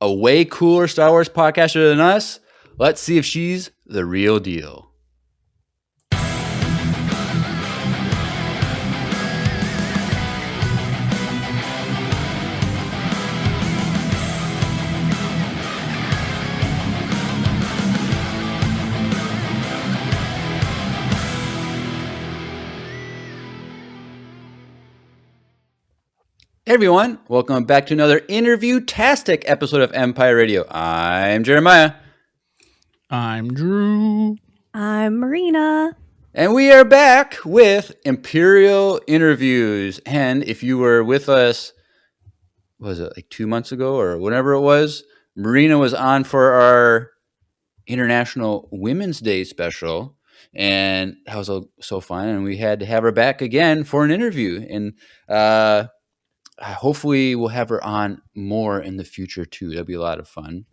a way cooler Star Wars podcaster than us. Let's see if she's the real deal. Hey everyone, welcome back to another interview-tastic episode of Empire Radio. I'm Jeremiah. I'm Drew. I'm Marina. And we are back with Imperial interviews. And if you were with us, what was it, like 2 months ago or whenever it was, Marina was on for our International Women's Day special. And that was so fun. And we had to have her back again for an interview. And hopefully we'll have her on more in the future too. That'll be a lot of fun.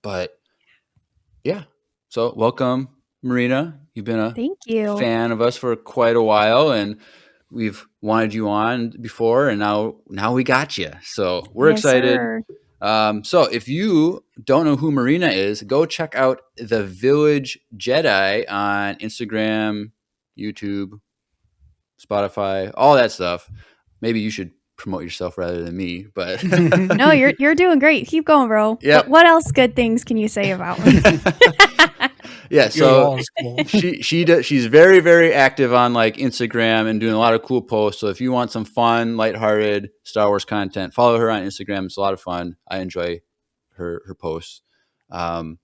But yeah, so welcome, Marina. You've been a Thank you. fan of us for quite a while, and we've wanted you on before, and now we got you. So we're excited. So if you don't know who Marina is, go check out The Village Jedi on Instagram, YouTube, Spotify, all that stuff. Maybe you should promote yourself rather than me, but No, you're doing great. Keep going, bro. Yep. What else good things can you say about me? Yeah, so she's very, very active on like Instagram and doing a lot of cool posts. So if you want some fun, lighthearted Star Wars content, follow her on Instagram. It's a lot of fun. I enjoy her posts. But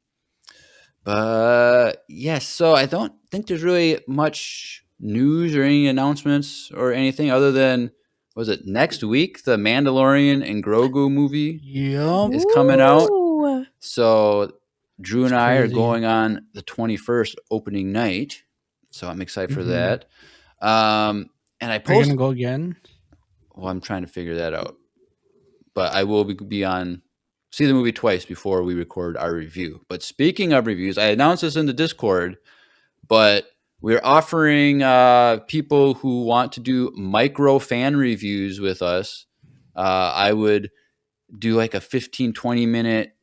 yes, so I don't think there's really much news or any announcements or anything other than, was it next week, the Mandalorian and Grogu movie is coming out. Ooh. So Drew and I are going on the 21st opening night. So I'm excited for that. And I posted. Are you going to go again? Well, I'm trying to figure that out. But I will be on, see the movie twice before we record our review. But speaking of reviews, I announced this in the Discord, but we're offering people who want to do micro fan reviews with us. I would do like a 15, 20 minute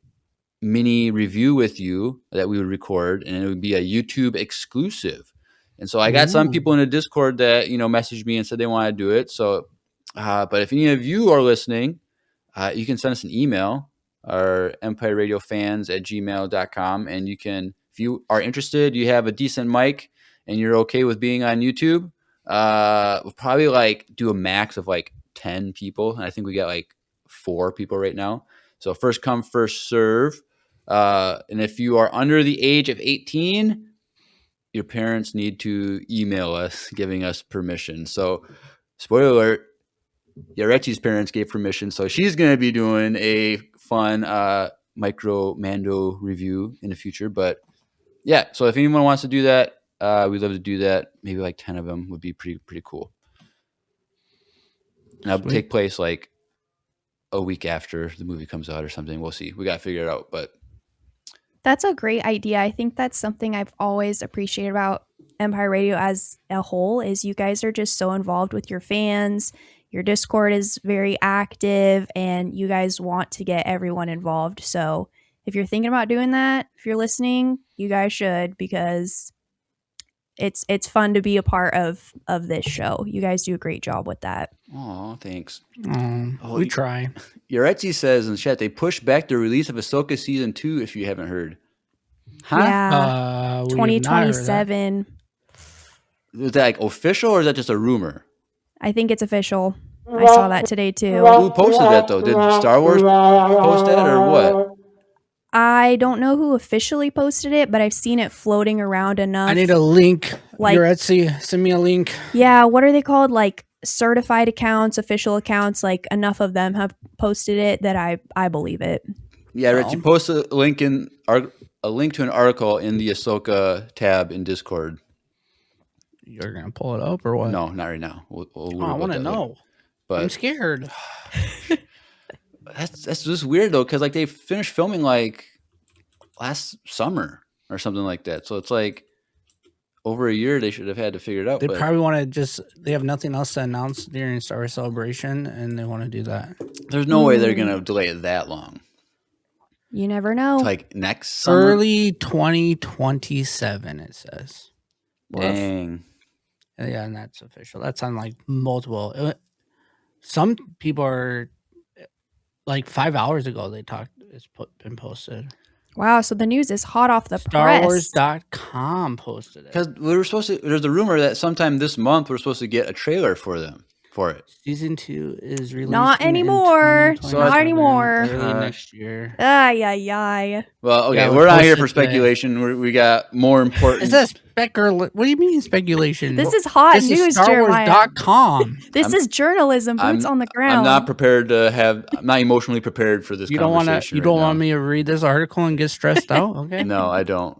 mini review with you that we would record, and it would be a YouTube exclusive. And so I got some people in the Discord that, messaged me and said they want to do it. So, but if any of you are listening, you can send us an email, our empireradiofans@gmail.com. And you can, if you are interested, you have a decent mic and you're okay with being on YouTube, we'll probably like do a max of like 10 people. And I think we got like 4 people right now. So first come, first serve. And if you are under the age of 18, your parents need to email us giving us permission. So spoiler alert, Yarechi's parents gave permission. So she's going to be doing a fun micro Mando review in the future. But yeah, so if anyone wants to do that, we'd love to do that. Maybe like 10 of them would be pretty cool. And that would take place like a week after the movie comes out or something. We'll see. We got to figure it out. But That's a great idea. I think that's something I've always appreciated about Empire Radio as a whole is you guys are just so involved with your fans. Your Discord is very active and you guys want to get everyone involved. So if you're thinking about doing that, if you're listening, you guys should, because it's fun to be a part of this show. You guys do a great job with that. Oh, thanks. We try. Yarechi says in the chat, they pushed back the release of Ahsoka Season 2, if you haven't heard. Huh? Yeah. 2027. Is that like official or is that just a rumor? I think it's official. I saw that today too. Who posted that though? Did Star Wars post that or what? I don't know who officially posted it, but I've seen it floating around enough. I need a link. Like, your Etsy, send me a link. Yeah, what are they called? Like certified accounts, official accounts. Like enough of them have posted it that I believe it. Yeah, Rich, you post a link to an article in the Ahsoka tab in Discord. You're gonna pull it up or what? No, not right now. I want to know. But I'm scared. That's just weird though, because like they finished filming like last summer or something like that. So it's like over a year they should have had to figure it out. They probably want to they have nothing else to announce during Star Wars Celebration, and they want to do that. There's no way they're gonna delay it that long. You never know. Like next summer? Early 2027, it says. Dang. Yeah, and that's official. That's on like multiple. Some people are like 5 hours ago they talked. It's been posted. Wow, so the news is hot off the press. StarWars.com posted it. Because we were supposed to. There's a rumor that sometime this month we're supposed to get a trailer for it. Season 2 is released. Not anymore. Not anymore. Early next year. Ay, ay, ay. Well, okay, Yeah, we're not here for posted today. speculation. We got more important. Is that what do you mean speculation? This is hot This news, is Jeremiah. StarWars.com. This is journalism. Boots on the ground. I'm not prepared to have. I'm not emotionally prepared for this. You don't want conversation. You don't want me to read this article and get stressed out. Okay. No, I don't.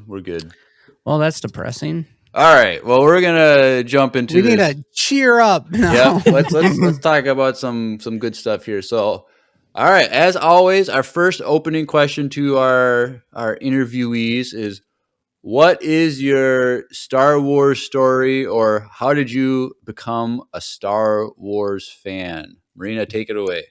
We're good. Well, that's depressing. All right. Well, we're gonna jump into. We need to cheer up. Yeah. Let's talk about some good stuff here. So, all right. As always, our first opening question to our interviewees is, what is your Star Wars story, or how did you become a Star Wars fan? Marina, take it away.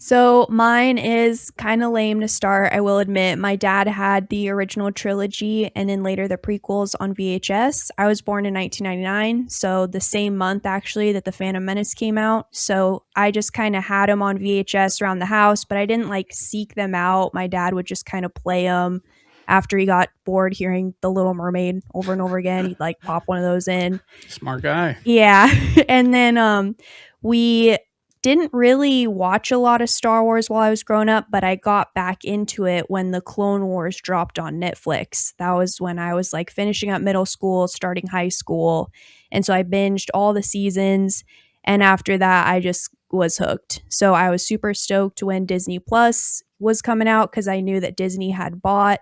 So mine is kind of lame to start, I will admit. My dad had the original trilogy and then later the prequels on VHS. I was born in 1999, so the same month actually that the Phantom Menace came out. So I just kind of had them on VHS around the house, but I didn't like seek them out. My dad would just kind of play them. After he got bored hearing The Little Mermaid over and over again, he'd like pop one of those in. Smart guy. Yeah. And then we didn't really watch a lot of Star Wars while I was growing up, but I got back into it when the Clone Wars dropped on Netflix. That was when I was like finishing up middle school, starting high school. And so I binged all the seasons. And after that, I just was hooked. So I was super stoked when Disney Plus was coming out because I knew that Disney had bought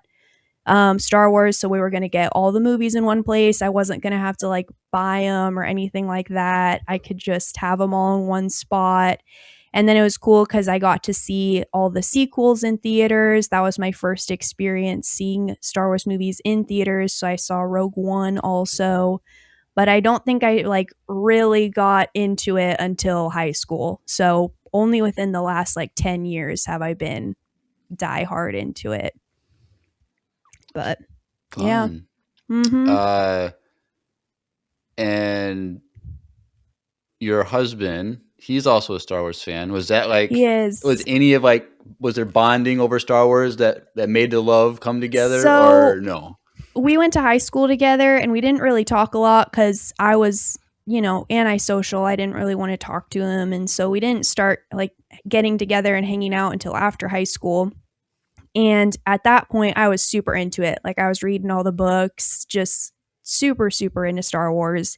Star Wars, so we were going to get all the movies in one place. I wasn't going to have to like buy them or anything like that. I could just have them all in one spot. And then it was cool because I got to see all the sequels in theaters. That was my first experience seeing Star Wars movies in theaters. So I saw Rogue One also, but I don't think I like really got into it until high school. So only within the last like 10 years have I been diehard into it. But Fun. yeah. And your husband, he's also a Star Wars fan. Was that like, he is. Was there bonding over Star Wars that made the love come together, So, or no? We went to high school together and we didn't really talk a lot because I was, antisocial. I didn't really want to talk to him. And so we didn't start like getting together and hanging out until after high school. And at that point, I was super into it. Like I was reading all the books, just super, super into Star Wars.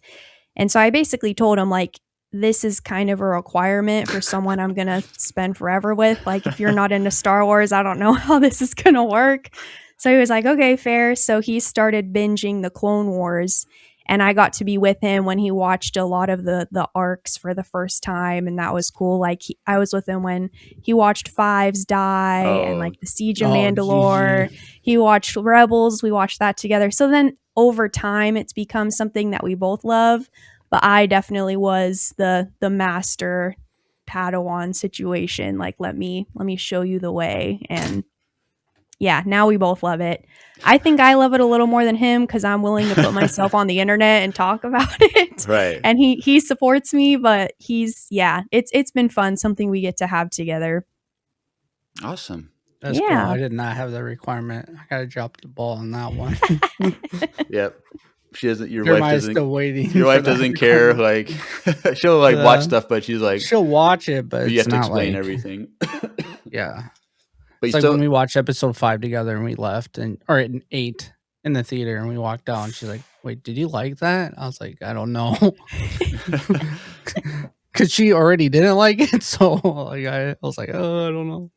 And so I basically told him, like, this is kind of a requirement for someone I'm going to spend forever with. Like, if you're not into Star Wars, I don't know how this is going to work. So he was like, okay, fair. So he started binging the Clone Wars. And I got to be with him when he watched a lot of the arcs for the first time. And that was cool. Like I was with him when he watched Fives die and like the Siege of Mandalore. He watched Rebels. We watched that together. So then over time, it's become something that we both love. But I definitely was the master Padawan situation. Like, let me show you the way. And yeah, now we both love it. I think I love it a little more than him because I'm willing to put myself on the internet and talk about it. Right. And he supports me, but it's been fun, something we get to have together. Awesome. That's cool. I did not have that requirement. I gotta drop the ball on that one. Yep. She doesn't. Your Jeremiah's wife doesn't. Still waiting. Your wife doesn't care. Like she'll like watch stuff, but she's like she'll watch it, but you have it's to not explain like, everything. Yeah. But it's like when we watched episode 5 together and we left or 8 in the theater and we walked down. She's like, "Wait, did you like that?" I was like, "I don't know," because she already didn't like it. So like I was like, "Oh, I don't know."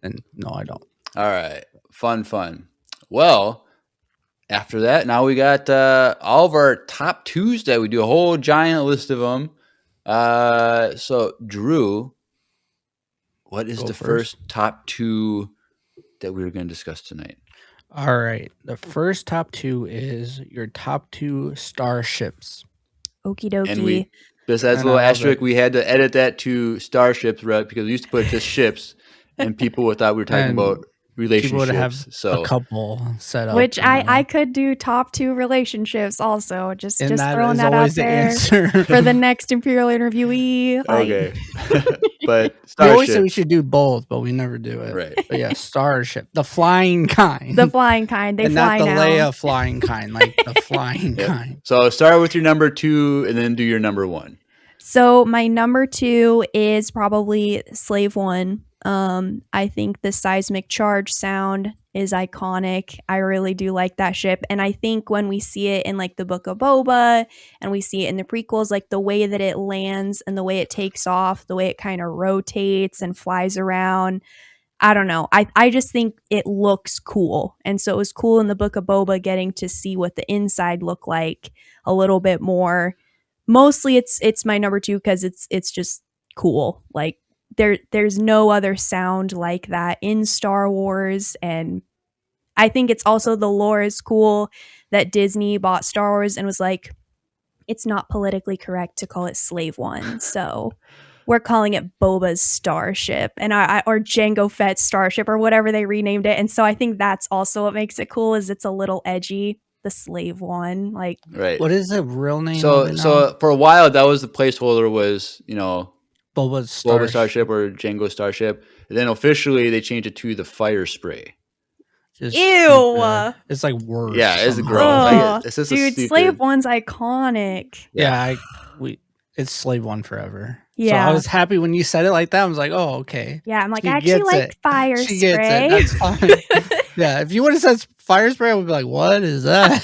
And no, I don't. All right, fun. Well, after that, now we got all of our top 2s that we do a whole giant list of them. So Drew, what is the first top 2 that we were going to discuss tonight? All right. The first top 2 is your top 2 starships. Okie dokie. And just as a little asterisk, we had to edit that to starships, right? Because we used to put just ships, and people thought we were talking about People would have relationships. a So couple set up. Which and, I could do top 2 relationships also. Just and that throwing is that out always the there answer. for the next Imperial interviewee. Like, okay, but We always say we starships, should do both, but we never do it. right? But yeah, starship, the flying kind, the flying kind, they and fly not the now. Leia flying kind, like the flying Yep. kind. So start with your number 2, and then do your number 1. So my number 2 is probably Slave One. I think the seismic charge sound is iconic. I really do like that ship, and I think when we see it in like the Book of Boba, and we see it in the prequels, like the way that it lands and the way it takes off, the way it kind of rotates and flies around. I don't know. I just think it looks cool, and so it was cool in the Book of Boba getting to see what the inside looked like a little bit more. Mostly it's my number 2 because it's just cool. Like there's no other sound like that in Star Wars, and I think it's also the lore is cool that Disney bought Star Wars and was like, it's not politically correct to call it Slave One, so we're calling it Boba's Starship and or Jango Fett's Starship or whatever they renamed it. And so I think that's also what makes it cool is it's a little edgy. The Slave One, like, Right. What is the real name of So it now? so for a while that was the placeholder was Boba's Boba Starship or Jango Starship. And then officially they changed it to the Fire Spray. Just Ew. stupid. It's like worse. Yeah, it's somehow. gross. ugh, It's just a dude, stupid- Slave One's iconic. Yeah, it's Slave One forever. So Yeah. I was happy when you said it like that. I was like, oh, okay. Yeah, I'm like, She I actually gets like it. Fire She Spray. gets it. That's fine. Yeah, if you would have said Fire Spray, I would be like, what is that?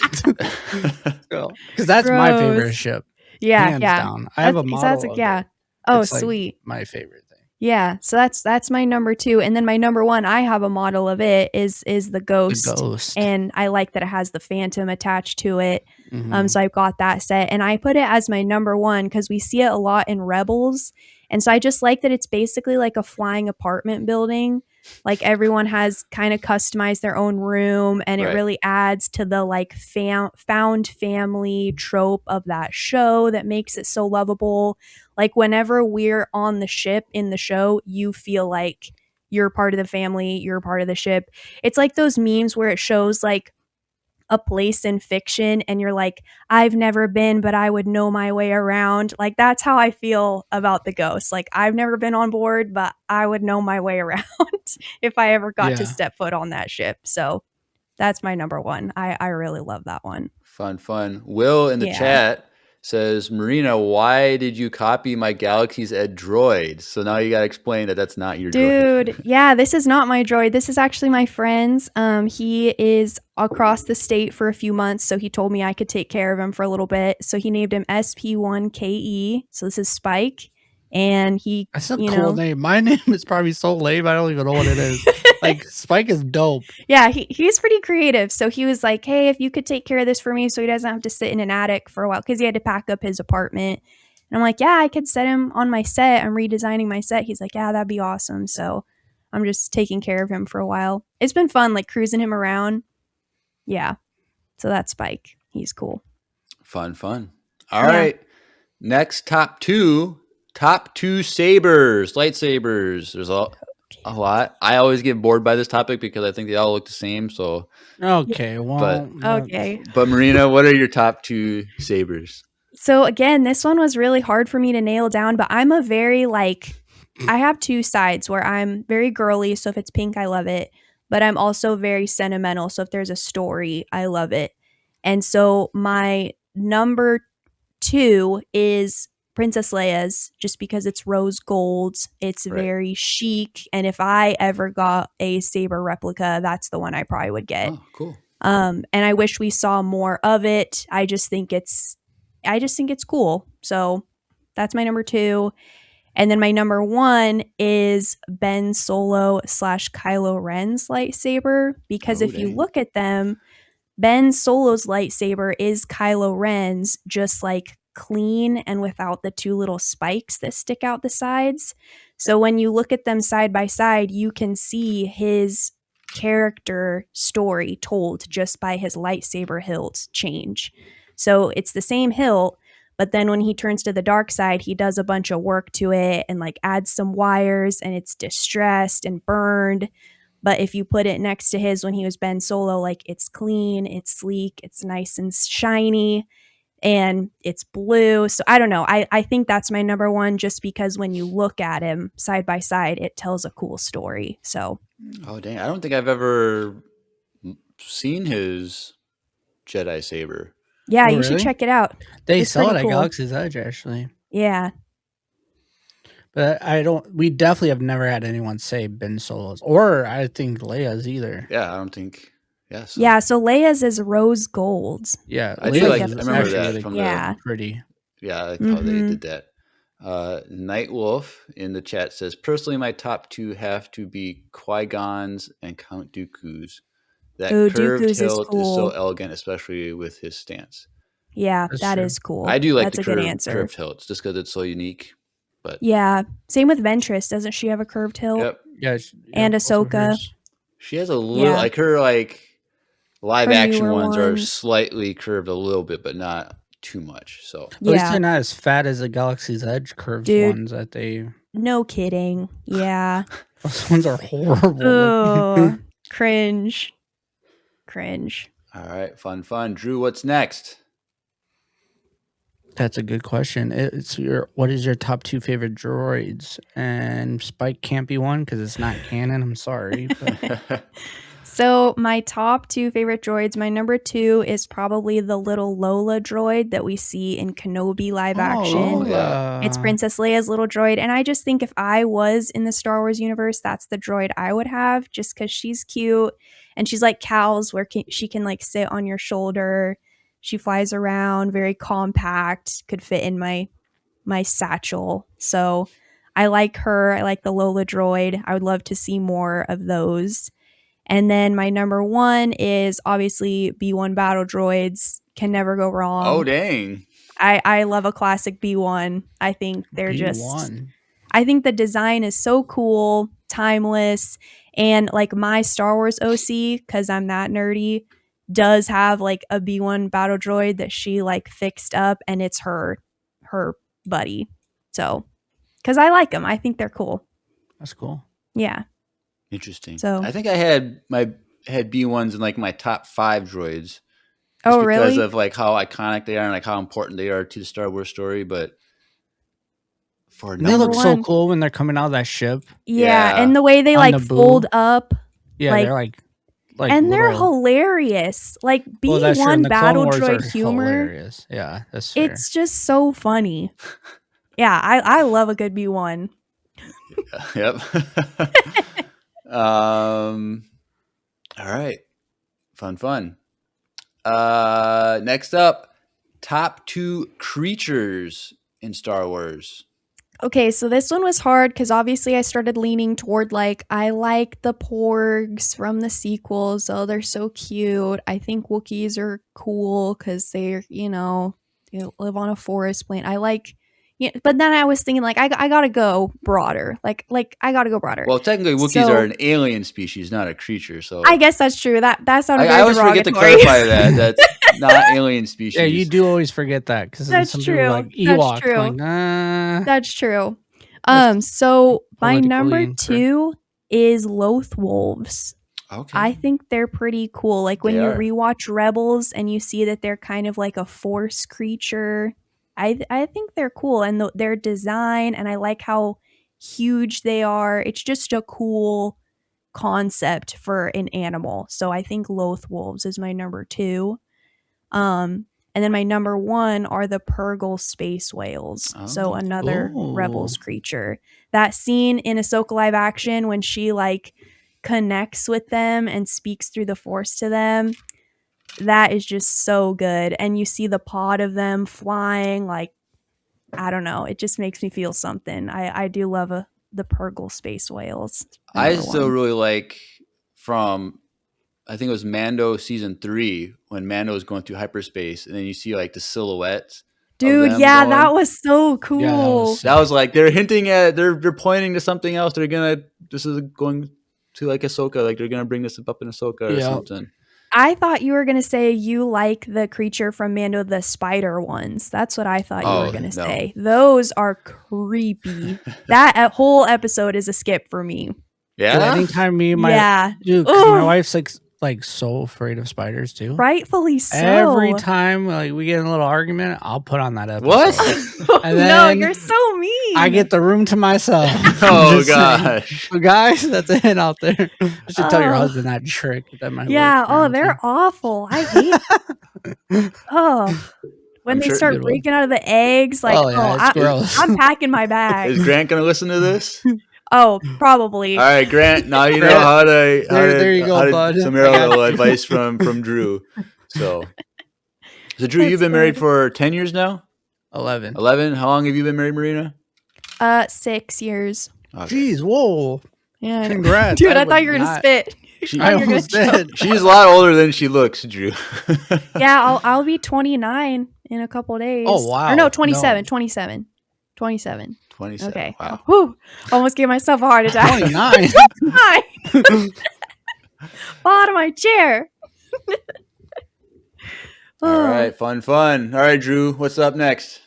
Because that's my Gross. favorite ship. yeah, hands yeah. down. I have a That's- model that's of yeah. it. Oh, It's, like, sweet. my favorite thing. Yeah, so that's my number 2, and then my number 1, I have a model of it is the Ghost, The Ghost. and I like that it has the Phantom attached to it. Mhm. So I've got that set, and I put it as my number 1 because we see it a lot in Rebels, and so I just like that it's basically like a flying apartment building. Like everyone has kind of customized their own room, and it Right. really adds to the like found family trope of that show that makes it so lovable. Like whenever we're on the ship in the show, you feel like you're part of the family, you're part of the ship. It's like those memes where it shows like a place in fiction and you're like, I've never been, but I would know my way around. Like that's how I feel about the Ghost. Like I've never been on board, but I would know my way around if I ever got to Yeah. step foot on that ship. So that's my number 1. I really love that one. Fun. Will in the Yeah. chat says, Marina, why did you copy my Galaxy's Edge droid? So now you got to explain that that's not your droid. Dude, yeah, this is not my droid. This is actually my friend's. He is across the state for a few months, so he told me I could take care of him for a little bit. So he named him SP1KE. So this is Spike, and he, That's a you cool know, name. My name is probably so lame. I don't even know what it is. Like Spike is dope. yeah, he's pretty creative. So he was like, hey, if you could take care of this for me so he doesn't have to sit in an attic for a while because he had to pack up his apartment. And I'm like, yeah, I could set him on my set. I'm redesigning my set. He's like, yeah, that'd be awesome. So I'm just taking care of him for a while. It's been fun, like cruising him around. Yeah. So that's Spike. He's cool. Fun. All Yeah. right. Next, top two sabers, lightsabers. There's a lot. I always get bored by this topic because I think they all look the same. So, Okay, well, Okay. but Marina, what are your top 2 sabers? So again, this one was really hard for me to nail down, but I'm a very like, I have 2 sides where I'm very girly. So if it's pink, I love it. But I'm also very sentimental. So if there's a story, I love it. And so my number 2 is Princess Leia's, just because it's rose gold. It's Right. very chic. And if I ever got a saber replica, that's the one I probably would get. Oh, cool. And I wish we saw more of it. I just think it's cool. So that's my number 2. And then my number 1 is Ben Solo / Kylo Ren's lightsaber. Because Oh, if you dang. look at them, Ben Solo's lightsaber is Kylo Ren's, just like clean and without the 2 little spikes that stick out the sides. So when you look at them side by side, you can see his character story told just by his lightsaber hilt change. So it's the same hilt, but then when he turns to the dark side, he does a bunch of work to it and like adds some wires and it's distressed and burned. But if you put it next to his when he was Ben Solo, like it's clean, it's sleek, it's nice and shiny, and it's blue. So I don't know. I think that's my number one just because when you look at him side by side, it tells a cool story. So Oh dang! I don't think I've ever seen his Jedi saber. yeah, Oh, you should really? check it out. They It's sell pretty it at cool. Galaxy's Edge, actually. Yeah. But I don't. We definitely have never had anyone say Ben Solo's, or I think Leia's either. Yeah, I don't think. Yeah, so Yeah, so Leia's is rose gold. Yeah, I do like Leia's like. a is I remember pink. actually that really from the. Yeah. pretty. Yeah, I like how they Mm-hmm. did that. Night Wolf in the chat says, personally, my top two have to be Qui-Gon's and Count Dooku's. That Ooh, curved Dooku's is hilt is so cool. elegant, especially with his stance. Yeah, That's that true. is cool. I do like That's the a good answer. curved hilts just because it's so unique. But Yeah. Same with Ventress. Doesn't she have a curved hilt? yep, Yeah, And both of Ahsoka. hers. she has a little Yeah. like her live Her action newer ones are ones. slightly curved a little bit, but not too much. So At least Yeah. they're not as fat as the Galaxy's Edge curved Dude. ones that they. No kidding. Yeah. Those ones are horrible. Oh, cringe. Cringe. all right, fun. Drew, what's next? That's a good question. It's what is your top two favorite droids? And Spike can't be one because it's not canon. I'm sorry. But So my top two favorite droids, my number two is probably the little Lola droid that we see in Kenobi live action. yeah. It's Princess Leia's little droid. And I just think if I was in the Star Wars universe, that's the droid I would have just because she's cute. And she's like cows where she can like sit on your shoulder. She flies around, very compact, could fit in my satchel. So I like her. I like the Lola droid. I would love to see more of those. And then my number one is obviously B1 battle droids. Can never go wrong. Oh dang! I love a classic B1. I think they're just B1. I think the design is so cool, timeless, and like my Star Wars OC, because I'm that nerdy, does have like a B1 battle droid that she like fixed up, and it's her buddy. So, because I like them, I think they're cool. That's cool. Yeah. Interesting. So- I think I had B1s in like my top 5 droids. Oh, because really? of like how iconic they are and like how important they are to the Star Wars story. But for They look Number so one. cool when they're coming out of that ship. Yeah, Yeah. and the way they On like Naboo. fold up, Yeah, Like- they're like and they're little, hilarious. Like well, that's true. B1 And the Clone battle Wars are droid humor. hilarious. Yeah, that's fair. It's just so funny. Yeah, I love a good B1. Yep. All right. Fun. Next up, top 2 creatures in Star Wars. Okay, so this one was hard because obviously I started leaning toward like I like the porgs from the sequels. Oh, they're so cute. I think Wookiees are cool because they're they live on a forest planet. I like, but then I was thinking like I gotta go broader. Like I gotta go broader. Well, technically, Wookiees So- are an alien species, not a creature. So I guess that's true. That sounded I very always forget to derogatory. clarify that. That's not alien species. yeah, you do always forget that because That's some people true. are like That's Ewoks. true. I'm like, That's true. That's So my politically number incorrect. 2 is Loth Wolves. Okay. I think they're pretty cool. Like when They you are. rewatch Rebels and you see that they're kind of like a force creature, I think they're cool, and their design, and I like how huge they are. It's just a cool concept for an animal. So I think Loth Wolves is my number 2. And then my number 1 are the Purgle space whales. So Oh. another Ooh. Rebels creature. That scene in Ahsoka live action when she like connects with them and speaks through the Force to them, that is just so good. And you see the pod of them flying, like I don't know, it just makes me feel something. I do love the Purgle space whales. I Number still 1. really like from, I think it was Mando season 3 when Mando was going through hyperspace, and then you see like the silhouettes. Dude, them yeah, going. that was so cool. Yeah, that was That was like they're hinting at, they're pointing to something else. This is going to like Ahsoka, like they're gonna bring this up in Ahsoka or Yeah. something. I thought you were going to say you like the creature from Mando, the spider ones. That's what I thought you Oh, were going to no. say. Those are creepy. That whole episode is a skip for me. Yeah. Anytime me and my Yeah. dude, because my Ugh, wife's like so afraid of spiders too. rightfully so. Every time like we get in a little argument, I'll put on that What? episode. And No, then you're so mean. I get the room to myself. I'm Oh just saying. gosh. So guys, that's it out there. I should tell your Oh. husband that trick. That might Yeah. work. Oh, they're awful. I hate. Oh, when I'm they sure- start Good one. breaking out of the eggs, like, Oh, yeah, it's gross. I'm packing my Is bag. Grant gonna listen to this? Oh, probably. All right, Grant. Now you know Grant, how to there you go, bud. some I got Ariel you. advice from Drew. So Drew, you've That's been married good. for 10 years now. 11. 11. How long have you been married, Marina? 6 years. Okay. Jeez, whoa. Yeah. I know. Congrats. Dude, I would thought you were gonna not- spit. She- I thought I you were gonna almost choke. did. She's a lot older than she looks, Drew. Yeah, I'll be 29 in a couple days. Oh, wow. Or no, 27, No. 27. 27. 27. Okay. Wow. Whew. Almost gave myself a heart attack. 29. Hi. Fall out of my chair. All right. Fun. All right, Drew. What's up next?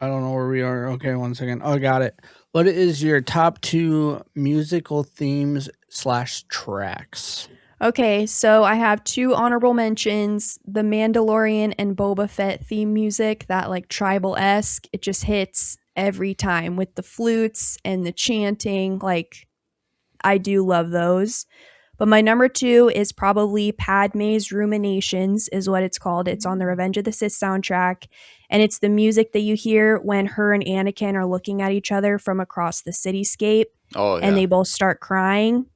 I don't know where we are. Okay, one second. Oh, got it. What is your top 2 musical themes / tracks? Okay, so I have 2 honorable mentions: the Mandalorian and Boba Fett theme music, that like tribal-esque. It just hits every time with the flutes and the chanting. Like, I do love those. But my number 2 is probably Padme's Ruminations, is what it's called. It's on the Revenge of the Sith soundtrack. And it's the music that you hear when her and Anakin are looking at each other from across the cityscape. Oh, yeah. And they both start crying.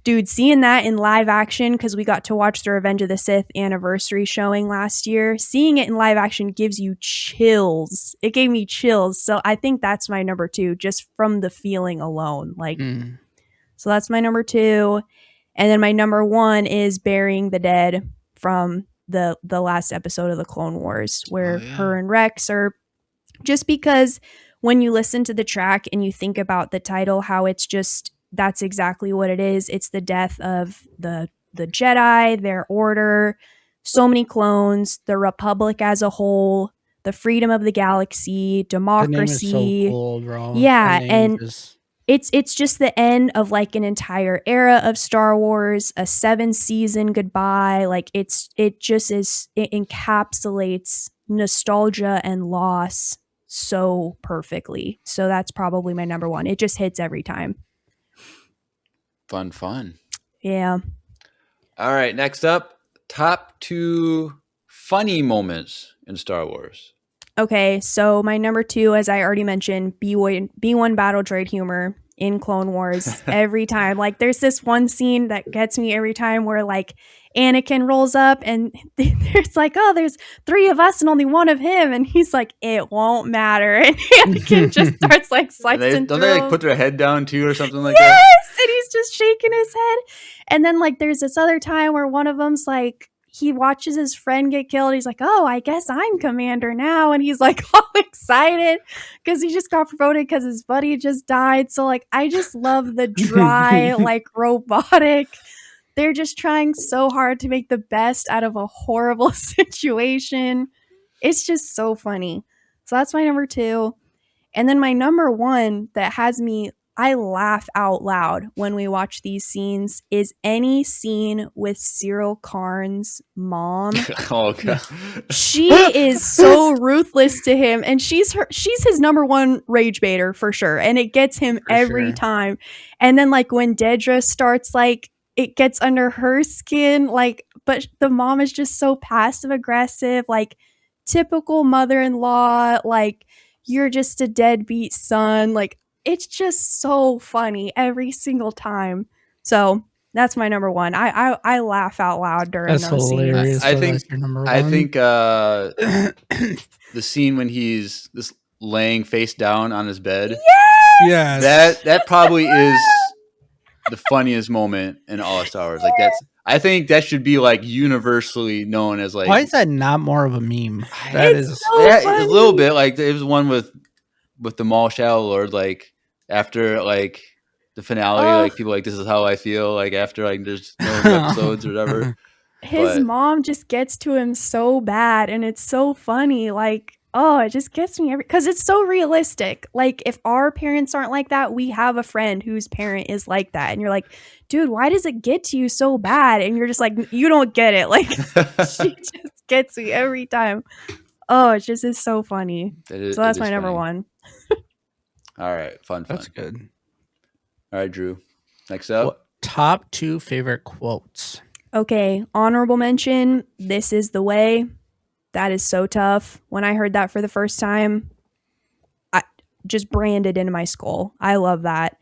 Dude, seeing that in live action, because we got to watch the Revenge of the Sith anniversary showing last year, seeing it in live action gives you chills. It gave me chills. So I think that's my number 2, just from the feeling alone. Like, so that's my number 2. And then my number 1 is Burying the Dead from the last episode of the Clone Wars, where her and Rex are, just because when you listen to the track and you think about the title, how it's just, that's exactly what it is. It's the death of the Jedi, their order, so many clones, the Republic as a whole, the freedom of the galaxy, democracy. The name is so cool, bro. Yeah, The name and is- it's just the end of like an entire era of Star Wars, a 7-season goodbye. Like, it encapsulates nostalgia and loss so perfectly. So that's probably my number 1. It just hits every time. Fun. Yeah. All right. Next up, top 2 funny moments in Star Wars. Okay, so my number 2, as I already mentioned, B1 battle droid humor in Clone Wars every time. Like, there's this one scene that gets me every time where like Anakin rolls up and there's like, oh, there's 3 of us and only 1 of him, and he's like, it won't matter, and Anakin just starts like slicing Don't through they like him. put their head down too or something like Yes, that? and he's just shaking his head. And then like there's this other time where one of them's like, he watches his friend get killed. He's like, oh, I guess I'm commander now. And he's like all excited because he just got promoted because his buddy just died. So like, I just love the dry, like robotic. They're just trying so hard to make the best out of a horrible situation. It's just so funny. So that's my number 2. And then my number 1 that has me, I laugh out loud when we watch these scenes, is any scene with Cyril Karn's mom. Oh god. She is so ruthless to him, and she's his number 1 rage baiter for sure, and it gets him For every sure. time. And then like when Dedra starts, like it gets under her skin, like, but the mom is just so passive aggressive, like typical mother-in-law, like, you're just a deadbeat son. Like, it's just so funny every single time. So that's my number 1. I laugh out loud during That's those hilarious. scenes. I So think- that's your number 1. I think the scene when he's just laying face down on his bed, yes. that probably is the funniest moment in all of Star Wars. Like I think that should be like universally known as like Why is that not more of a meme? It's so yeah, funny. a little bit. Like it was one with the Maul Shadow Lord, like after like the finale, Oh. like people like this is how I feel, like after like there's no episodes or whatever. His but- mom just gets to him so bad, and it's so funny. Like, Oh, it just gets me because it's so realistic. Like, if our parents aren't like that, we have a friend whose parent is like that. And you're like, dude, why does it get to you so bad? And you're just like, you don't get it. Like, she just gets me every time. Oh, it just is so funny. So It that's my is number funny. one. All right, fun. That's good. All right, Drew. Next up. What top 2 favorite quotes? Okay, honorable mention. This is the way. That is so tough. When I heard that for the first time, I just branded into my skull. I love that.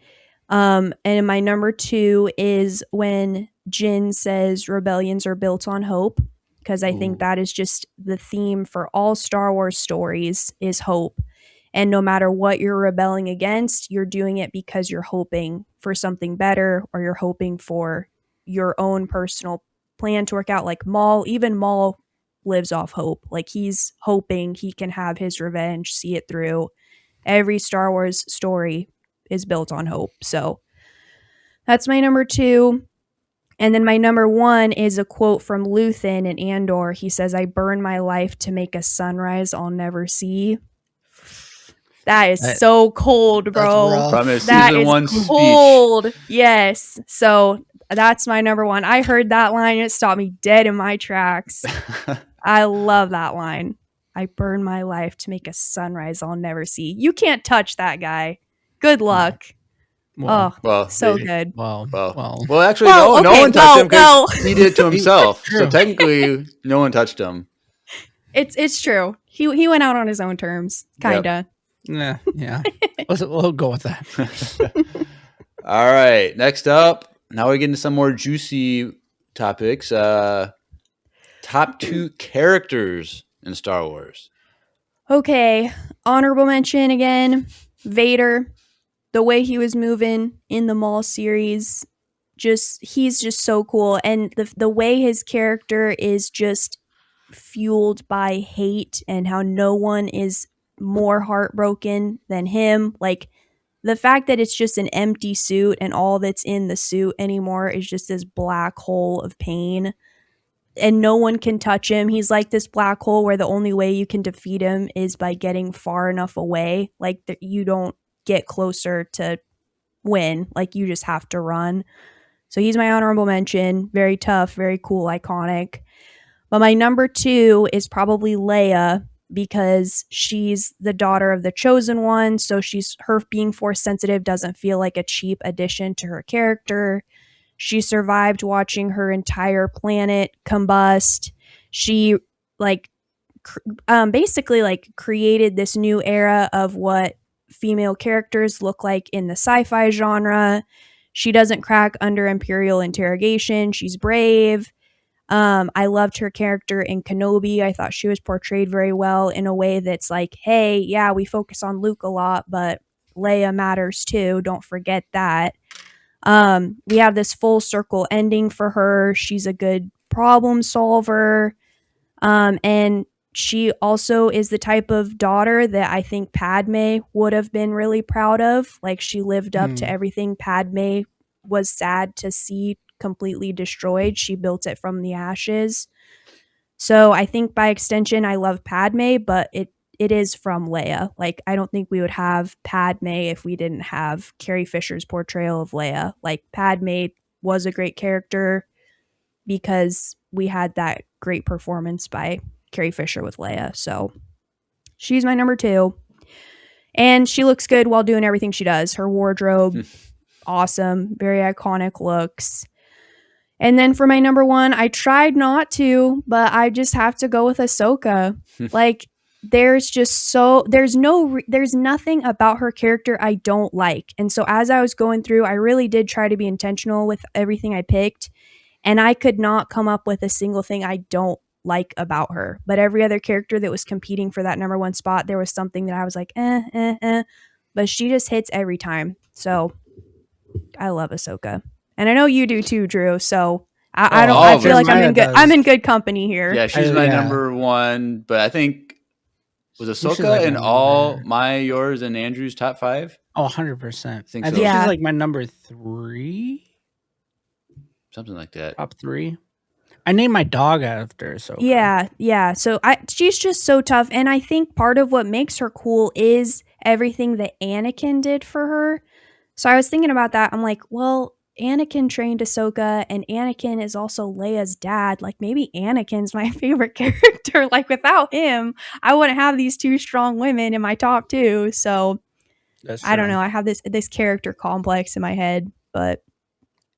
And my number 2 is when Jin says rebellions are built on hope, because I think that is just the theme for all Star Wars stories is hope. And no matter what you're rebelling against, you're doing it because you're hoping for something better, or you're hoping for your own personal plan to work out. Like even Maul lives off hope. Like, he's hoping he can have his revenge, see it through. Every Star Wars story is built on hope. So that's my number 2. And then my number 1 is a quote from Luthen in Andor. He says, "I burn my life to make a sunrise I'll never see." That is so cold, bro. rough. From his That season is 1 speech. cold. Yes. So that's my number 1. I heard that line. It stopped me dead in my tracks. I love that line. I burn my life to make a sunrise I'll never see. You can't touch that guy. Good luck. Well, Well, So they- good. Well, actually, Well, no okay, one touched him because well. he did it to himself. So True. technically, no one touched him. It's true. He went out on his own terms, kinda. yeah. We'll go with that. All right. Next up, now we get into some more juicy topics. Top 2 characters in Star Wars. Okay, honorable mention again. Vader. The way he was moving in the Maul series, he's just so cool, and the way his character is just fueled by hate, and how no one is more heartbroken than him. Like, the fact that it's just an empty suit and all that's in the suit anymore is just this black hole of pain, and no one can touch him. He's like this black hole where the only way you can defeat him is by getting far enough away. Like, you don't get closer to win. Like, you just have to run. So he's my honorable mention. Very tough, very cool, iconic. But my number 2 is probably Leia, because she's the daughter of the chosen one. So her being force sensitive doesn't feel like a cheap addition to her character. She survived watching her entire planet combust. She basically created this new era of what female characters look like in the sci-fi genre. She doesn't crack under Imperial interrogation. She's brave. I loved her character in Kenobi. I thought she was portrayed very well in a way that's like, hey, yeah, we focus on Luke a lot, but Leia matters too. Don't forget that. We have this full circle ending for her. She's a good problem solver. And she also is the type of daughter that I think Padme would have been really proud of. Like, she lived up to everything Padme was sad to see completely destroyed. She built it from the ashes. So I think by extension, I love Padme, but it is from Leia. Like, I don't think we would have Padme if we didn't have Carrie Fisher's portrayal of Leia. Like, Padme was a great character because we had that great performance by Carrie Fisher with Leia. So she's my number 2. And she looks good while doing everything she does. Her wardrobe, awesome, very iconic looks. And then for my number 1, I tried not to, but I just have to go with Ahsoka. Like, there's nothing about her character I don't like. And so as I was going through, I really did try to be intentional with everything I picked. And I could not come up with a single thing I don't like about her. But every other character that was competing for that number 1 spot, there was something that I was like, But she just hits every time. So I love Ahsoka. And I know you do too, Drew. So I feel like I'm in good company here. Yeah, she's my number 1. But I think, was Ahsoka like in all yours, and Andrew's top 5? Oh, 100%. I think so. She's like my number 3. Something like that. Top 3. I named my dog after Ahsoka. Yeah. So she's just so tough, and I think part of what makes her cool is everything that Anakin did for her. So I was thinking about that. I'm like, well, Anakin trained Ahsoka, and Anakin is also Leia's dad. Like, maybe Anakin's my favorite character. Like, without him, I wouldn't have these two strong women in my top two. So That's I don't true. know. I have this character complex in my head, but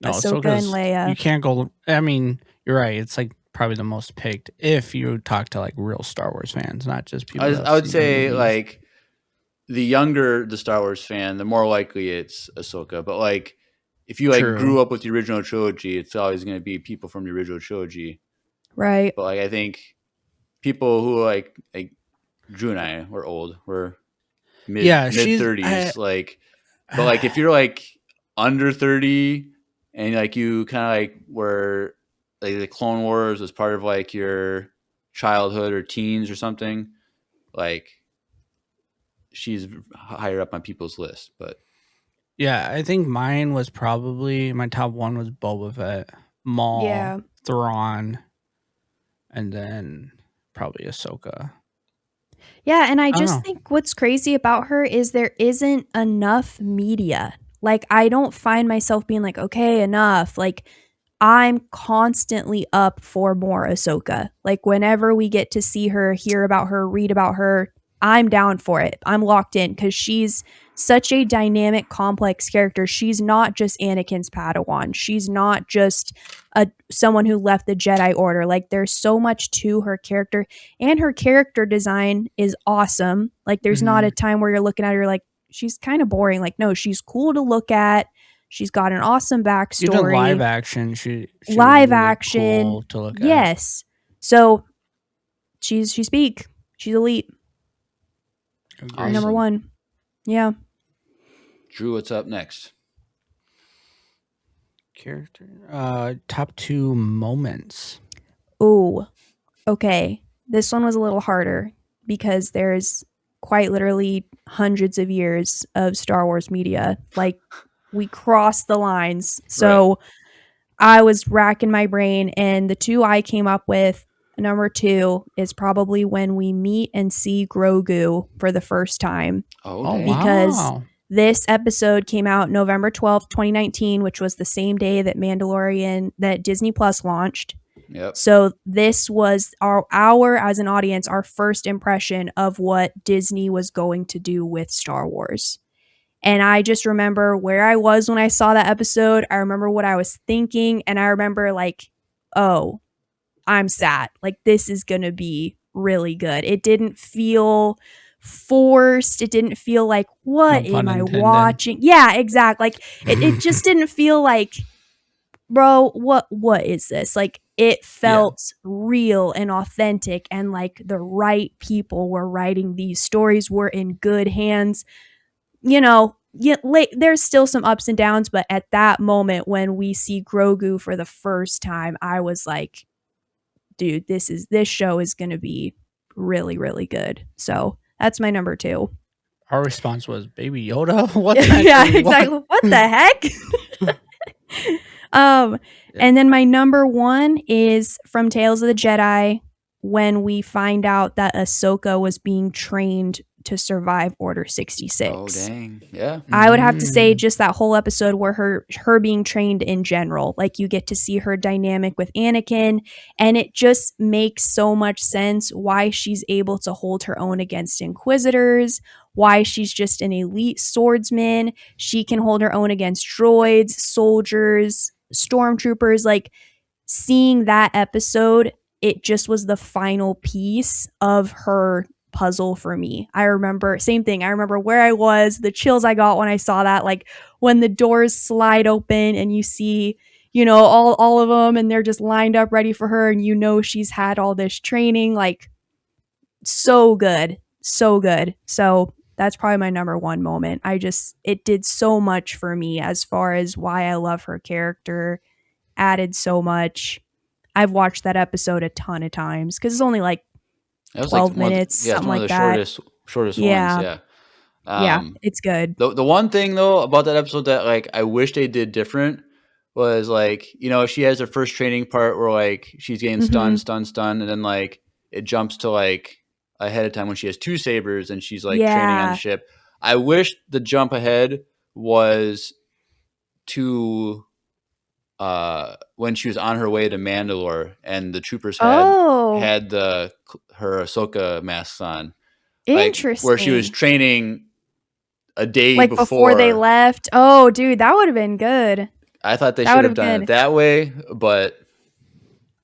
No, Ahsoka and Ahsoka's you Leia. can't go. I mean, you're right. It's like probably the most picked if you talk to like real Star Wars fans, not just people that I have would seen the say movies. like the younger the Star Wars fan, the more likely it's Ahsoka. But like if you like True. grew up with the original trilogy, it's always going to be people from the original trilogy. Right. But like I think people who like Drew and I were old, we're Yeah, mid she's. 30s, like. But like if you're like under 30 and like you kind of like were like the Clone Wars was part of like your childhood or teens or something, like she's higher up on people's list. But Yeah, I think mine was probably my top one was Boba Fett, Maul, Yeah. Thrawn, and then probably Ahsoka. Yeah, and I I don't just know. think what's crazy about her is there isn't enough media. Like, I don't find myself being like, okay, enough. Like, I'm constantly up for more Ahsoka. Like, whenever we get to see her, hear about her, read about her, I'm down for it. I'm locked in because she's such a dynamic, complex character. She's not just Anakin's Padawan. She's not just someone who left the Jedi Order. Like, there's so much to her character, and her character design is awesome. Like, there's not a time where you're looking at her like she's kind of boring. Like, no, she's cool to look at. She's got an awesome Even live backstory. action, she was Live really action. cool to look at. Yes. So she's peak. She's elite. Agreed. Number Awesome. one. Yeah. Drew, what's up next? Character. Top 2 moments. Ooh. Okay. This one was a little harder because there's quite literally hundreds of years of Star Wars media. Like, we crossed the lines. So I was racking my brain, and the two I came up with, number 2 is probably when we meet and see Grogu for the first time. Oh, Oh, dang. Because wow. this episode came out November 12th, 2019, which was the same day that that Disney Plus launched. Yep. So this was our as an audience, our first impression of what Disney was going to do with Star Wars. And I just remember where I was when I saw that episode. I remember what I was thinking, and I remember like, oh, I'm sad. Like, this is going to be really good. It didn't feel forced. It didn't feel like, what No pun am I intended. watching? Yeah, exactly. Like, it just didn't feel like, bro, what is this? Like, it felt real and authentic, and like the right people were writing these stories, were in good hands. You know, there's still some ups and downs, but at that moment when we see Grogu for the first time, I was like, dude, this show is going to be really, really good. So that's my number 2. Our response was Baby Yoda. What the heck? Yeah, are we exactly. What the heck? And then my number 1 is from Tales of the Jedi, when we find out that Ahsoka was being trained to survive Order 66. Oh, dang. Yeah. I would have to say just that whole episode where her being trained in general, like, you get to see her dynamic with Anakin, and it just makes so much sense why she's able to hold her own against Inquisitors, why she's just an elite swordsman. She can hold her own against droids, soldiers, stormtroopers. Like, seeing that episode, it just was the final piece of her puzzle for me. I remember, same thing. I remember where I was, the chills I got when I saw that, like when the doors slide open and you see, you know, all of them, and they're just lined up ready for her, and you know she's had all this training. Like, so good. So good. So that's probably my number 1 moment. It did so much for me as far as why I love her character, added so much. I've watched that episode a ton of times because it's only like That was 12 like minutes, it's something one of like the that. shortest Yeah. ones. Yeah. Yeah, it's good. The one thing though about that episode that like I wish they did different was like, she has her first training part where like she's getting stunned, and then like it jumps to like ahead of time when she has two sabers and she's like training on the Yeah. ship. I wish the jump ahead was to when she was on her way to Mandalore and the troopers Oh, had her Ahsoka masks on, like where she was interesting. training a day Like before they before. left. Oh, dude, that would have been good. I thought they That should would have have done been it good. that way, but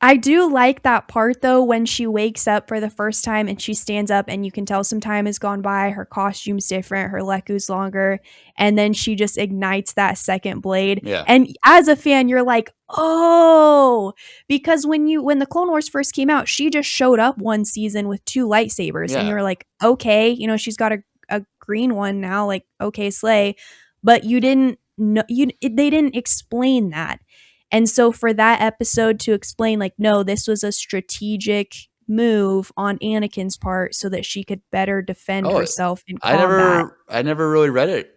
I do like that part though when she wakes up for the first time and she stands up and you can tell some time has gone by, her costume's different, her leku's longer, and then she just ignites that second blade. yeah, And as a fan, you're like, "Oh," because when the Clone Wars first came out, she just showed up one season with two lightsabers and yeah. you're like, "Okay, she's got a green one now, like okay, slay." But you didn't know they didn't explain that. And so for that episode to explain, like, no, this was a strategic move on Anakin's part so that she could better defend Oh, herself in I combat. never really read it,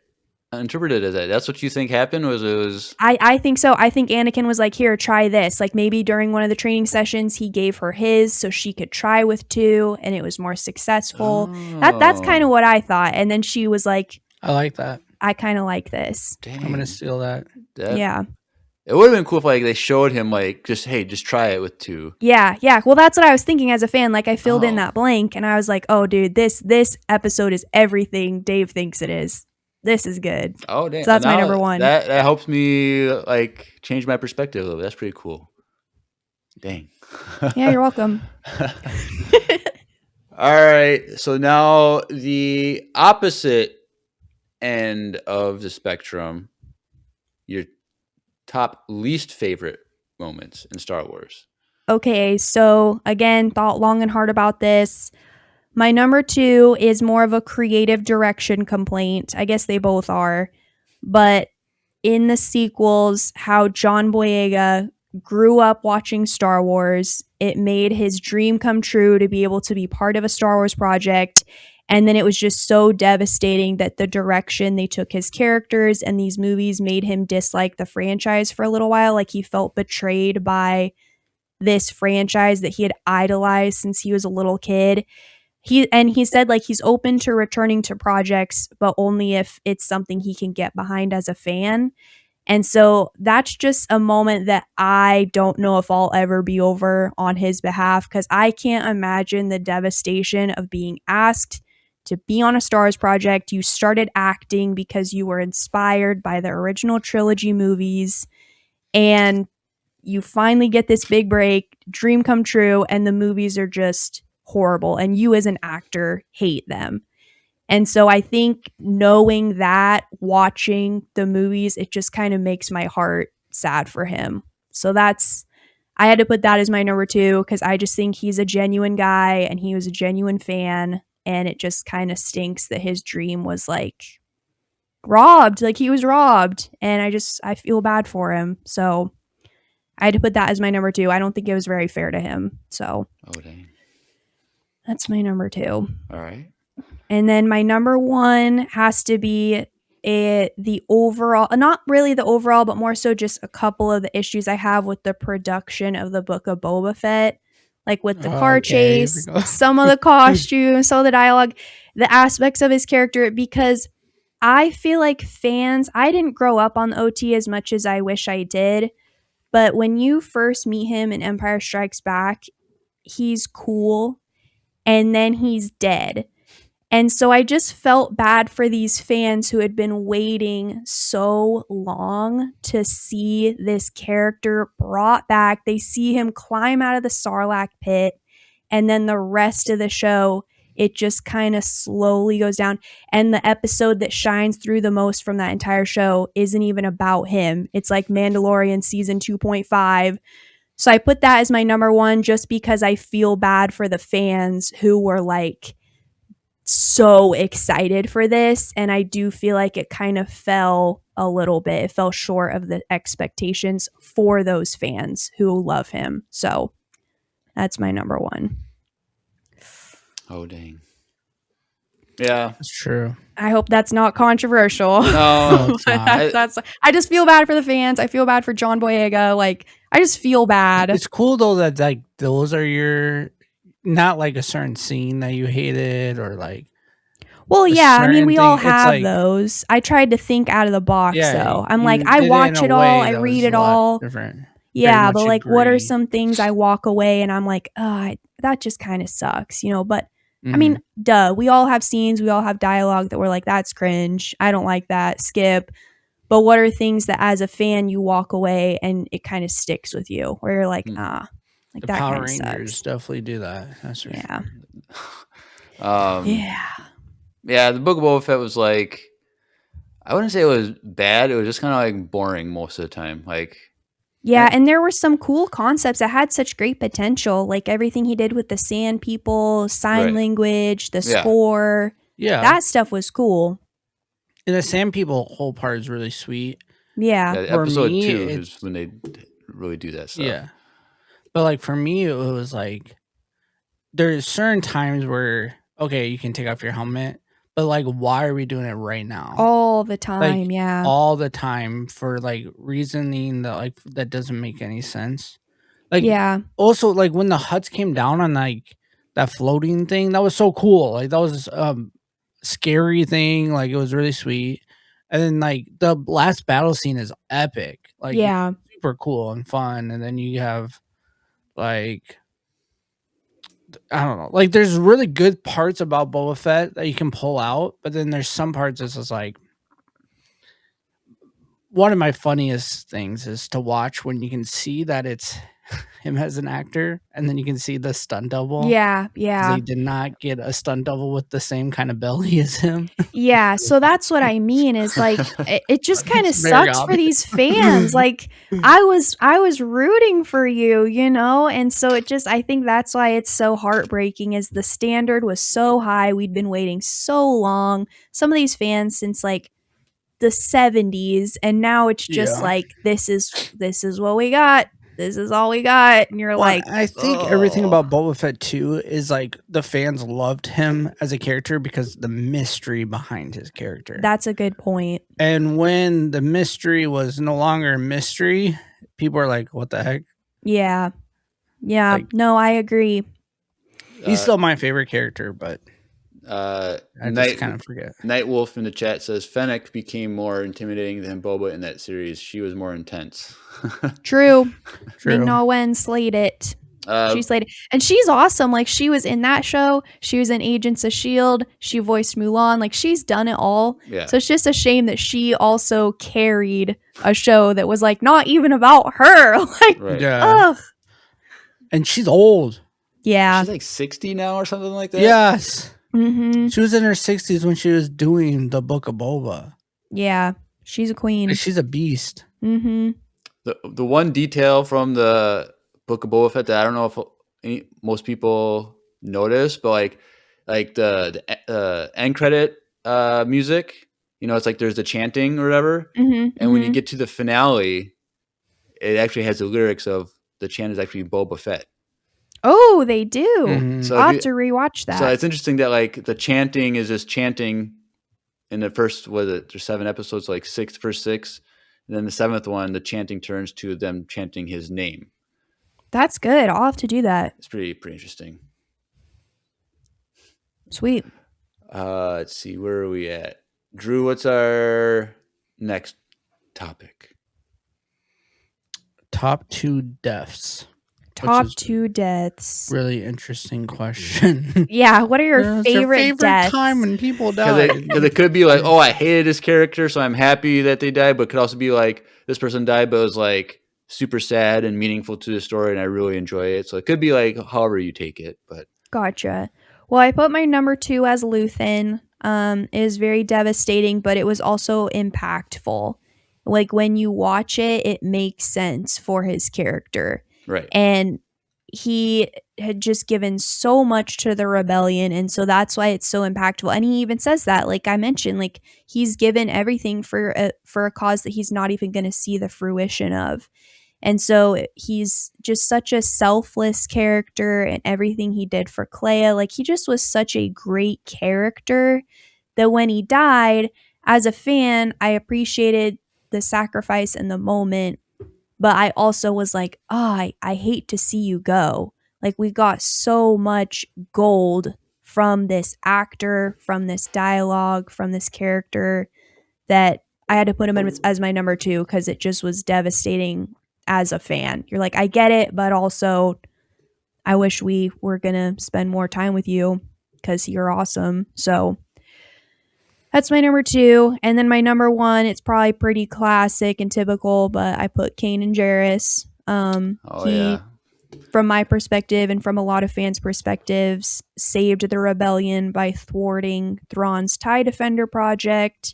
interpreted it as that. That's what you think happened? Was it was I think so. I think Anakin was like, here, try this. Like maybe during one of the training sessions, he gave her his so she could try with two and it was more successful. That's kind of oh what I thought. And then she was like, I like that. I kind of like this. I'm gonna dang steal that. that. Yeah. It would have been cool if like they showed him like just try it with two. Yeah, yeah. Well, that's what I was thinking as a fan. Like I filled in Oh, that blank and I was like, "Oh, dude, this episode is everything Dave thinks it is. This is good." oh dang. So that's my Now number 1. that helps me like change my perspective a little bit. That's pretty cool. Dang. Yeah, you're welcome. All right. So now the opposite end of the spectrum, your top least favorite moments in Star Wars. Okay, so again, thought long and hard about this. My number 2 is more of a creative direction complaint. I guess they both are. But in the sequels, how John Boyega grew up watching Star Wars. It made his dream come true to be able to be part of a Star Wars project. And then it was just so devastating that the direction they took his characters and these movies made him dislike the franchise for a little while. Like he felt betrayed by this franchise that he had idolized since he was a little kid. He said like he's open to returning to projects, but only if it's something he can get behind as a fan. And so that's just a moment that I don't know if I'll ever be over on his behalf because I can't imagine the devastation of being asked to be on a Star Wars project. You started acting because you were inspired by the original trilogy movies and you finally get this big break, dream come true, and the movies are just horrible. And you, as an actor, hate them. And so I think knowing that, watching the movies, it just kind of makes my heart sad for him. So I had to put that as my number 2 because I just think he's a genuine guy and he was a genuine fan. And it just kind of stinks that his dream was like robbed, like he was robbed. And I feel bad for him. So I had to put that as my number 2. I don't think it was very fair to him. So Oh dang. that's my number 2. All right. And then my number 1 has to be the overall, not really the overall, but more so just a couple of the issues I have with the production of the Book of Boba Fett, like with the car Okay, here we chase, go. some of the costumes, some of the dialogue, the aspects of his character, because I feel like fans, I didn't grow up on the OT as much as I wish I did, but when you first meet him in Empire Strikes Back, he's cool and then he's dead. And so I just felt bad for these fans who had been waiting so long to see this character brought back. They see him climb out of the Sarlacc pit, and then the rest of the show, it just kind of slowly goes down. And the episode that shines through the most from that entire show isn't even about him. It's like Mandalorian season 2.5. So I put that as my number 1 just because I feel bad for the fans who were like, so excited for this, and I do feel like it kind of fell a little bit. It fell short of the expectations for those fans who love him. So that's my number 1. Oh dang. Yeah. That's true. I hope that's not controversial. No, it's But not. that's I just feel bad for the fans. I feel bad for John Boyega. Like, I just feel bad. It's cool though that like those are your not like a certain scene that you hated or like Well, a yeah, I mean, certain we all thing. It's have like those. I tried to think out of the box, yeah, though. I'm like, you I did it in watch a it all, way I that read was a it lot all. different. Very Yeah, but much like, what are agree. some things I walk away and I'm like, that just kind of sucks, you know? But I mean, Mhm. duh, we all have scenes, we all have dialogue that we're like, that's cringe. I don't like that. Skip. But what are things that as a fan you walk away and it kind of sticks with you where you're like, like The that kind Power of Rangers sucks. definitely do that. That's for Yeah. sure. Yeah. Yeah, the Book of Boba Fett was like, I wouldn't say it was bad. It was just kind of like boring most of the time. Like, Yeah, and there were some cool concepts that had such great potential, like everything he did with the sand people, sign Right. language, the Yeah. score. Yeah. That stuff was cool. And the Sand People whole part is really sweet. Yeah. yeah, For episode me, 2 is it's when they really do that stuff. yeah. But like for me, it was like there's certain times where okay, you can take off your helmet, but like why are we doing it right now? All the time, Like yeah. all the time for like reasoning that like that doesn't make any sense. Like Yeah. also like when the huts came down on like that floating thing, that was so cool. Like that was scary thing. Like it was really sweet. And then like the last battle scene is epic. Like Yeah. super cool and fun. And then you have like I don't know. Like there's really good parts about Boba Fett that you can pull out, but then there's some parts that's just like one of my funniest things is to watch when you can see that it's him as an actor, and then you can see the stunt double. Yeah. 'Cause Yeah. they did not get a stunt double with the same kind of belly as him. Yeah. So that's what I mean is like it just kind of It's very sucks for obvious. these fans. Like I was rooting for you, you know? And so it just I think that's why it's so heartbreaking is the standard was so high. We'd been waiting so long. Some of these fans since like the 70s and now it's just Yeah. like this is what we got. This is all we got. And you're Well, like, I think everything "Oh." about Boba Fett too is like the fans loved him as a character because the mystery behind his character. That's a good point. And when the mystery was no longer a mystery, people are like, "What the heck?" Yeah. Yeah. Like- No, I agree. He's still my favorite character, but I I just kind of forget. Night Wolf in the chat says Fennec became more intimidating than Boba in that series. She was more intense. True. True. Ming-Na Wen slayed it. Uh, She slayed it. And she's awesome. Like she was in that show. She was in Agents of S.H.I.E.L.D. She voiced Mulan. Like she's done it all. yeah. So it's just a shame that she also carried a show that was like not even about her. Like, Right. Yeah. ugh. And she's old. Yeah. She's like 60 now or something like that. Yes. Mm-hmm. She was in her 60s when she was doing the Book of Boba. Yeah. She's a queen. And she's a beast. Mm-hmm. The one detail from the Book of Boba Fett that I don't know if most people notice, but like the end credit music, you know, it's like there's the chanting or whatever, Mm-hmm. and when you get to the finale, it actually has the lyrics of the chant is actually Boba Fett. Oh, they do. Mhm. So I'll if have to rewatch that. So it's interesting that like the chanting is just chanting in the first, there's 7 episodes, like first 6. And then the 7th one, the chanting turns to them chanting his name. That's good. I'll have to do that. It's pretty interesting. Sweet. Let's see, where are we at? Drew, what's our next topic? Top 2 deaths. Top is 2 deaths. Really interesting question. Yeah. What are your What's favorite deaths? time when people die? Because it could be like, oh, I hated this character, so I'm happy that they died. But it could also be like, this person died, but it was like super sad and meaningful to the story, and I really enjoy it. So it could be like, however you take it. But Gotcha. Well, I put my number 2 as Luthen. It is very devastating, but it was also impactful. Like when you watch it, it makes sense for his character. right. And he had just given so much to the rebellion, and so that's why it's so impactful. And he even says that, like I mentioned, like he's given everything for a cause that he's not even going to see the fruition of. And so he's just such a selfless character, and everything he did for Clea, like he just was such a great character that when he died, as a fan, I appreciated the sacrifice in the moment, but I also was like, oh, I hate to see you go. Like, we got so much gold from this actor, from this dialogue, from this character, that I had to put him in as my number 2 because it just was devastating as a fan. You're like, I get it, but also I wish we were going to spend more time with you because you're awesome. So that's my number 2. And then my number 1, it's probably pretty classic and typical, but I put Kanan and Jarrus. He, from my perspective and from a lot of fans' perspectives, saved the rebellion by thwarting Thrawn's TIE Defender project.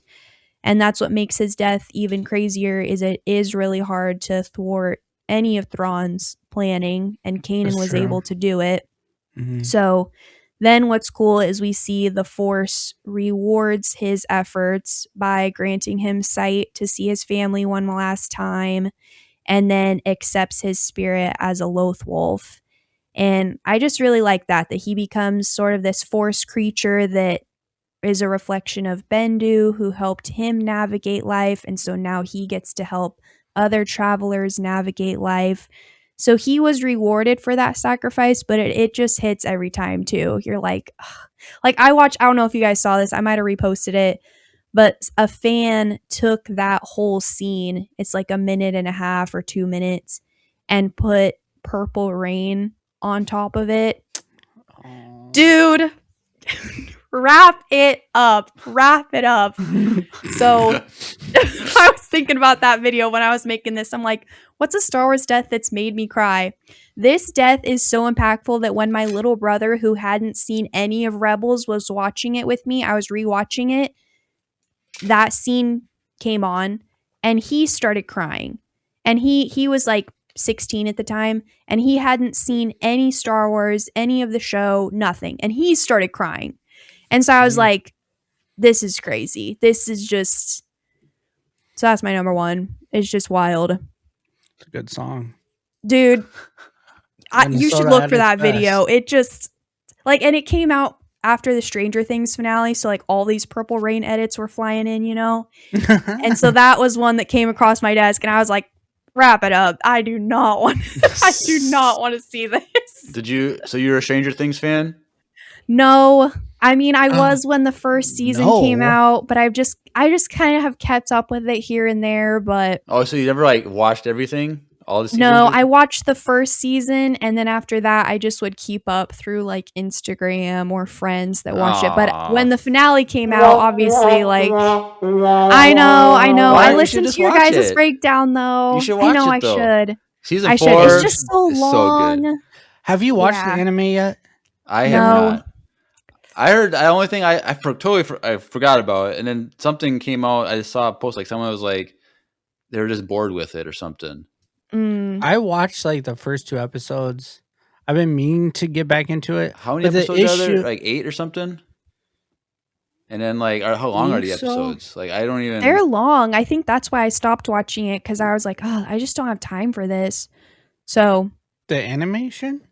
And that's what makes his death even crazier, is it is really hard to thwart any of Thrawn's planning, and Kanan was able to do it. Mm-hmm. So then what's cool is we see the Force rewards his efforts by granting him sight to see his family one last time, and then accepts his spirit as a Loth Wolf. And I just really like that he becomes sort of this Force creature that is a reflection of Bendu, who helped him navigate life, and so now he gets to help other travelers navigate life. So he was rewarded for that sacrifice, but it just hits every time too. You're like I don't know if you guys saw this, I might have reposted it, but a fan took that whole scene, it's like a minute and a half or 2 minutes, and put Purple Rain on top of it. Dude, wrap it up. So I was thinking about that video when I was making this. I'm like, what's a Star Wars death that's made me cry? This death is so impactful that when my little brother, who hadn't seen any of Rebels, was watching it with me, I was rewatching it, that scene came on and he started crying. And he was like 16 at the time, and he hadn't seen any Star Wars, any of the show, nothing. And he started crying. And so I was like, this is crazy. This is just... So that's my number 1. It's just wild. It's a good song. Dude, you should look for that video. It just... and it came out after the Stranger Things finale, so all these Purple Rain edits were flying in, And so that was one that came across my desk, and I was like, wrap it up. I do not want to see this. So you're a Stranger Things fan? No. I mean, I was when the first season came out, but I just kind of have kept up with it here and there, but... Oh, so you never, watched everything? All the seasons? No, I watched the first season, and then after that, I just would keep up through, Instagram or friends that watched it. But when the finale came out, obviously, I know. I listened to your guys' breakdown, though. You should watch it, though. I should. Season 4 It's just so long. So have you watched the anime yet? I have not. I heard the only thing I forgot about it, and then something came out. I saw a post someone was they were just bored with it or something. I watched the first 2 episodes. I've been meaning to get back into it. How many episodes are there? 8 or something? And then how long are the episodes? I don't even... They're long. I think that's why I stopped watching it, because I was like, oh, I just don't have time for this. So the animation?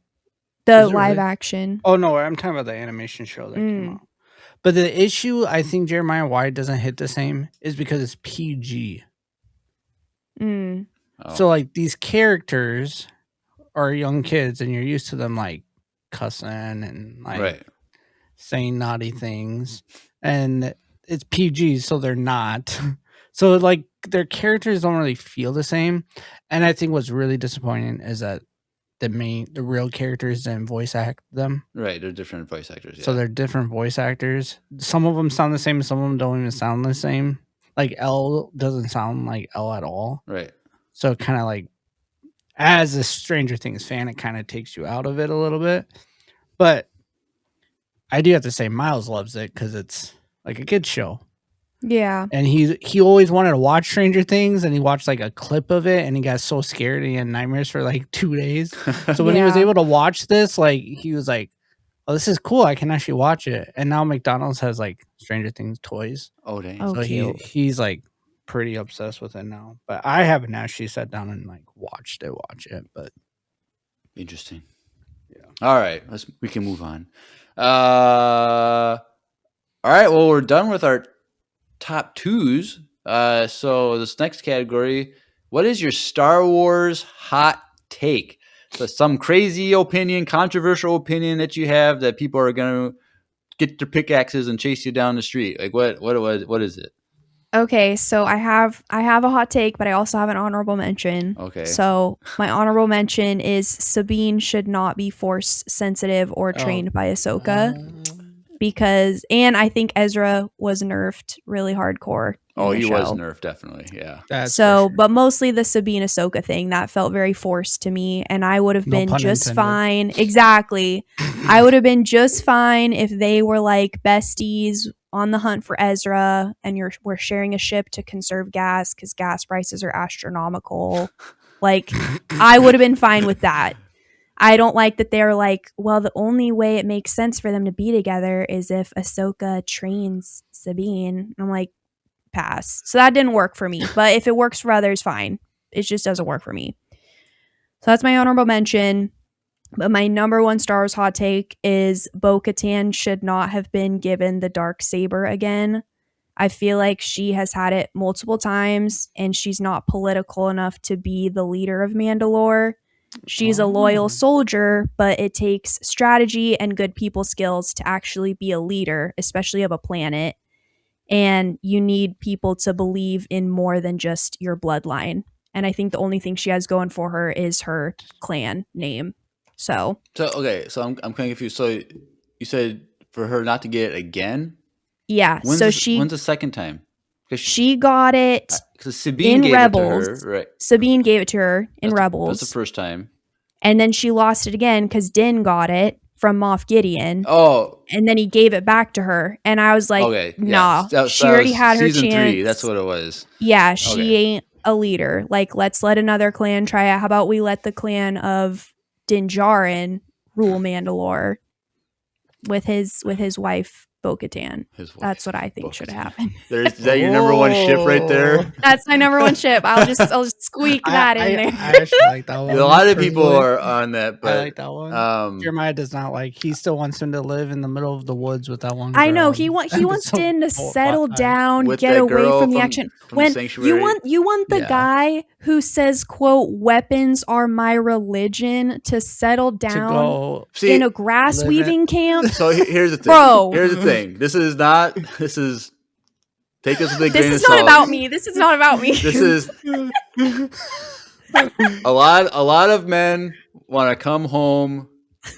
The live action. Oh, no, I'm talking about the animation show that came out. But the issue, I think, Jeremiah, why it doesn't hit the same is because it's PG. Oh. So, these characters are young kids, and you're used to them, cussing and, saying naughty things. And it's PG, so they're not. So, their characters don't really feel the same. And I think what's really disappointing is that the real characters didn't voice act them. Right, they're different voice actors. Yeah. So they're different voice actors. Some of them sound the same, some of them don't even sound the same. Elle doesn't sound like Elle at all. Right. So it kind of as a Stranger Things fan, it kind of takes you out of it a little bit. But I do have to say, Miles loves it because it's a kid's show. Yeah. And he always wanted to watch Stranger Things, and he watched a clip of it, and he got so scared and he had nightmares for 2 days. So when he was able to watch this, he was like, oh, this is cool. I can actually watch it. And now McDonald's has Stranger Things toys. Oh, dang. Oh, so cute. he's pretty obsessed with it now. But I haven't actually sat down and like watch it. But Interesting. Yeah. All right, we can move on. All right, well, we're done with our top twos. So this next category, what is your Star Wars hot take? So some crazy opinion, controversial opinion that you have that people are going to get their pickaxes and chase you down the street. Like what is it? Okay, so I have a hot take, but I also have an honorable mention. Okay. So my honorable mention is Sabine should not be force sensitive or trained by Ahsoka because, and I think Ezra was nerfed really hardcore. Oh, he was nerfed, definitely. Yeah. But mostly the Sabine Ahsoka thing that felt very forced to me, and I would have been just fine. Exactly, I would have been just fine if they were like besties on the hunt for Ezra, and we're sharing a ship to conserve gas because gas prices are astronomical. Like, I would have been fine with that. I don't like that they're like, well, the only way it makes sense for them to be together is if Ahsoka trains Sabine. I'm like, pass. So that didn't work for me. But if it works for others, fine. It just doesn't work for me. So that's my honorable mention. But my number one Star Wars hot take is Bo-Katan should not have been given the dark saber again. I feel like she has had it multiple times and she's not political enough to be the leader of Mandalore. She's a loyal soldier, but it takes strategy and good people skills to actually be a leader, especially of a planet. And you need people to believe in more than just your bloodline. And I think the only thing she has going for her is her clan name. So okay, so I'm kind of confused. So you said for her not to get it again? Yeah. When's the second time? She got it because Sabine gave Rebels. It to her, right? Sabine gave it to her in Rebels. That's the first time. And then she lost it again because Din got it from Moff Gideon. Oh. And then he gave it back to her. And I was like, okay, nah, she already had her season chance. 3, that's what it was. Yeah, she ain't a leader. Like, let's let another clan try it. How about we let the clan of Din Djarin rule Mandalore with his wife Bo-Katan. That's what I think should have happened. Is that your number one ship right there? That's my number one ship. I'll just squeak that in there. I actually like that one. A lot of people are on that, but I like that one. Jeremiah does not like. He still wants him to live in the middle of the woods with that one girl. I know he wants Din to settle down, get away from the action. When you want the guy who says, "quote Weapons are my religion," to settle down in a grass weaving camp. So here's the thing, bro. Here's the thing. This is take this with a grain of salt. This is not about me. This is not about me. This is a lot of men want to come home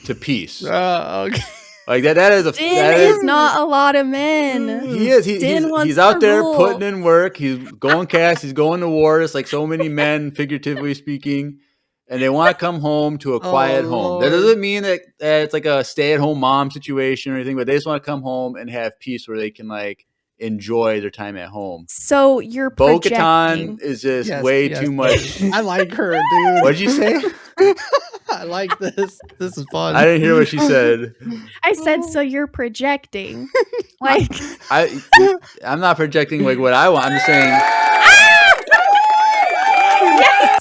to peace. Okay. Like that is Din is not a lot of men. He is. He's out there putting in work. He's going cast. He's going to war. It's like so many men, figuratively speaking. And they want to come home to a quiet home. That doesn't mean that it's like a stay-at-home mom situation or anything, but they just want to come home and have peace where they can like enjoy their time at home. So you're projecting. Bo-Katan is just way too much. I like her, dude. What'd you say? I like this. This is fun. I didn't hear what she said. I said, so you're projecting. Like I'm not projecting like what I want. I'm just saying.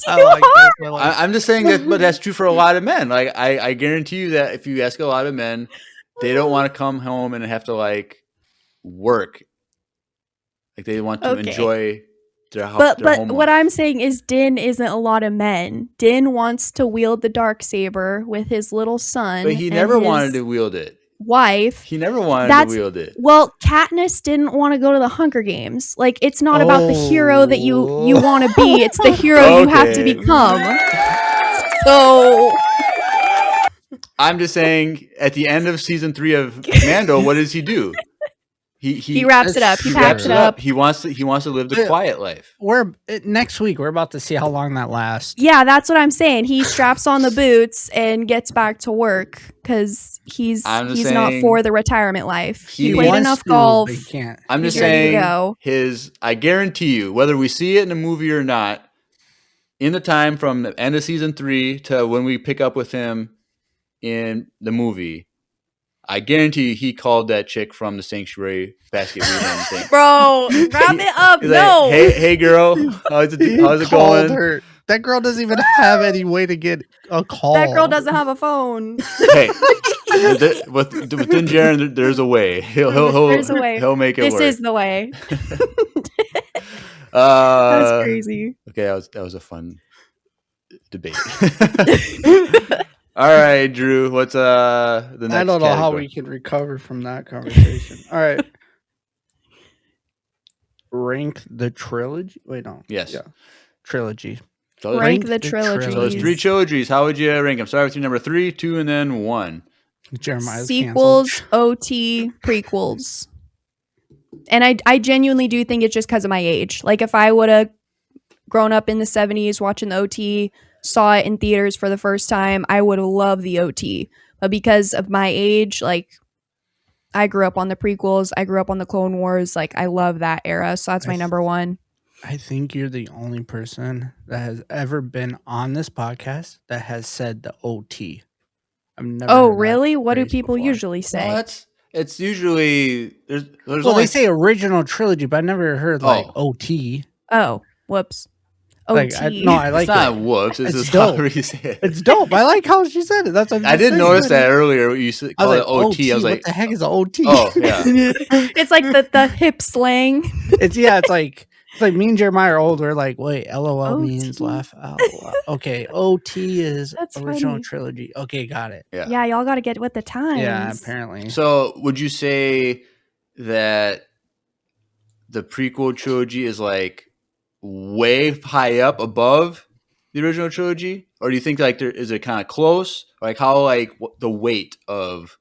I'm just saying that, but that's true for a lot of men. Like I guarantee you that if you ask a lot of men, they don't want to come home and have to like work. Like they want to enjoy their house. But what I'm saying is Din isn't a lot of men. Din wants to wield the Darksaber with his little son. But he never wanted to wield it. Wife. He never wanted to wield it. Well, Katniss didn't want to go to the Hunger Games. Like, it's not about the hero that you want to be. It's the hero you have to become. So I'm just saying, at the end of season 3 of Mando, what does he do? He wraps it up. He packs it up. He wants to live the quiet life. Next week we're about to see how long that lasts. Yeah, that's what I'm saying. He straps on the boots and gets back to work because he's not for the retirement life. He played enough golf. I'm just saying I guarantee you, whether we see it in a movie or not, in the time from the end of season 3 to when we pick up with him in the movie, I guarantee he called that chick from the Sanctuary basket weaving thing. Bro, wrap it up. He's No. like, hey, girl, how's it called going? her. That girl doesn't even have any way to get a call. That girl doesn't have a phone. Hey, within Jaren, there's a way. There's a way. He'll make it This work. is the way. That's crazy. Okay, that was a fun debate. All right, Drew. What's the next? I don't know how we can recover from that conversation. All right. Rank the trilogy. Wait, no. Yes. Yeah. Trilogy. So Rank the trilogy. So there's 3 trilogies. How would you rank them? Start with your number 3, 2, and then 1. Jeremiah's Sequels, canceled. OT, prequels. And I genuinely do think it's just because of my age. Like, if I would have grown up in the 70s watching the OT, saw it in theaters for the first time, I would have loved the OT. But because of my age, like, I grew up on the prequels. I grew up on the Clone Wars. Like, I love that era. So that's my number 1. I think you're the only person that has ever been on this podcast that has said the OT. I've never. Oh, heard that really? What do phrase people before. usually say? Well, it's usually there's Well, only they say original trilogy, but I never heard like OT. Oh, whoops. Like, OT. I like it's not it. whoops. It's It's just how dope. you say it. It's dope. I like how she said it. That's what I'm I just did saying. notice that earlier. You I called was it like, OT. I was what like, the heck is an OT? oh yeah. It's like the hip slang. It's like me and Jeremiah are old. We're like, wait, LOL means OT. laugh out loud. Okay, OT is That's original funny. trilogy. Okay, got it. Yeah, y'all got to get with the times. Yeah, apparently. So would you say that the prequel trilogy is like way high up above the original trilogy, or do you think like is it kind of close? Like how the weight of?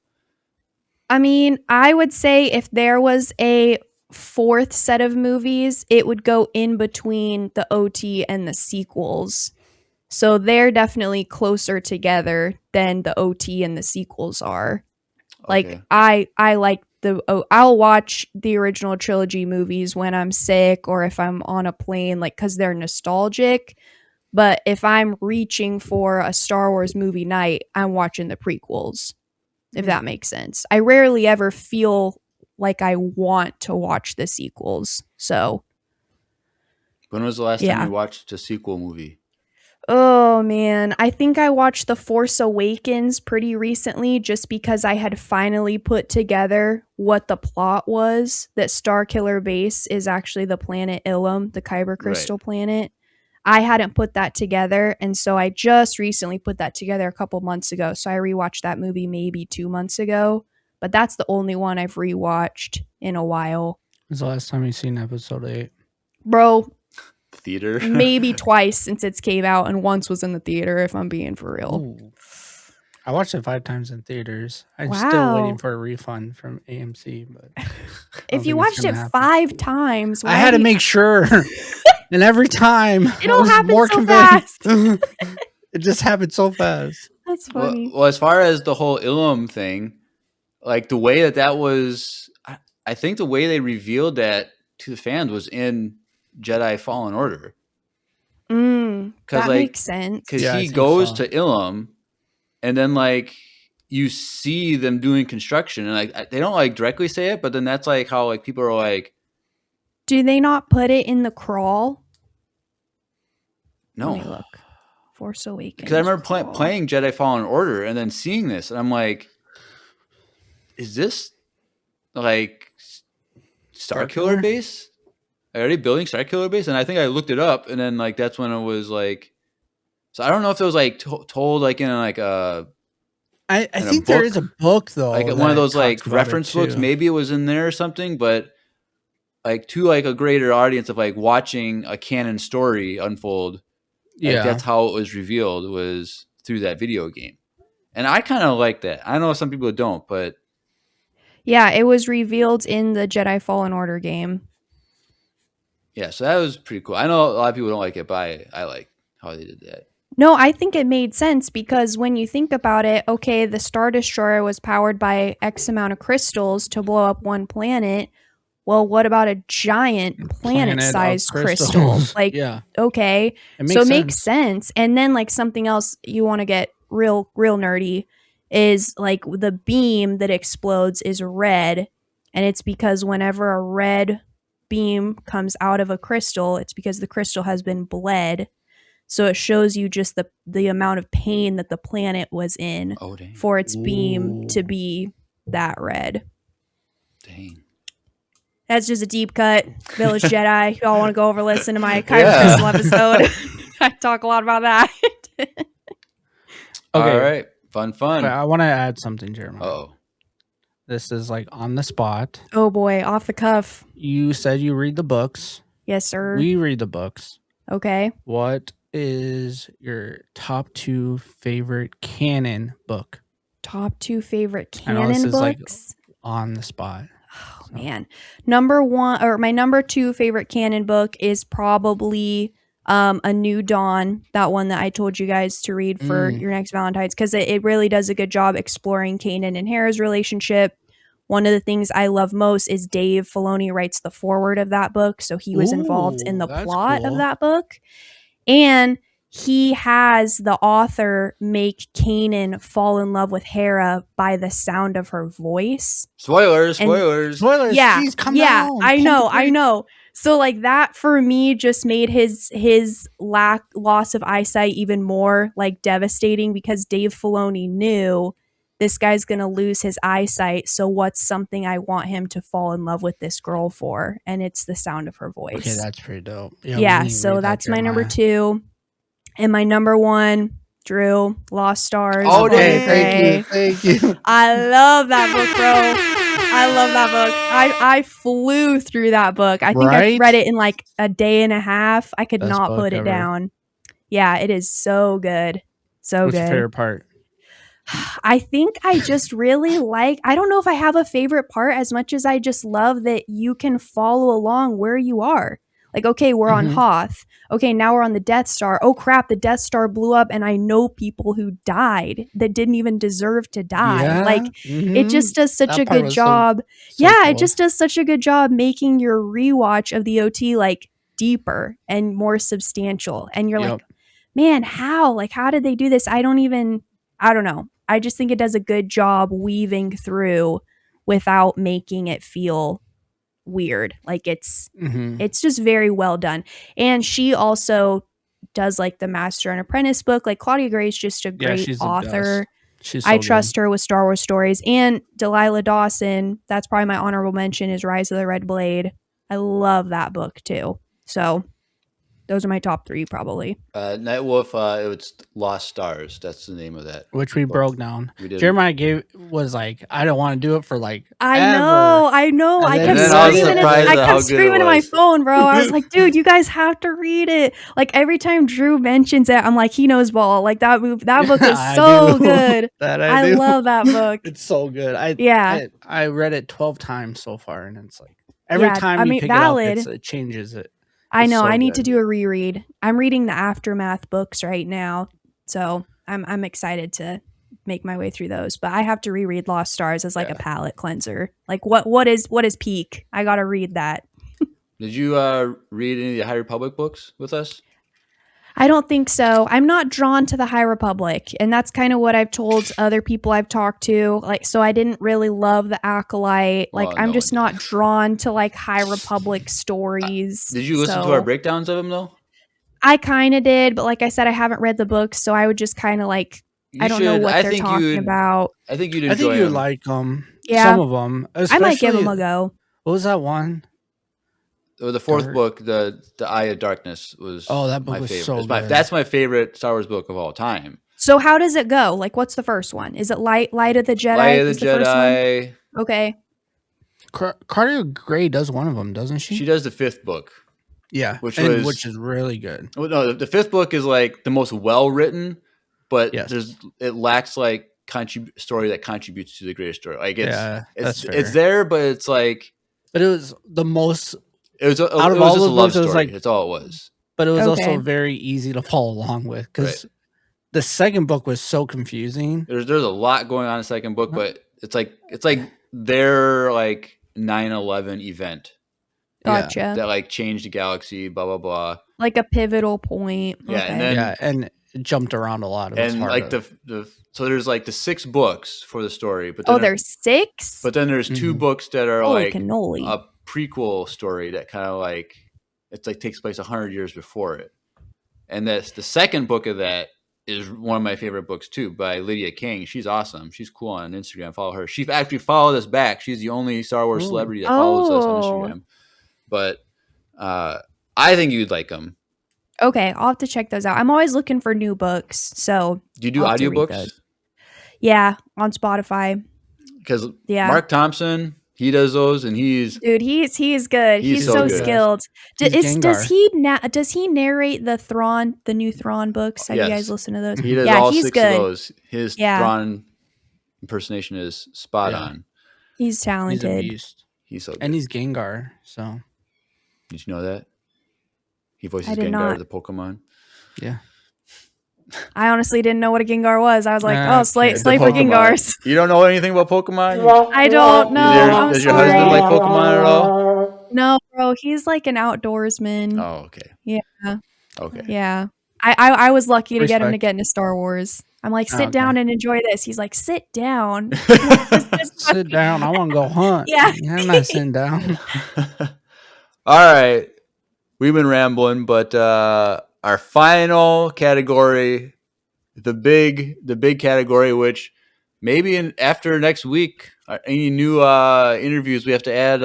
I mean, I would say if there was a 4th set of movies, it would go in between the OT and the sequels. So they're definitely closer together than the OT and the sequels are. Like, Okay. I like I'll watch the original trilogy movies when I'm sick or if I'm on a plane, like, because they're nostalgic. But if I'm reaching for a Star Wars movie night, I'm watching the prequels, if that makes sense. I rarely ever feel like I want to watch the sequels. So, When was the last time you watched a sequel movie? oh man, I think I watched The Force Awakens pretty recently just because I had finally put together what the plot was, that Starkiller Base is actually the planet Ilum, the Kyber crystal planet. I hadn't put that together, and so I just recently put that together a couple months ago. So I rewatched that movie maybe 2 months ago, but that's the only one I've rewatched in a while. When's the last time you seen episode 8? Bro, Theater? maybe twice since it's came out, and once was in the theater, if I'm being for real. Ooh. I watched it 5 times in theaters. I'm Wow. still waiting for a refund from AMC. But If you watched it 5 times, I had to make sure. And every time it all happened so fast. It just happened so fast. That's funny. Well, as far as the whole Ilum thing, like the way that was, I think the way they revealed that to the fans was in Jedi Fallen Order. That makes sense. Because he goes to Ilum, and then like you see them doing construction, and like they don't like directly say it, but then that's like how like people are like, do they not put it in the crawl? no. Let me look. Force Awakens. Because I remember playing Jedi Fallen Order and then seeing this, and I'm like, is this like Starkiller Base? Are they already building Starkiller Base? And I think I looked it up, and then like that's when it was like. So I don't know if it was like told like in like a. I think there is a book though, like one of those like reference books. Maybe it was in there or something, but like to like a greater audience of like watching a canon story unfold. Like, that's how it was revealed, was through that video game. And I kind of like that. I know some people don't, but yeah, it was revealed in the Jedi Fallen Order game. Yeah, so that was pretty cool. I know a lot of people don't like it, but I like how they did that. No, I think it made sense because when you think about it, okay, the Star Destroyer was powered by X amount of crystals to blow up one planet. Well, what about a giant planet-sized crystal? Like, so it makes sense. And then, like, something else you want to get real nerdy is like the beam that explodes is red, and it's because whenever a red beam comes out of a crystal, it's because the crystal has been bled. So it shows you just the amount of pain that the planet was in for its beam to be that red. Dang. That's just a deep cut. Village Jedi. Y'all want to go over listen to my Kyber Crystal episode? I talk a lot about that. Okay. All right. Fun. Wait, I want to add something, Jeremiah. Oh. This is like on the spot. Oh boy, off the cuff. You said you read the books. Yes, sir. We read the books. Okay. What is your top 2 favorite canon book? Top 2 favorite I know canon this is like books? on the spot. Oh man. My number 2 favorite canon book is probably A New Dawn, that one that I told you guys to read for your next Valentine's, because it really does a good job exploring Kanan and Hera's relationship. One of the things I love most is Dave Filoni writes the foreword of that book, so he was involved in the plot of that book. And he has the author make Kanan fall in love with Hera by the sound of her voice. Spoilers. Yeah, Jeez, come down. I know. So like that for me just made his loss of eyesight even more like devastating, because Dave Filoni knew this guy's gonna lose his eyesight. So what's something I want him to fall in love with this girl for? And it's the sound of her voice. Okay, that's pretty dope. Yeah, so that's my number 2. And my number 1, Drew, Lost Stars. Oh, thank you. I love that book, bro. I love that book. I flew through that book. I think I read it in like a day and a half. I could not put it down. Yeah, it is so good. So What's good. your favorite part? I think I just really I don't know if I have a favorite part as much as I just love that you can follow along where you are. Like, okay, we're on Hoth. Okay, now we're on the Death Star. Oh crap, the Death Star blew up and I know people who died that didn't even deserve to die. Yeah. It just does such a good job. Cool. It just does such a good job making your rewatch of the OT like deeper and more substantial. And you're like, man, how? Like, how did they do this? I don't know. I just think it does a good job weaving through without making it feel weird. Like it's just very well done. And she also does like the Master and Apprentice book. Like Claudia Gray is just a great author. I trust her with Star Wars stories. And Delilah Dawson, that's probably my honorable mention, is Rise of the Red Blade. I love that book too. So those are my top 3 probably. Nightwolf, it was Lost Stars. That's the name of that. Which we broke down. Jeremiah was like, I don't want to do it for like I ever. know. I kept screaming at my phone, bro. I was like, dude, you guys have to read it. Like every time Drew mentions it, I'm like, he knows ball. Like that book is so good. I love that book. It's so good. I read it 12 times so far, and it's like every time you pick it up, it changes it. I know. I need to do a reread. I'm reading the Aftermath books right now, so I'm excited to make my way through those. But I have to reread Lost Stars as like a palate cleanser. Like what is peak? I got to read that. Did you read any of the High Republic books with us? I don't think so. I'm not drawn to the High Republic, and that's kind of what I've told other people I've talked to. Like, so I didn't really love the Acolyte. Like, I'm just not drawn to like High Republic stories. Did you listen to our breakdowns of them though? I kind of did, but like I said, I haven't read the books, so I would just kind of like I don't know what they're talking about. I think you'd enjoy them. I think you'd like them. Yeah, some of them. I might give them a go. What was that one? The fourth book, the Eye of Darkness, was that book my was favorite. so good. That's my favorite Star Wars book of all time. So how does it go? Like, what's the first one? Is it Light of the Jedi? Light of the Jedi. Okay. Claudia Gray does one of them, doesn't she? She does the 5th book. Yeah, which is really good. Well, no, the 5th book is like the most well written, but it lacks like story that contributes to the greater story. Like it's there, but it's like. But it was the most. It was out of all those books, it was like that's all it was. But it was also very easy to follow along with because the second book was so confusing. There's a lot going on in the second book, but it's like their like 9/11 event. Gotcha. That like changed the galaxy, blah blah blah. Like a pivotal point. Yeah, okay. And it jumped around a lot. It was and hard. like so there's like the 6 books for the story, but Oh, then there's 6? but then there's 2 Mhm. books that are Holy like cannoli. a prequel story that kind of like it's like takes place 100 years before it. And that's the second book of that is one of my favorite books too, by Lydia King. She's awesome. She's cool on Instagram. Follow her. She actually followed us back. She's the only Star Wars Ooh. celebrity that follows us on Oh. Instagram. But I think you'd like them. Okay, I'll have to check those out. I'm always looking for new books, so Do you do I'll have to read audiobooks? those. Yeah, on Spotify. Because Yeah. Mark Thompson, he does those, and he's Dude, he's good. He's He's so so good. skilled. He's Gengar. Does he narrate the new Thrawn books? Have you Yes. guys listened to those? he does Yeah, all he's 6 good. of those. His Yeah. Thrawn impersonation is spot Yeah. on. He's He's a talented. beast, He's so good. and he's Gengar. So Did you know that? He voices I did Gengar, not. the Pokemon. yeah, I honestly didn't know what a Gengar was. I was like, Nah, oh, slay okay. for Pokemon. Gengars. You don't know anything about Pokemon? I don't know. I'm Does your sorry. husband like Pokemon at all? No, bro, he's like an outdoorsman. Oh, okay. Yeah. Okay. Yeah. I was lucky to get him to Respect. get into Star Wars. I'm like, Oh, sit okay. down and enjoy this. He's like, sit down. sit down. I want to go hunt. Yeah. I'm not sitting down. All right. We've been rambling, but our final category, the big category, which maybe after next week, any new interviews, we have to add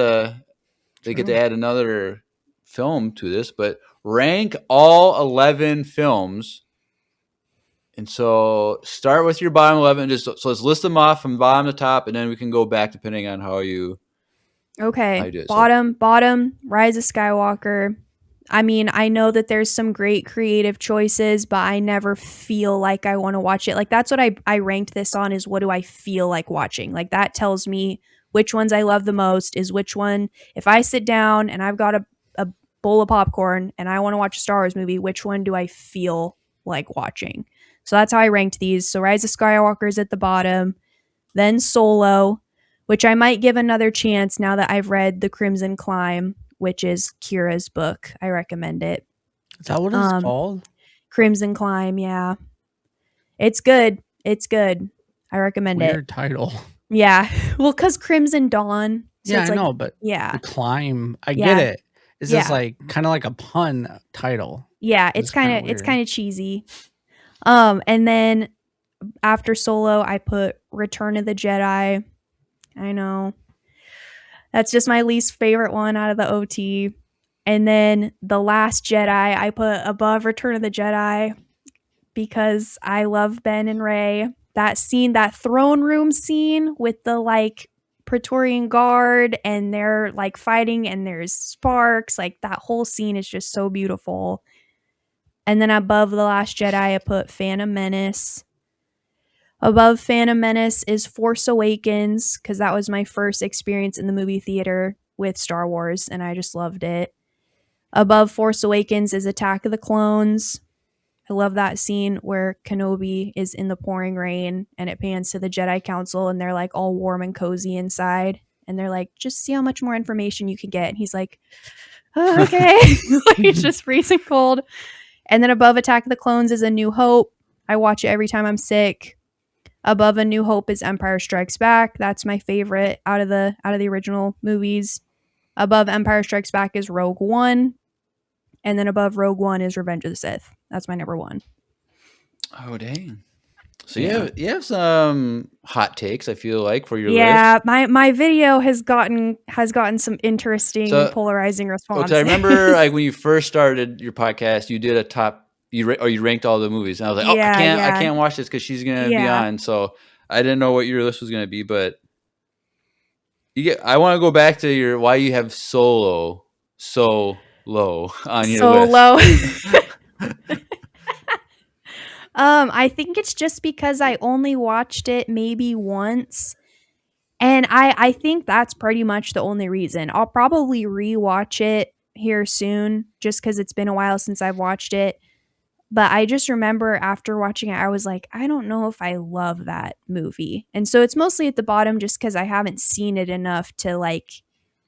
they get to add another film to this, but rank all 11 films. And so start with your bottom 11. So let's list them off from bottom to top, and then we can go back depending on how you Okay. do it. Bottom, Rise of Skywalker. I mean, I know that there's some great creative choices, but I never feel like I want to watch it. Like, that's what I ranked this on, is what do I feel like watching? Like, that tells me which ones I love the most, is which one, if I sit down and I've got a bowl of popcorn and I want to watch a Star Wars movie, which one do I feel like watching? So that's how I ranked these. So Rise of Skywalker is at the bottom, then Solo, which I might give another chance now that I've read The Crimson Climb, which is Kira's book. I recommend it. Is that what it's called? Crimson Climb, yeah. It's good. It's good. I recommend Weird it. title. Yeah. Well, because Crimson Dawn. So Yeah, it's I like, know, but yeah. the climb. I Yeah. get it. It's just Yeah. like kind of like a pun title. Yeah, it's kind of cheesy. And then after Solo, I put Return of the Jedi. I know. That's just my least favorite one out of the OT. And then The Last Jedi, I put above Return of the Jedi because I love Ben and Rey. That scene, that throne room scene with the like Praetorian Guard and they're like fighting and there's sparks, like that whole scene is just so beautiful. And then above The Last Jedi, I put Phantom Menace. Above Phantom Menace is Force Awakens, because that was my first experience in the movie theater with Star Wars, and I just loved it. Above Force Awakens is Attack of the Clones. I love that scene where Kenobi is in the pouring rain, and it pans to the Jedi Council, and they're like all warm and cozy inside. And they're like, just see how much more information you can get. And he's like, oh, okay. He's just freezing cold. And then above Attack of the Clones is A New Hope. I watch it every time I'm sick. Above A New Hope is Empire Strikes Back. That's my favorite out of the original movies. Above Empire Strikes Back is Rogue One. And then above Rogue One is Revenge of the Sith. That's my number one. Oh, dang. So you have some hot takes, I feel like, for your list. Yeah, my video has gotten some interesting polarizing responses. I remember like when you first started your podcast, you did a top you ranked all the movies, and I was like, I can't watch this because she's gonna be on. So I didn't know what your list was gonna be, but I want to go back to why you have Solo so low on your list. So low. I think it's just because I only watched it maybe once. And I think that's pretty much the only reason. I'll probably rewatch it here soon just because it's been a while since I've watched it. But I just remember after watching it, I was like, I don't know if I love that movie. And so it's mostly at the bottom just because I haven't seen it enough to like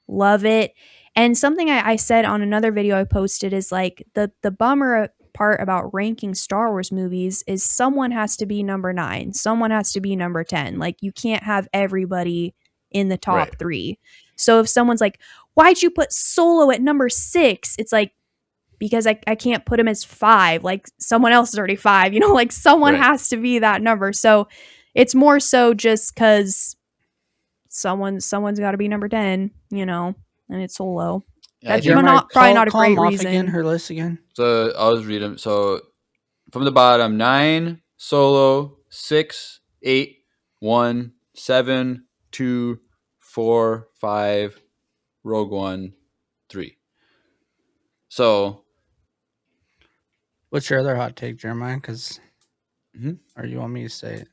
love it. And something I said on another video I posted is like the bummer part about ranking Star Wars movies is someone has to be number 9, someone has to be number 10. Like, you can't have everybody in the top Right. 3. So if someone's like, why'd you put Solo at number 6? It's like, because I can't put him as 5. Like, someone else is already 5, like someone Right. has to be that number. So it's more so just because someone's got to be number 10, and it's Solo. Yeah, I That's think, Jeremiah, probably not a call great them off reason. again. Her list again. so I'll just read them. So from the bottom, 9, Solo, 6, 8, 1, 7, 2, 4, 5, Rogue One, 3. So, What's your other hot take, Jeremiah? Because, Mhm. or you want me to say it?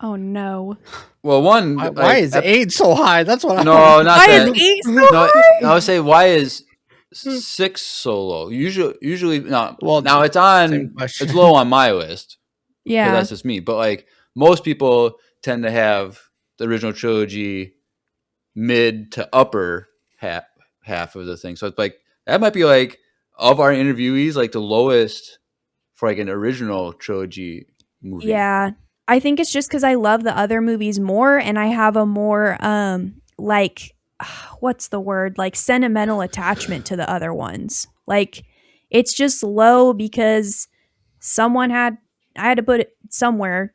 Oh no! well, one, Why is 8 so high? That's what I No, want. not Why that. is 8 so No, high? I would say why is 6 Solo? Usually, no. Well, Now it's same on. question. It's low on my list because Yeah, that's just me. But like most people tend to have the original trilogy mid to upper half of the thing. So it's like that might be like of our interviewees, like the lowest for like an original trilogy movie. yeah. I think it's just because I love the other movies more, and I have a more like what's the word, like sentimental attachment to the other ones. Like, it's just low because I had to put it somewhere,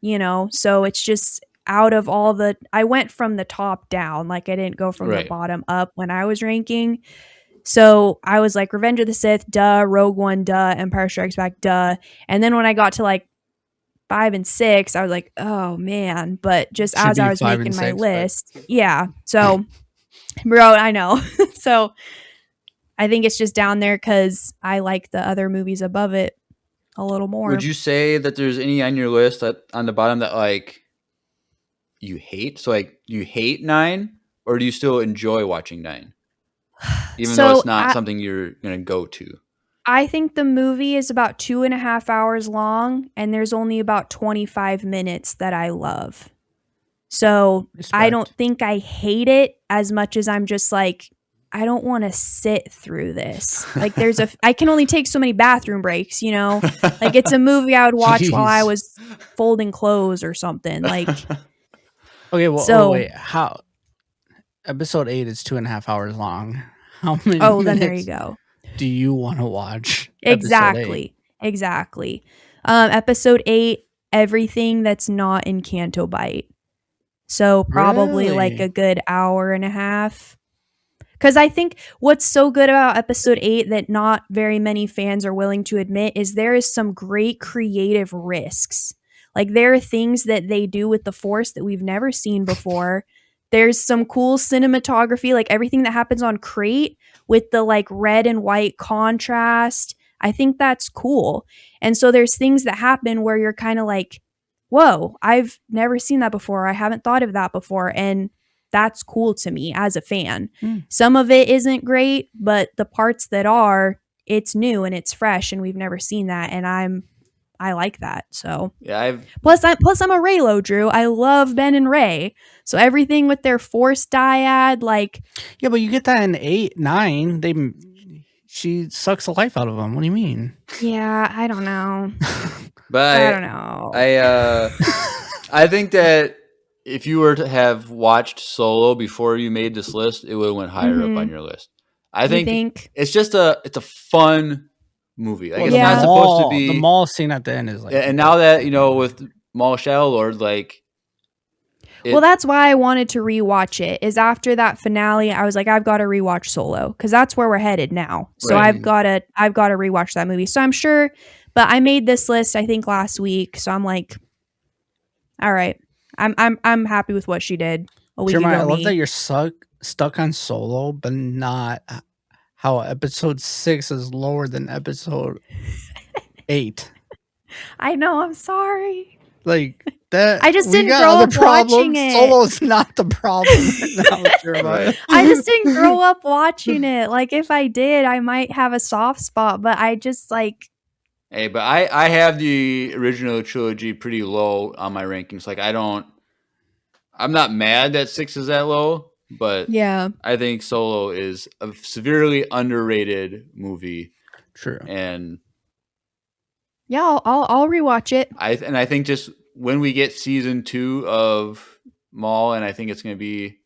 so it's just out of all I went from the top down. Like, I didn't go from the Right. bottom up when I was ranking. So I was like, Revenge of the Sith, duh, Rogue One, duh, Empire Strikes Back, duh. And then when I got to like 5 and 6, I was like, oh man. But just Should as I be was 5 and making my 6, but- list, yeah. So, bro, I know. So I think it's just down there because I like the other movies above it a little more. Would you say that there's any on your list that on the bottom that like you hate? So like you hate 9, or do you still enjoy watching 9? Even though So it's not something you're gonna go to. I think the movie is about 2.5 hours long, and there's only about 25 minutes that I love. So I Respect. don't think I hate it as much as I'm just like, I don't want to sit through this. Like, I can only take so many bathroom breaks, Like, it's a movie I would watch while I Jeez. was folding clothes or something. Like, Okay, well, So- wait. How? Episode 8 is 2.5 hours long. How many oh, minutes then there you go. do you want to watch? Exactly. Exactly. Episode 8, everything that's not in Canto Bite. So probably like Really? a good hour and a half. Because I think what's so good about episode 8 that not very many fans are willing to admit is there is some great creative risks. Like, there are things that they do with the Force that we've never seen before. There's some cool cinematography, like everything that happens on Crate with the like red and white contrast. I think that's cool. And so there's things that happen where you're kind of like, whoa, I've never seen that before. I haven't thought of that before. And that's cool to me as a fan. Some of it isn't great, but the parts that are, it's new and it's fresh and we've never seen that. And I like that. So Yeah, plus I'm a Raylo, Drew. I love Ben and Ray. So everything with their Force dyad, like, Yeah, but you get that in 8, 9. She sucks the life out of them. What do you mean? yeah, I don't know. but I don't know. I think that if you were to have watched Solo before you made this list, it would have went higher up on your list. I You think it's just it's a fun movie. Like, Well, it's Yeah. not supposed to be the mall scene at the end is like. and now that with Maul Shadow Lord, like well, that's why I wanted to rewatch it. Is after that finale, I was like, I've got to rewatch Solo because that's where we're headed now. So Right. I've got to rewatch that movie. So I'm sure, but I made this list I think last week. So I'm like, all right, I'm happy with what she did a week Jeremiah, I ago. love that you're stuck on Solo, but not how episode 6 is lower than episode 8. I know. I'm sorry. Like that. I just we didn't got grow other up watching problems. it. Solo's not the problem right now, Jeremiah. Right. I just didn't grow up watching it. Like, if I did, I might have a soft spot, but I just like. Hey, but I have the original trilogy pretty low on my rankings. Like, I'm not mad that 6 is that low, but Yeah. I think Solo is a severely underrated movie. True. And Yeah, I'll rewatch it. I think just when we get season 2 of Maul, and I think it's going to be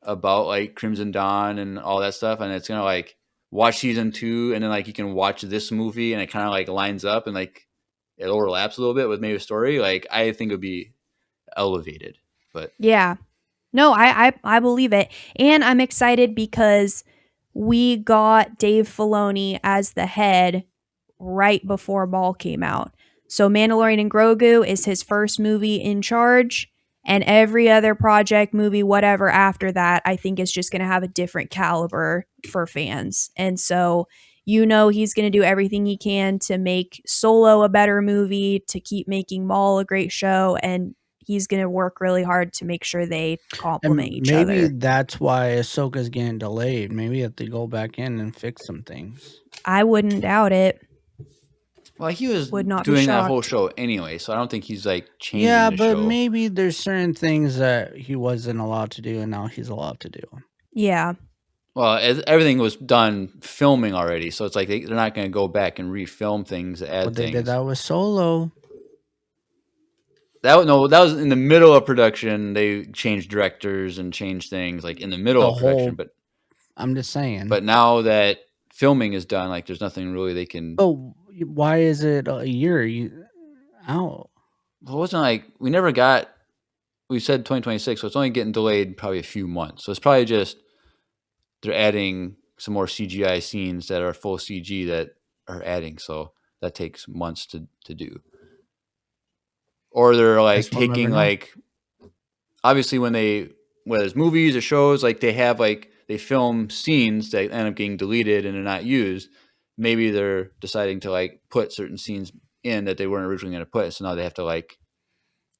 about like Crimson Dawn and all that stuff, and it's going to like watch season 2, and then like you can watch this movie, and it kind of like lines up and like it overlaps a little bit with maybe a story. Like I think it would be elevated, but Yeah. No, I believe it. And I'm excited because we got Dave Filoni as the head right before Maul came out. So Mandalorian and Grogu is his first movie in charge, and every other project, movie, whatever after that, I think is just going to have a different caliber for fans. And so he's going to do everything he can to make Solo a better movie, to keep making Maul a great show, and he's going to work really hard to make sure they complement And each maybe other. that's why Ahsoka's getting delayed. Maybe if they go back in and fix some things. I wouldn't doubt it. well, he was Would not be doing that whole shocked. show anyway, so I don't think he's like changing Yeah, the but show. maybe there's certain things that he wasn't allowed to do and now he's allowed to do. Yeah. Well, everything was done filming already, so it's like they're not going to go back and refilm things, add But they things. did that with Solo. That was in the middle of production. They changed directors and changed things like in the middle The of production. whole, I'm just saying. But now that filming is done, like there's nothing really they can. Oh, why is it a year out? Well, it wasn't like we never got. We said 2026, so it's only getting delayed probably a few months. So it's probably just they're adding some more CGI scenes that are full CG that are adding. So that takes months to do. Or they're like Guess we'll never taking know. like obviously whether it's movies or shows, like they have like they film scenes that end up getting deleted and they're not used. Maybe they're deciding to like put certain scenes in that they weren't originally going to put, so now they have to like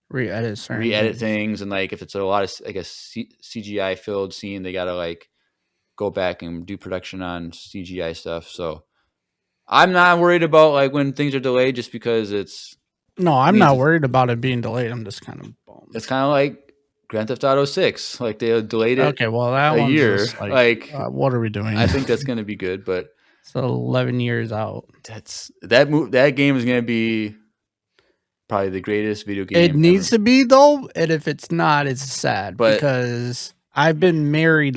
Re-edit certain re-edit things. things, and like if it's a lot of like a CGI filled scene, they got to like go back and do production on CGI stuff. So I'm not worried about like when things are delayed, just because it's No, I'm means not it's- worried about it being delayed. I'm just kind of bummed. it's kind of like Grand Theft Auto 6. Like they delayed it Okay, well that a one's year. just like, what are we doing? I think that's going to be good, but it's 11 years out. that game is going to be probably the greatest video game. It needs to be though, and if it's not, it's sad But- because I've been married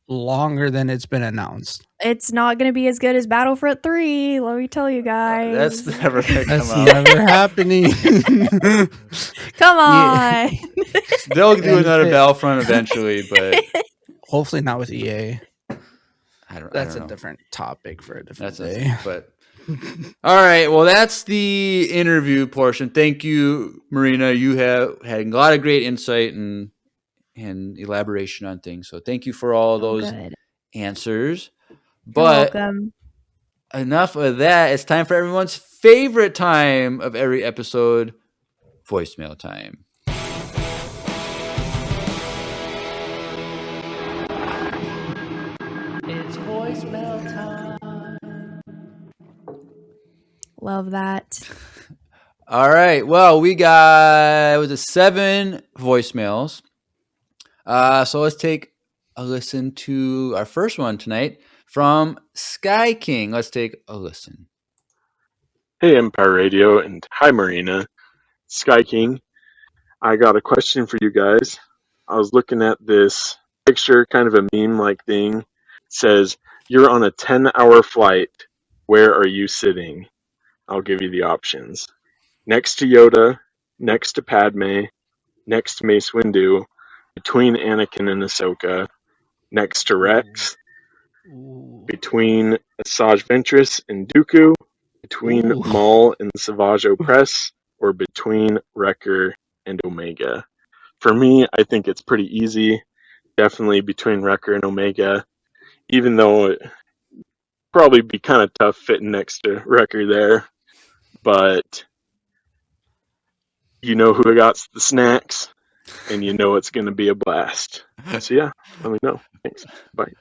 longer than it's been announced. It's not going to be as good as Battlefront 3, let me tell you guys. That's never going to That's come out. never happening. Come on. They'll do And another it- Battlefront eventually, but Hopefully not with EA. I don't. That's I don't a know. different topic for a different That's day. but all right. Well, that's the interview portion. Thank you, Marina. You have had a lot of great insight and elaboration on things. So thank you for all those Good. answers. You're But welcome. enough of that. It's time for everyone's favorite time of every episode, voicemail time. It's voicemail time. Love that. All right. Well, we got 7 voicemails. So let's take a listen to our first one tonight from Sky King. Let's take a listen. Hey, Empire Radio, and hi, Marina. Sky King. I got a question for you guys. I was looking at this picture, kind of a meme-like thing. It says, "You're on a 10-hour flight. Where are you sitting?" I'll give you the options. Next to Yoda, next to Padme, next to Mace Windu, between Anakin and Ahsoka, next to Rex, between Asajj Ventress and Dooku, between Ooh. Maul and Savage Opress, or between Wrecker and Omega. For me, I think it's pretty easy. Definitely between Wrecker and Omega, even though it probably be kind of tough fitting next to Wrecker there. But you know who got the snacks, and you know it's going to be a blast. So yeah, let me know. Thanks. Bye.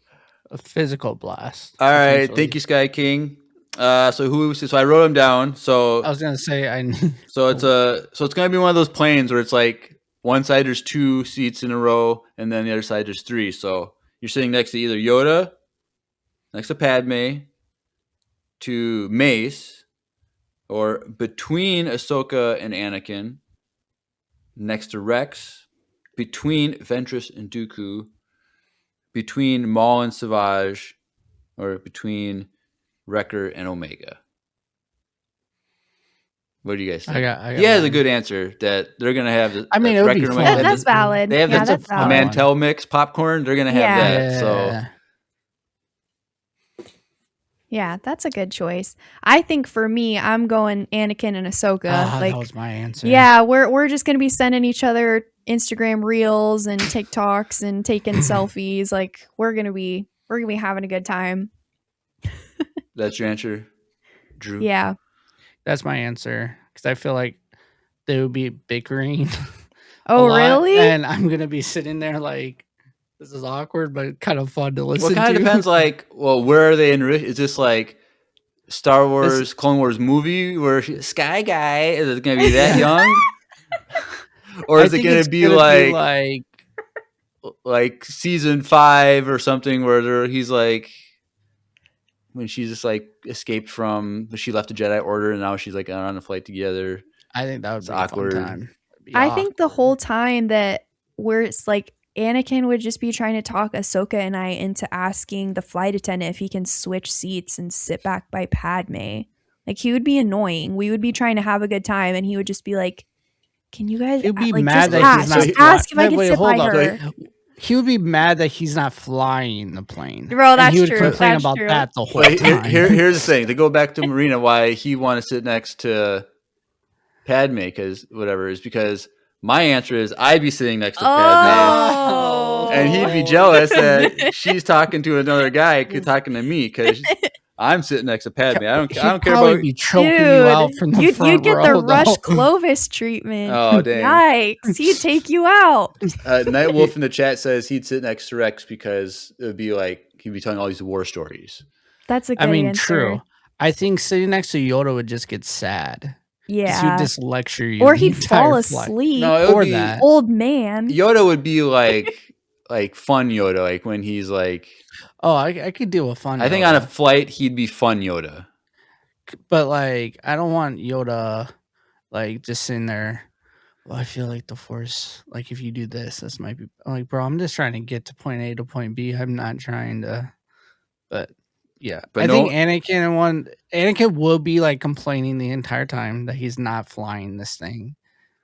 A physical blast. All right. potentially. Thank you, Sky King. So I wrote them down. So I was gonna say it's gonna be one of those planes where it's like one side there's 2 seats in a row, and then the other side there's 3. So you're sitting next to either Yoda, next to Padme, to Mace, or between Ahsoka and Anakin, next to Rex, between Ventress and Dooku, between Maul and Savage, or between Wrecker and Omega? What do you guys think? I got He has a mine. good answer that they're gonna have. I mean, it would be Wrecker and fun. Omega. That's valid. They have Yeah, the that's fun valid. one. Mantel mix popcorn. They're gonna have Yeah. that. So Yeah. Yeah, that's a good choice. I think for me, I'm going Anakin and Ahsoka. Ah, like, that was my answer. yeah, we're just gonna be sending each other Instagram reels and TikToks and taking selfies. Like, we're gonna be having a good time. that's your answer, Drew. Yeah. That's my answer because I feel like they would be bickering. Oh, a lot, really? And I'm gonna be sitting there like, this is awkward, but kind of fun to listen Well, it kind to. of depends. Like, well, where are they in? Is this like Star Wars, Clone Wars movie where Sky Guy is it going to be that young, or is it going to be like season 5 or something where he's like when she's just like escaped from she left the Jedi Order and now she's like on a flight together. I think that would It's be awkward. a fun time. I think the whole time that it's like Anakin would just be trying to talk Ahsoka and I into asking the flight attendant if he can switch seats and sit back by Padme. Like, he would be annoying. We would be trying to have a good time and he would just be like, can you guys He'd be like mad just that ask, he's not just ask if I can wait, sit hold by on. her. He would be mad that he's not flying the plane. Bro, And that's he would true. complain That's about true. that the whole Wait, time. here's the thing. To go back to Marina, why he want to sit next to Padme is because my answer is I'd be sitting next to Padme. Oh. And he'd be jealous that she's talking to another guy, talking to me because I'm sitting next to Padme. I don't care probably about. be choking you out from the front you'd get row, the Rush though. Clovis treatment. Oh, dang. Yikes. He'd take you out. Night Wolf in the chat says he'd sit next to Rex because it would be like he'd be telling all these war stories. That's a good answer. True. I think sitting next to Yoda would just get sad. Yeah. He'd just lecture you. Or the he'd entire fall flight. asleep. No, it would Or be that. Old man. Yoda would be like fun Yoda, like when he's like. Oh, I could deal with fun. I think Yoda. on a flight he'd be fun Yoda. But like, I don't want Yoda like just sitting there. Well, I feel like the Force, like if you do this, this might be like, bro, I'm just trying to get to point A to point B. I'm not trying to. But yeah, But I think Anakin will be like complaining the entire time that he's not flying this thing,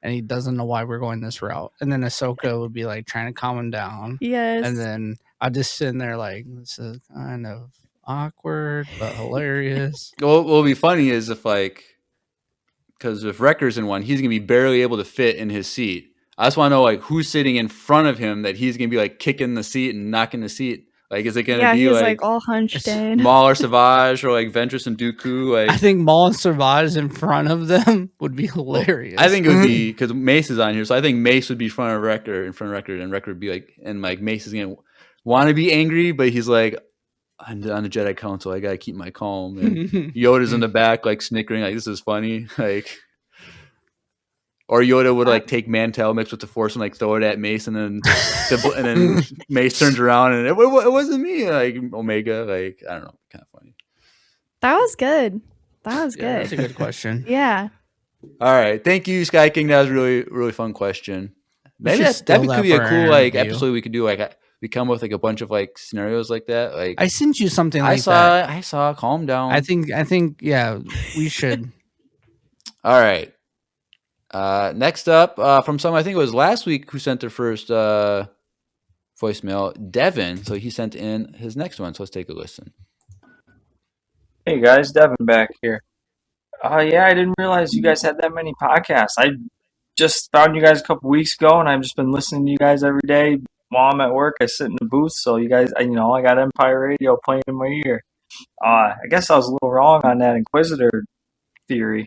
and he doesn't know why we're going this route. And then Ahsoka would be like trying to calm him down. Yes. And then I'd just sitting there like, this is kind of awkward but hilarious. What will be funny is if because if Wrecker's in one, he's gonna be barely able to fit in his seat. I just want to know who's sitting in front of him that he's gonna be kicking the seat and knocking the seat. Like, is it gonna be he's all hunched in. Maul or Savage or Ventress and Dooku? I think Maul and Savage in front of them would be hilarious. I think it would be because Mace is on here, so I think Mace would be in front of Wrecker, and Wrecker would be and Mace is gonna want to be angry, but he's like, I'm on the Jedi Council, I gotta keep my calm. And Yoda's in the back, snickering, this is funny, Or Yoda would take Mantel mixed with the Force and throw it at Mace, and then Mace turns around and it wasn't me. Omega, I don't know, kind of funny. That was good. That's a good question. Yeah. All right, thank you, Sky King. That was a really really fun question. Maybe that could be a cool episode we could do. We come with a bunch of scenarios like that. I sent you something that. I saw. Calm down. I think. Yeah, we should. All right. Next up, from someone I think it was last week who sent their first voicemail, Devin. So he sent in his next one. So let's take a listen. Hey guys, Devin back here. Yeah, I didn't realize you guys had that many podcasts. I just found you guys a couple weeks ago, and I've just been listening to you guys every day while I'm at work. I sit in the booth, so you guys, I got Empire Radio playing in my ear. I guess I was a little wrong on that Inquisitor theory.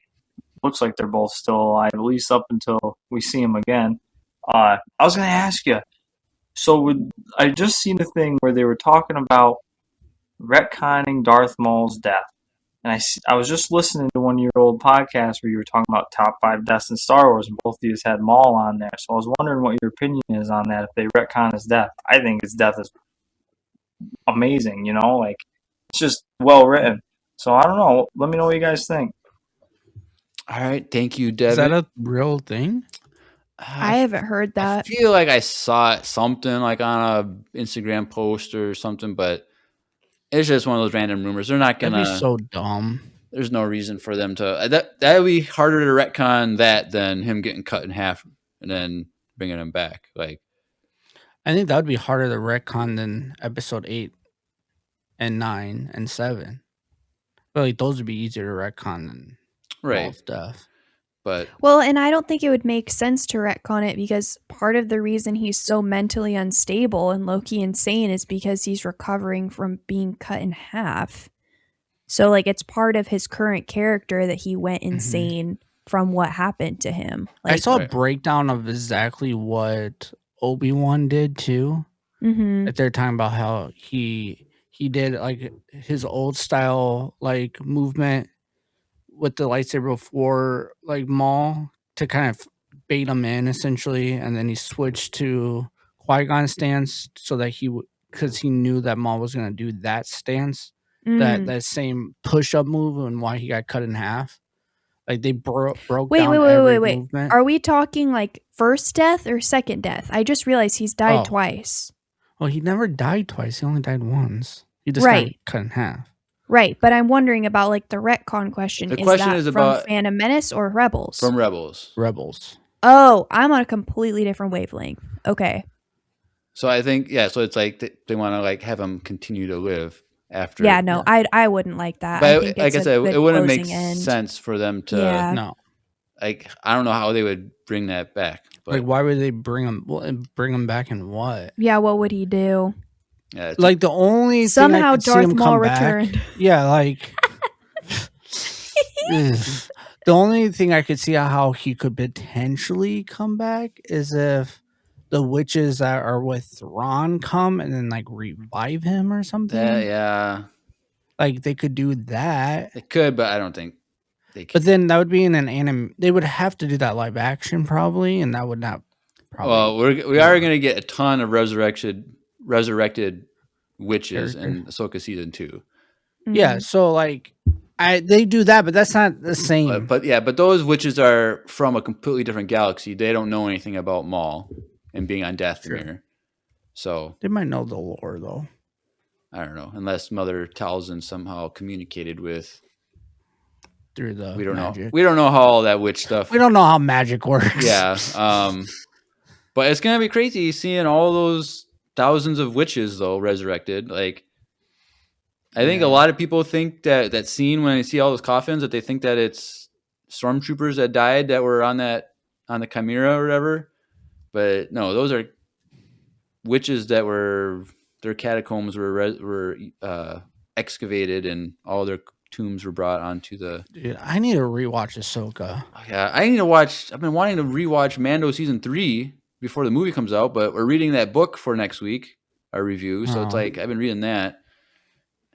Looks like they're both still alive, at least up until we see them again. I was going to ask you, so I just seen a thing where they were talking about retconning Darth Maul's death. And I was just listening to one of your old podcasts where you were talking about top 5 deaths in Star Wars, and both of you had Maul on there. So I was wondering what your opinion is on that, if they retcon his death. I think his death is amazing, it's just well written. So I don't know. Let me know what you guys think. All right, thank you, Is Devin. that a real thing? I haven't heard I that. feel like I saw something like on a Instagram post or something, but it's just one of those random rumors. They're not That'd be gonna. so dumb. There's no reason for them to. That would be harder to retcon that than him getting cut in half and then bringing him back. Like, I think that would be harder to retcon than episode 8 and 9 and 7. But like those would be easier to retcon than right, Maul's death. but Well, and I don't think it would make sense to retcon it because part of the reason he's so mentally unstable and low-key insane is because he's recovering from being cut in half. So, like, it's part of his current character that he went insane from what happened to him. I Like, saw a Right. breakdown of exactly what Obi-Wan did too. mhm. That they're talking about how he did like his old style like movement with the lightsaber before like Maul to kind of bait him in essentially, and then he switched to Qui-Gon stance so that he would, because he knew that Maul was gonna do that stance, Mm. that same push-up move, and why he got cut in half. Like they broke Wait, down wait, wait, every wait, wait. movement. Are we talking like first death or second death? I just realized he's died Oh. twice. Well, he never died twice. He only died once. He just Right. got cut in half. Right, but I'm wondering about like the retcon question. The Is question that is from about- Phantom Menace or Rebels? from Rebels. Rebels. Oh, I'm on a completely different wavelength. Okay. So I think so it's like they want to like have him continue to live after. Yeah, no, I wouldn't like that. But I think like it's I a said, good it wouldn't make closing end. sense for them to. Yeah. No. Like I don't know how they would bring that back. But Like, why would they bring him? Bring him back in what? Yeah, what would he do? yeah, it's- Like the only Somehow thing I could see Darth him Maul come back. returned. Yeah, like ugh. The only thing I could see how he could potentially come back is if the witches that are with Thrawn come and then like revive him or something. yeah, Like they could do that. they could, but I don't think they could. But then that would be in an anime. They would have to do that live action probably, and that would not. Probably, Well, we are going to get a ton of resurrected witches in Ahsoka season 2. yeah. So like, they do that, but that's not the same. But those witches are from a completely different galaxy. They don't know anything about Maul and being on Dathomir. So They might know the lore though. I don't know, unless Mother Talzin somehow communicated with. Through the We don't magic. know. We don't know how all that witch stuff. We don't know how magic works. Yeah. But it's gonna be crazy seeing all those thousands of witches though resurrected. Like, I think a lot of people think that scene when they see all those coffins that they think that it's stormtroopers that died that were on the Chimera or whatever. But no, those are witches that were their catacombs were excavated and all their tombs were brought onto the. Dude, I need to rewatch Ahsoka. Yeah, I need to watch. I've been wanting to rewatch Mando season 3 before the movie comes out, but we're reading that book for next week, our review. So it's Oh. like I've been reading that.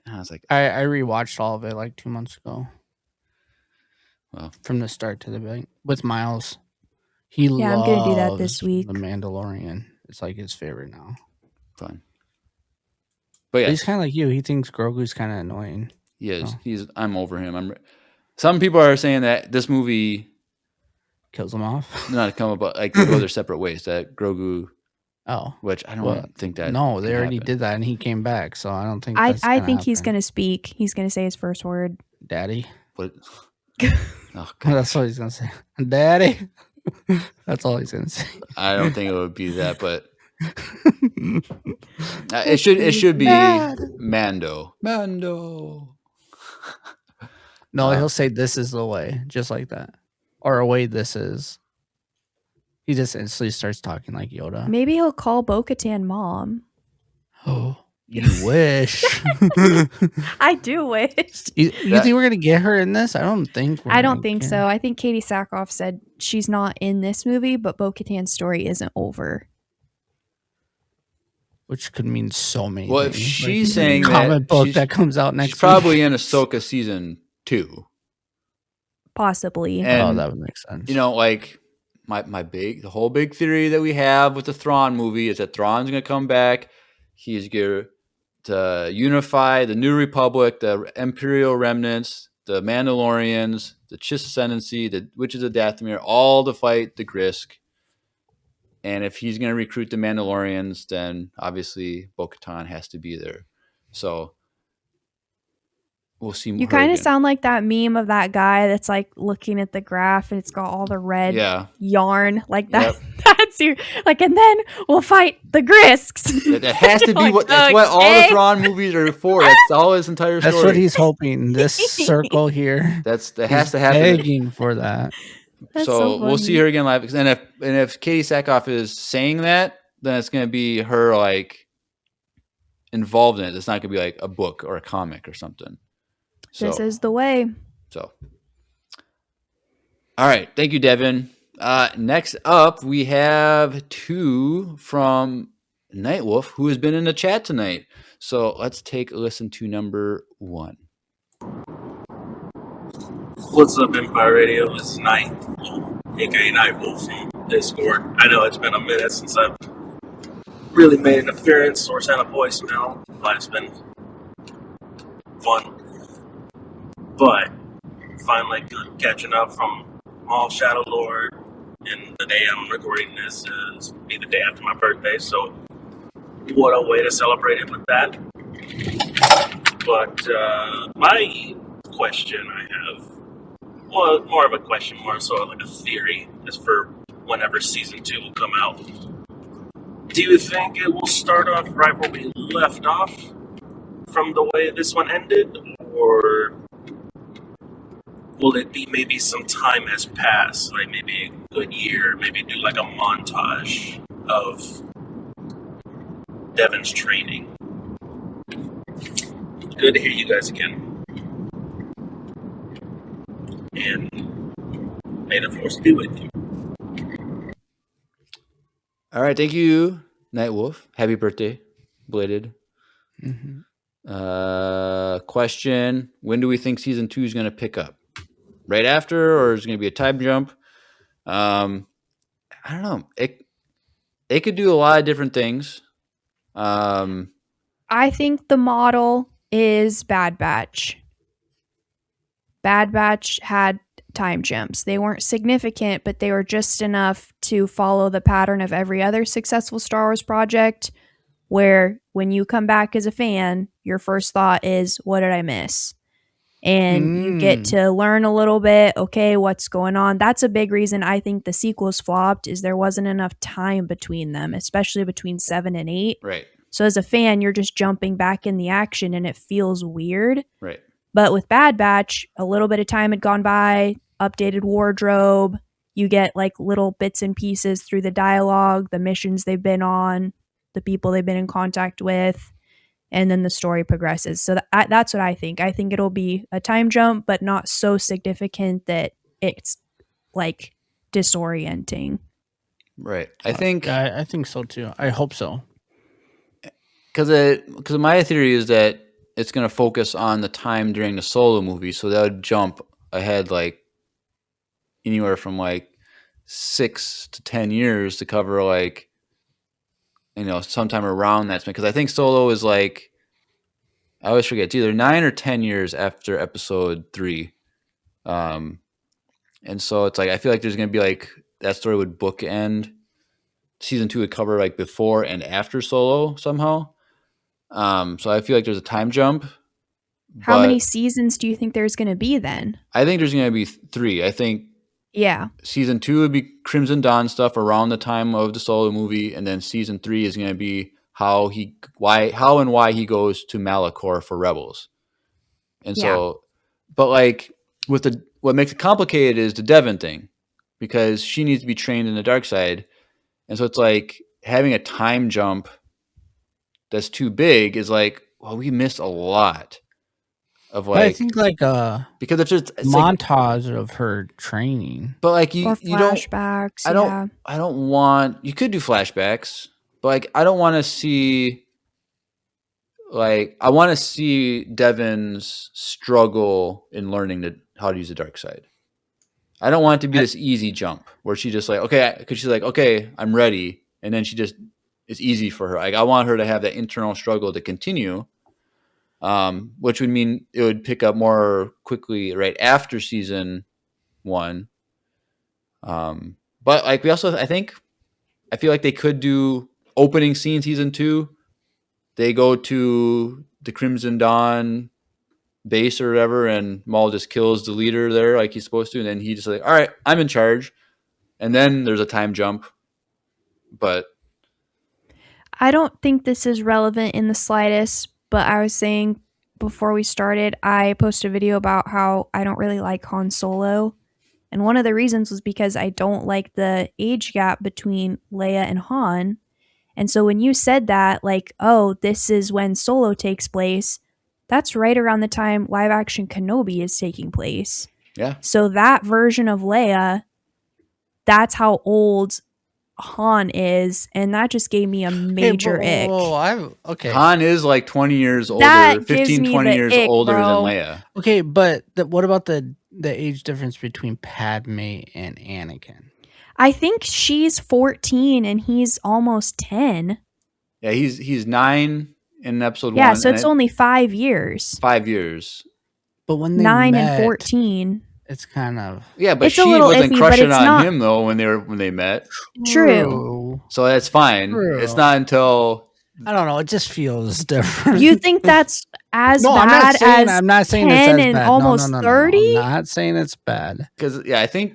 And I was like, I rewatched all of it like 2 months ago. Well. From the start to the beginning with Miles. He Yeah, I'm gonna do that loves this week. The Mandalorian. It's like his favorite now. fun. But But yeah, he's kind of like you. He thinks Grogu's kind of annoying. he is. Oh. I'm over him. Some people are saying that this movie Kills him off. not come about like they go their separate ways. That Grogu, Oh. which I don't Well, think that. no, they can already happen. did that and he came back. So I don't think I that's gonna think he's happen. gonna speak. He's gonna say his first word. Daddy. But, oh, God. That's what he's going to say. Daddy. That's all he's going to say. I don't think it would be that, but it should be Dad. Mando. Mando. No, he'll say this is the way, just like that. Or a way this is. He just instantly starts talking like Yoda. Maybe he'll call Bo-Katan mom. Oh, you wish. I do wish. You think we're going to get her in this? I don't think we're I don't gonna think get so. her. I think Katie Sackhoff said she's not in this movie, but Bo-Katan's story isn't over. Which could mean so many Well, if things. she's Like, saying comic that book she's- that comes out next She's probably week. in Ahsoka season 2. Possibly. And, Oh, that would make sense. you know, like the whole big theory that we have with the Thrawn movie is that Thrawn's going to come back. He's going to unify the New Republic, the Imperial remnants, the Mandalorians, the Chiss Ascendancy, the Witches of Dathomir, all to fight the Grisk. And if he's going to recruit the Mandalorians, then obviously Bo-Katan has to be there. So we'll see. You her kind of again. sound like that meme of that guy that's like looking at the graph and it's got all the red yarn like that. Yep. That's you. Like, and then we'll fight the Grisks. That has to be Like, that's what all the Thrawn movies are for. That's all his entire story. That's what he's hoping. This circle here. That has He's to happen. Begging for that. That's So so we'll see funny. her again live. And if Katie Sackhoff is saying that, then it's going to be her like involved in it. It's not going to be like a book or a comic or something. So, This is the way. So, all right. Thank you, Devin. Next up, we have 2 from Nightwolf, who has been in the chat tonight. So let's take a listen to number 1. What's up, Empire Radio? It's Night, aka Nightwolf from Discord. I know it's been a minute since I've really made an appearance or sent a voicemail. Life's been fun, but finally catching up from all Shadow Lord. And the day I'm recording this is be the day after my birthday, so what a way to celebrate it with that. But my question I have, well, more of a question, more sort of like a theory, is for whenever season 2 will come out. Do you think it will start off right where we left off from the way this one ended, or will it be maybe some time has passed, like maybe a good year, maybe do like a montage of Devin's training? Good to hear you guys again. And may the force be with you. All right. Thank you, Nightwolf. Happy birthday, belated. Question: when do we think season 2 is going to pick up? Right after, or is it going to be a time jump? I don't know. It could do a lot of different things. I think the model is Bad Batch. Bad Batch had time jumps. They weren't significant, but they were just enough to follow the pattern of every other successful Star Wars project, where when you come back as a fan, your first thought is, what did I miss? And you get to learn a little bit, okay, what's going on. That's a big reason I think the sequels flopped, is there wasn't enough time between them, especially between 7 and 8. Right. So as a fan, you're just jumping back in the action and it feels weird. Right. But with Bad Batch, a little bit of time had gone by, updated wardrobe. You get like little bits and pieces through the dialogue, the missions they've been on, the people they've been in contact with, and then the story progresses. So that's what I think. I think it'll be a time jump, but not so significant that it's like disorienting. Right. I think so too. I hope so. because my theory is that it's going to focus on the time during the Solo movie, so that would jump ahead like anywhere from like 6 to 10 years to cover like sometime around that, because I think Solo is like, I always forget, it's either 9 or 10 years after Episode 3, and so it's like I feel like there's going to be like that story would bookend. Season 2 would cover like before and after Solo somehow. So I feel like there's a time jump. How many seasons do you think there's going to be then? I think there's going to be 3. I think season 2 would be Crimson Dawn stuff around the time of the Solo movie, and then season 3 is going to be how and why he goes to Malachor for Rebels. And so, but like what makes it complicated is the Devin thing, because she needs to be trained in the dark side. And so it's like having a time jump that's too big is like, well, we missed a lot of like. But I think like because it's montage of her training, but like you flashbacks. I don't want. You could do flashbacks, but like I don't want to see. Like I want to see Devin's struggle in learning how to use the dark side. I don't want it to be this easy jump where she just like, okay, because she's like, okay, I'm ready. And then it's easy for her. Like, I want her to have that internal struggle to continue. which would mean it would pick up more quickly right after season 1. But like we also, I feel like they could do opening scene season 2. They go to the Crimson Dawn base or whatever, and Maul just kills the leader there like he's supposed to, and then he just like, all right, I'm in charge, and then there's a time jump. But I don't think this is relevant in the slightest, but I was saying before we started, I posted a video about how I don't really like Han Solo. And one of the reasons was because I don't like the age gap between Leia and Han. And so when you said that, like, oh, this is when Solo takes place, that's right around the time live action Kenobi is taking place. yeah, So that version of Leia, that's how old Han is, and that just gave me a major ick. Okay. Han is like 20 years older, That gives 15, me 20 the years ick, older bro. than Leia. Okay, but what about the age difference between Padme and Anakin? I think she's 14 and he's almost 10. Yeah, he's 9 in episode 1. Yeah, so it's only 5 years. 5 years. But when they 9 met, and 14. it's kind of Yeah, but It's a she little wasn't iffy, but crushing it's on not- him though when they met. True. So that's fine. True. It's not until I don't know. It just feels different. You think that's as no, bad as I'm not saying 10 it's as and bad. almost no, 30? I'm not saying it's bad. because I think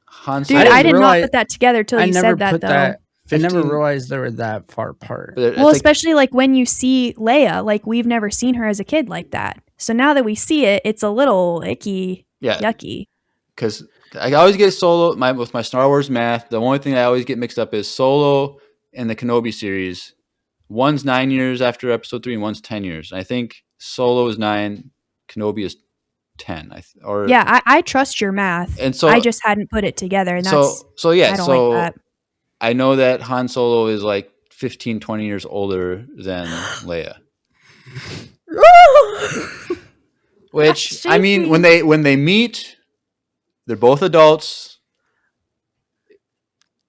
Han Dude, Solo. I did realize- not put that together till I you never said that, put though. that. I never 15 realized they were that far apart. but Well, especially like when you see Leia, like we've never seen her as a kid like that. So now that we see it, it's a little icky, yeah, yucky. because I always get Solo with my Star Wars math. The only thing I always get mixed up is Solo and the Kenobi series. One's 9 years after Episode 3, and one's 10 years. And I think Solo is 9, Kenobi is 10. Yeah, I trust your math. And so I just hadn't put it together, and that's so yeah, I don't so like that. I know that Han Solo is like 15, 20 years older than Leia. Which I mean, when they meet, they're both adults.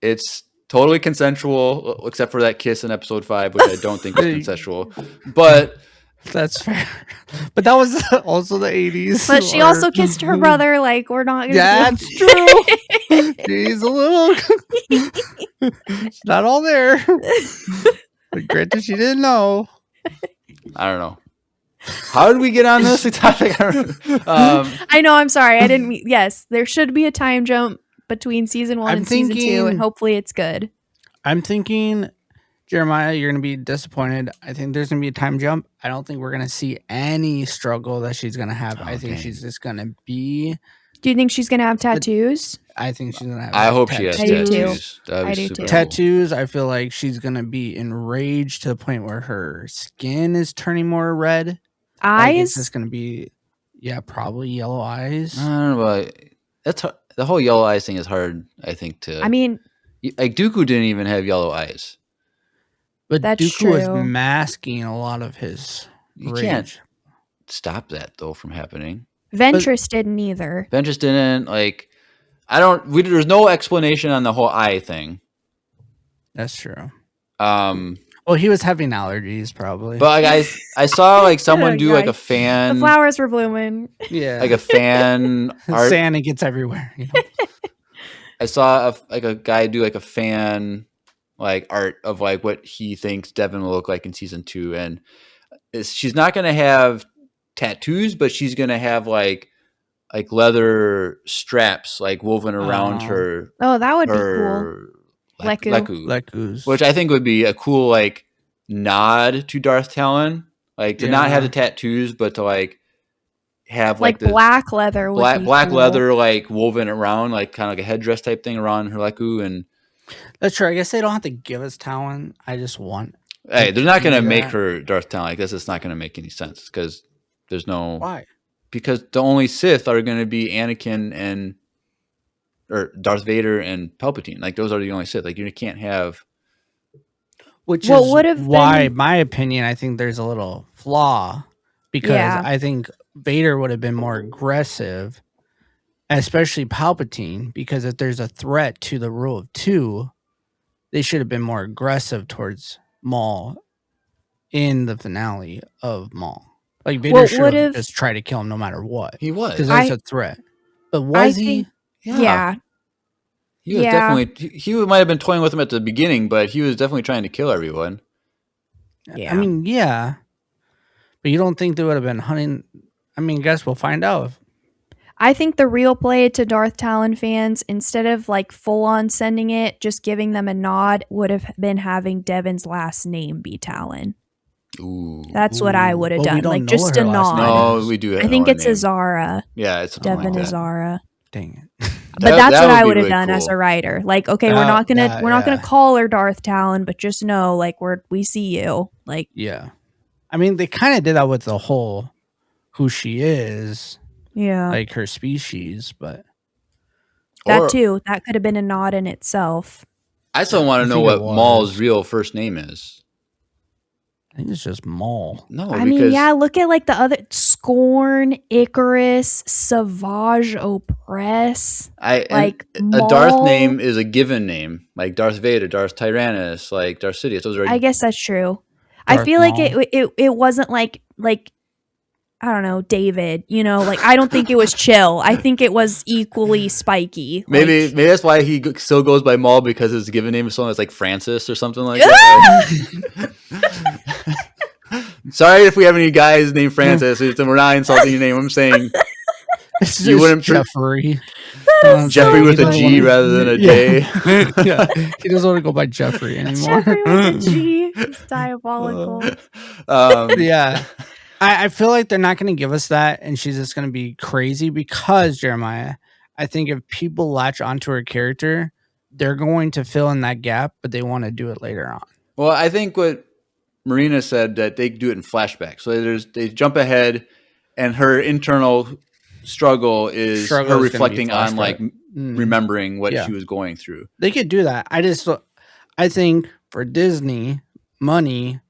It's totally consensual, except for that kiss in Episode 5, which I don't think is consensual. But That's fair. But that was also the 80s. But she also kissed her brother. Like we're not gonna. That's true. She's a little. She's not all there. But granted, she didn't know. I don't know. How did we get on this topic? I know. I'm sorry. I didn't mean. Yes, there should be a time jump between season 1 and season 2, and hopefully it's good. I'm thinking, Jeremiah, you're going to be disappointed. I think there's going to be a time jump. I don't think we're going to see any struggle that she's going to have. I think she's just going to be. Do you think she's gonna have tattoos? I think she's going to have. I hope she has I do too. tattoos. That'd be I do super too. cool. Tattoos. I feel like she's going to be enraged to the point where her skin is turning more red. Like it's Eyes? just going to be, probably yellow eyes. I don't know. That's the whole yellow eyes thing is hard. I think to. I mean, like Dooku didn't even have yellow eyes. But That's Dooku was true. masking a lot of his You rage. can't stop that though from happening. Ventress didn't either. Ventress didn't like. There's no explanation on the whole eye thing. That's true. But Well, he was having allergies, probably. like I saw like someone do like a The fan, flowers were blooming. yeah, like a fan art. Santa gets everywhere. You know? I saw a guy do like a fan like art of like what he thinks Devin will look like in season 2, and she's not gonna have tattoos, but she's gonna have like leather straps like woven around Oh. her Oh, that would be cool. her Leku. Lekus. which I think would be a cool like nod to Darth Talon, like to not have the tattoos, but to like have Like the black leather. Would be black cool. leather like woven around like kind of like a headdress type thing around her Leku. And That's true. I guess they don't have to give us Talon. I just want. hey, they're not gonna do make that. her Darth Talon. Like this, it's not gonna make any sense because there's no Why? because the only Sith are gonna be Anakin or Darth Vader and Palpatine. Like those are the only Sith. Like you can't have. Which What is would've why, been- my opinion, I think there's a little flaw because Yeah. I think Vader would have been more aggressive, especially Palpatine, because if there's a threat to the rule of 2, they should have been more aggressive towards Maul in the finale of Maul. Like Vader What should would have have just tried to kill him no matter what. He was. Because that's I a threat. But I was he? think Yeah. He was Yeah. definitely. He might have been toying with him at the beginning, but he was definitely trying to kill everyone. Yeah. I mean, yeah. But you don't think they would have been hunting? I mean, guess we'll find out. I think the real play to Darth Talon fans, instead of like full on sending it, just giving them a nod, would have been having Devin's last name be Talon. Ooh. That's what I would have Well, we done. don't Like know just her a last name. nod. No, we do. I think know her it's name. Azara. Yeah, it's something Devin like that. Azara. Dang it. But that's that what would I be would have really done as cool. a writer. Like, okay, we're not gonna call her Darth Talon, but just know, like, we see you. Like, Yeah. I mean, they kind of did that with the whole who she is, yeah, like her species, but that Or too. That could have been a nod in itself. I still Yeah, want I to know think it what Maul's was. real first name is. I think it's just Maul. No, I because mean, yeah, look at like the other Scorn, Icarus, Savage, Oppress. Like a Darth Maul. name is a given name, like Darth Vader, Darth Tyrannus, like Darth Sidious. Those are I guess that's true. I Darth feel like Maul. it wasn't like I don't know, David, you know, like I don't think it was chill. I think it was equally spiky. maybe Like, that's why he still goes by Maul, because his given name is someone that's like Francis or something like that. Sorry if we have any guys named Francis. We're not insulting your name. I'm saying It's you just wouldn't Jeffrey. Jeffrey so with a funny. G rather than a J. Yeah. He doesn't want to go by Jeffrey anymore. Jeffrey with a G. It's diabolical. Yeah. I feel like they're not going to give us that, and she's just going to be crazy because, Jeremiah, I think if people latch onto her character, they're going to fill in that gap, but they want to do it later on. Well, I think what Marina said, that they do it in flashback. So they jump ahead, and her internal struggle is Struggle her is gonna be reflecting on like flashback. remembering what Yeah. she was going through. They could do that. I think for Disney, money,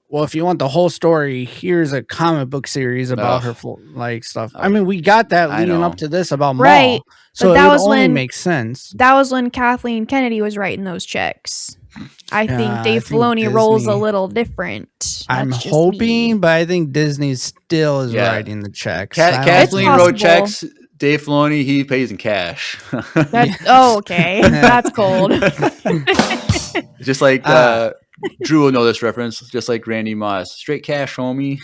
well, if you want the whole story, here's a comic book series about her like stuff. I mean, we got that I leading know. up to this about Right. Maul, so But that it would was only when- make sense. That was when Kathleen Kennedy was writing those checks. I think I Dave think Filoni rolls a Disney- little different. I'm That's just hoping, me. but I think Disney still is Yeah. writing the checks. I don't Kathleen think- wrote possible. checks. Dave Filoni, he pays in cash. Oh, okay. That's cold. Just like Drew will know this reference, just like Randy Moss. Straight cash, homie.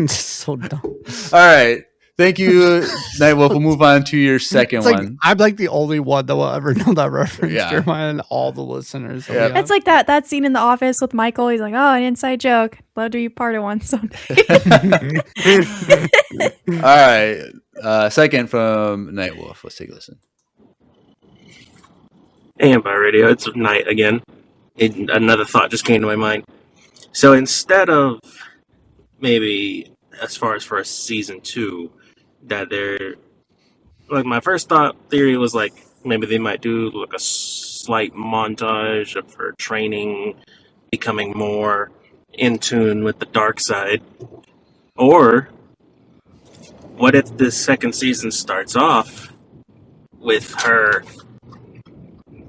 So dumb. All right. Thank you, Nightwolf. We'll move on to your second It's like, one. I'm like the only one that will ever know that reference. Yeah. Jeremiah, and all the listeners. that we Yeah. have. It's like that scene in The Office with Michael. He's like, oh, an inside joke. Love to be part of one someday. All right. Second from Nightwolf. Let's take a listen. Hey, Empire Radio, it's Night again. Another thought just came to my mind. So instead of maybe, as far as for a season 2, that they're like, my first thought theory was like maybe they might do like a slight montage of her training, becoming more in tune with the dark side. Or what if this second season starts off with her,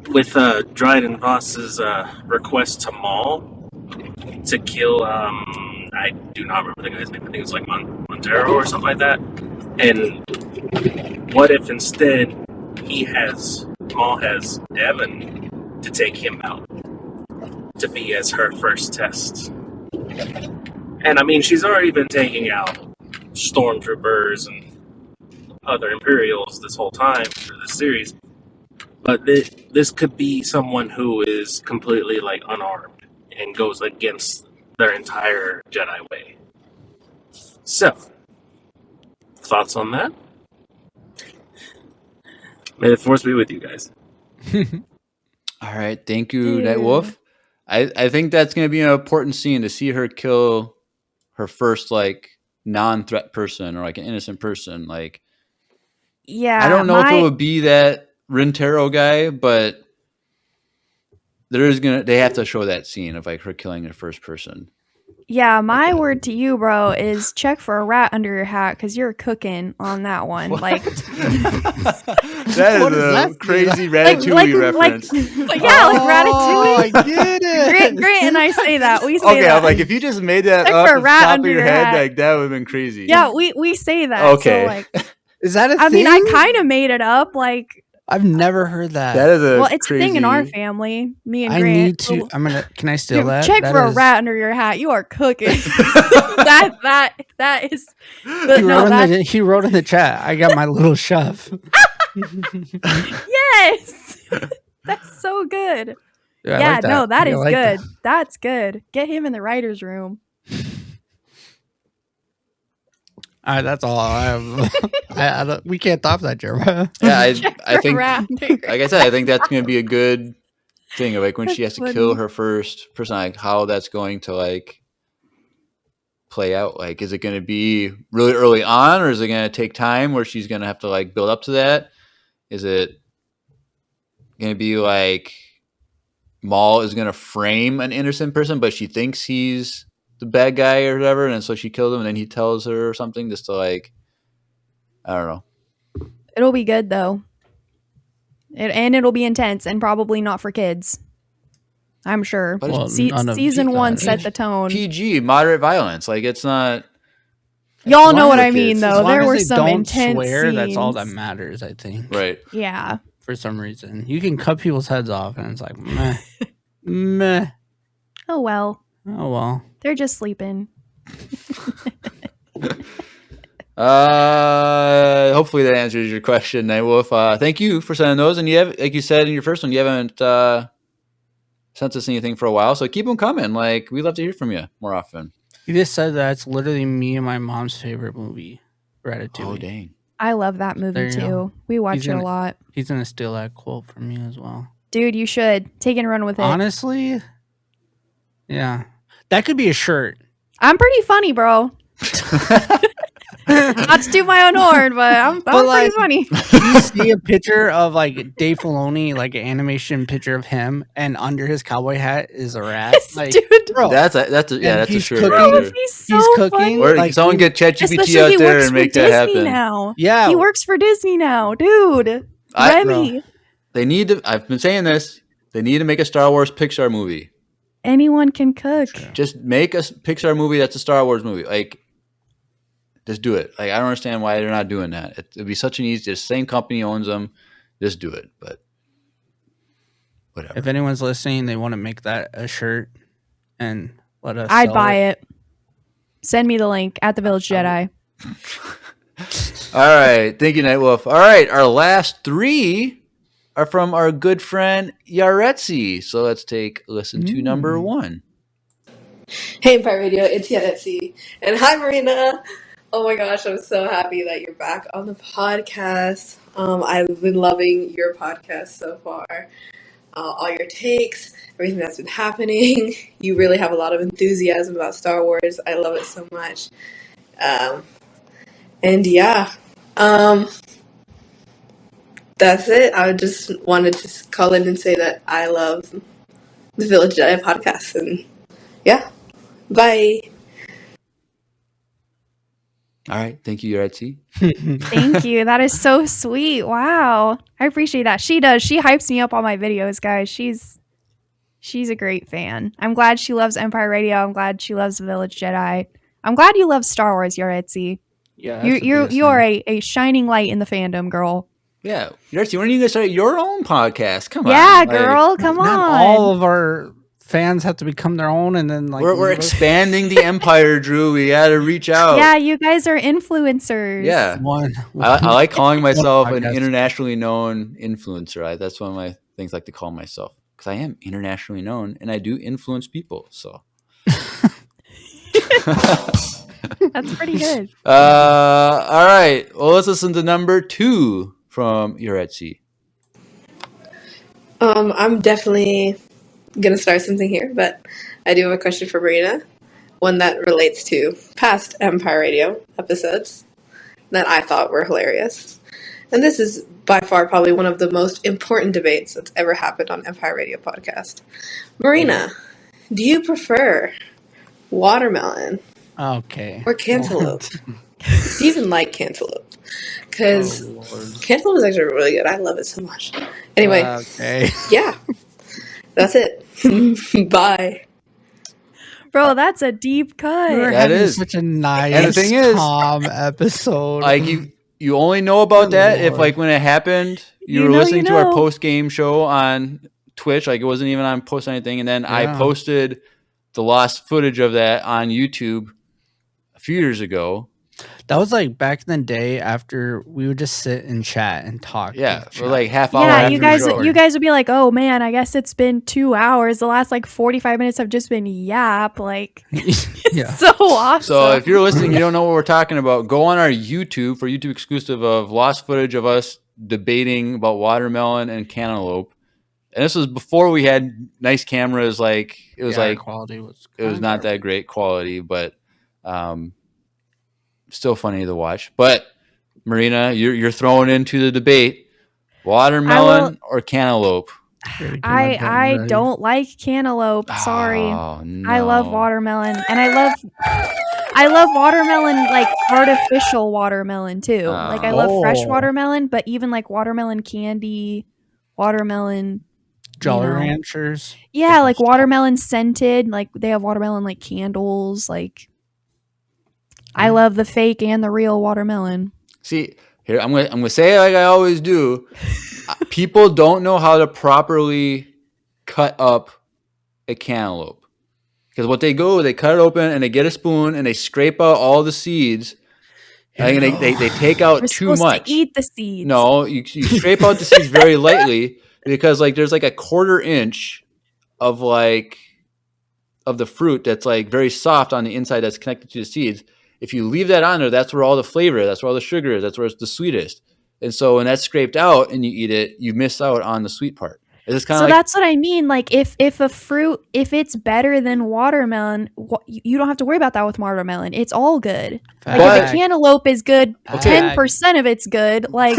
with Dryden Voss's request to Maul to kill, I do not remember the guy's name, I think it was like Montero or something like that. And what if instead Maul has Devin to take him out to be as her first test? And I mean, she's already been taking out stormtroopers and other Imperials this whole time for this series. But this could be someone who is completely like unarmed and goes against their entire Jedi way. So, thoughts on that? May the Force be with you guys. All right. Thank you, Nightwolf. I think that's going to be an important scene to see her kill her first like non-threat person or like an innocent person. Like, Yeah. I don't know if it would be that Rintaro guy, but they have to show that scene of like her killing her first person. Yeah, my word to you, bro, is check for a rat under your hat because you're cooking on that one. Like, that What is does that a mean? crazy like, Ratatouille reference. yeah, like Oh, I Ratatouille. get it. Grant and I say that. We say Okay, that. I'm like, if you just made that Check up for a at the rat top of under your your head, hat. like that would have been crazy. Yeah, we say that. Okay. So, like, Is that a I thing? mean, I kind of made it up. Like, I've never heard that. That is a well, it's crazy. a thing in our family. Me and I Grant. need to. So, I'm gonna. Can I steal dude, that? check That for a is- rat under your hat. You are cooking. that is. But He, no, wrote that he wrote in the chat. I got my little chef. yes, that's so good. Dude, I Yeah, like that. no, that I is like good. that. That's good. Get him in the writer's room. All right, that's all. I don't, we can't top that, Jeremiah. Yeah, Check I for think, rat under your like I said, I think that's going to be a good thing. Like when she has That's to kill funny. her first person, like how that's going to like play out. Like, is it going to be really early on, or is it going to take time where she's going to have to like build up to that? Is it going to be like Maul is going to frame an innocent person, but she thinks he's the bad guy or whatever, and so she kills him, and then he tells her or something just to like, I don't know. It'll be good though. And it'll be intense and probably not for kids. I'm sure. But it's none of Season that 1 is- set the tone. PG, moderate violence. Like it's not. Y'all As know long what as I mean, kids- as though. As long There as were they some don't intense swear, scenes. that's all that matters. I think. Right. Yeah. For some reason, you can cut people's heads off, and it's like meh, meh. Oh well. Oh well. They're just sleeping. Hopefully that answers your question, Nightwolf. Thank you for sending those, and you have, like you said in your first one, you haven't sent us anything for a while, so keep them coming. Like we'd love to hear from you more often. You just said that's literally me and my mom's favorite movie, Ratatouille. Oh dang! I love that There movie you go. too. We watch He's it a gonna- lot. He's gonna steal that quote from me as well. Dude, you should. Take it and run with it. Honestly, yeah, that could be a shirt. I'm pretty funny, bro. Not to toot my own horn, but I'm like- pretty funny. You see a picture of like Dave Filoni, like an animation picture of him, and under his cowboy hat is a rat. Like, Dude, bro, That's a And that's a he's shirt cooking. right bro, there. he's so He's cooking. funny. Or like, someone get ChatGPT Especially out he there works and for make that Disney happen. now. yeah, He works for Disney now, dude. Remy. They need to. I've been saying this. They need to make a Star Wars Pixar movie. Anyone can cook. Just make a Pixar movie that's a Star Wars movie. Like, just do it. Like, I don't understand why they're not doing that. It'd be such an easy. The same company owns them. Just do it. But whatever. If anyone's listening, they want to make that a shirt and let us. I'd sell buy it. Send me the link at the Village Jedi. All right. Thank you, Nightwolf. All right. Our last three are from our good friend Yaretsi. So let's take listen to number one. Hey Empire Radio, it's Yanetsi. And hi Marina! Oh my gosh, I'm so happy that you're back on the podcast. I've been loving your podcast so far. All your takes, everything that's been happening. You really have a lot of enthusiasm about Star Wars. I love it so much. And yeah, that's it. I just wanted to call in and say that I love the Village Jedi podcast. And yeah, bye. All right. Thank you, Yaretsi. Thank you. That is so sweet. Wow. I appreciate that. She does. She hypes me up on my videos, guys. She's a great fan. I'm glad she loves Empire Radio. I'm glad she loves the Village Jedi. I'm glad you love Star Wars, Yaretsi. Yeah, You are a shining light in the fandom, girl. Yeah. Yaretsi, when are you going to start your own podcast? Come on. Yeah, Like, girl. Come on. Not all of our fans have to become their own, and then like we're expanding the empire, Drew. We got to reach out. Yeah, you guys are influencers. Yeah. one. I like calling myself an podcast. internationally known influencer. That's one of my things I like to call myself because I am internationally known and I do influence people. So, That's pretty good. all right. Well, let's listen to number two from Yaretsi. I'm definitely gonna start something here, but I do have a question for Marina, one that relates to past Empire Radio episodes that I thought were hilarious. And this is by far probably one of the most important debates that's ever happened on Empire Radio podcast. Marina, do you prefer watermelon Okay. or cantaloupe. Do you even like cantaloupe? Because Oh Lord. cantaloupe is actually really good. I love it so much. Anyway, Okay. yeah, that's it. Bye. Bro, that's a deep cut. We were That having is. such a And the nice, thing is, calm episode. like you only know about Good that if Lord. like when it happened, you You were know, listening you to our know. post game show on Twitch. Like it wasn't even on post anything, and then I Yeah. posted the lost footage of that on YouTube a few years ago. That was like back in the day after we would just sit and chat and talk. Yeah, to for each like other. half hour Yeah, after you the guys show. you guys would be like, "Oh man, I guess it's been 2 hours. The last like 45 minutes have just been yap." Like Yeah. so awesome. So if you're listening, you don't know what we're talking about, go on our YouTube for YouTube exclusive of lost footage of us debating about watermelon and cantaloupe. And this was before we had nice cameras. Like it was Yeah, like quality was it was kinda not that great quality, but um, still funny to watch. But Marina, you're throwing into the debate: I will watermelon or cantaloupe? garbage. Get my gun I ready. don't like cantaloupe. Sorry. Oh I love no! watermelon and I love watermelon, like artificial watermelon too. Like I love fresh Oh. watermelon, but even like watermelon candy, watermelon, Jolly know. Ranchers. yeah, the like best. watermelon scented. Like they have watermelon like candles. Like I Mm. love the fake and the real watermelon. See, here I'm gonna say it like I always do. People don't know how to properly cut up a cantaloupe because what they cut it open and they get a spoon and they scrape out all the seeds. Here And we they go. take out You're too supposed to much. eat the seeds. No, you scrape out the seeds very lightly because like there's like a quarter inch of like of the fruit that's like very soft on the inside that's connected to the seeds. If you leave that on there, that's where all the flavor is, that's where all the sugar is, that's where it's the sweetest. And so when that's scraped out and you eat it, you miss out on the sweet part. It's just kind of So like that's what I mean. Like if a fruit, if it's better than watermelon, you don't have to worry about that with watermelon. It's all good. Like if a Fact. cantaloupe is good, Okay. 10% of it's good. Like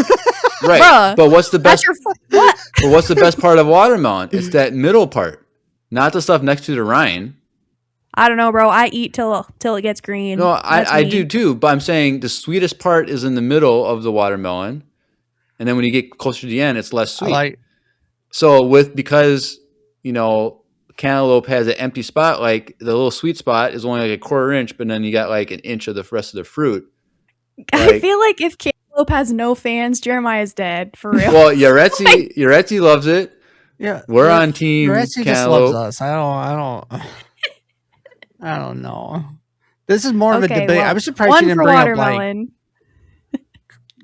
right. bruh, But what's the that's best? your what? But what's the best part of watermelon? It's that middle part, not the stuff next to the rind. I don't know, bro. I eat till it gets green. No, That's I me. do too. But I'm saying the sweetest part is in the middle of the watermelon, and then when you get closer to the end, it's less I sweet. like So because cantaloupe has an empty spot, like the little sweet spot is only like a quarter inch, but then you got like an inch of the rest of the fruit. I Like, feel like if cantaloupe has no fans, Jeremiah's dead for real. well, Yaretzi loves it. yeah. We're on team Ratchet just loves cantaloupe. us. I don't know. This is more of a debate. well, I was surprised one you didn't for bring up like watermelon.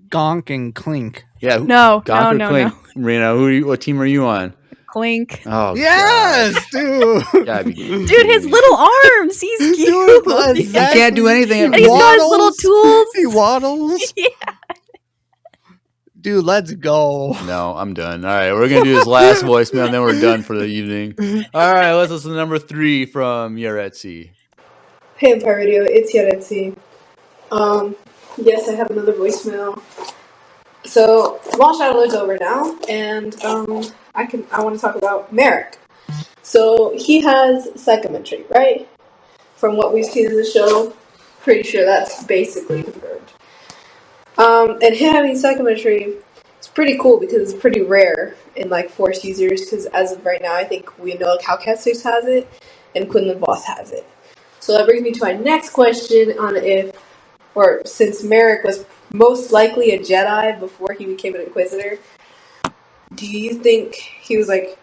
Gonk and Clink. Yeah, No, Gonk or no, Clink. Marina, what team are you on? Clink. Oh, Yes, dude. God. Gotta be Dude, his little arms. He's cute. Dude, He can't do anything. And he's got his little tools. He waddles. Yeah. Dude, let's go. No, I'm done. All right, we're gonna do this last voicemail, and then we're done for the evening. All right, let's listen to number 3 from Yaretzi. Hey, Empire Radio, it's Yaretsi. Yes, I have another voicemail. So, Small Shadow is over now, and I want to talk about Merrick. So he has psychometry, right? From what we've seen in the show, pretty sure that's basically confirmed. And him having psychometry is pretty cool because it's pretty rare in like Force users. Because as of right now, I think we know Calcat 6 has it, and Quinlan Voss has it. So that brings me to my next question on since Merrick was most likely a Jedi before he became an Inquisitor, do you think he was like,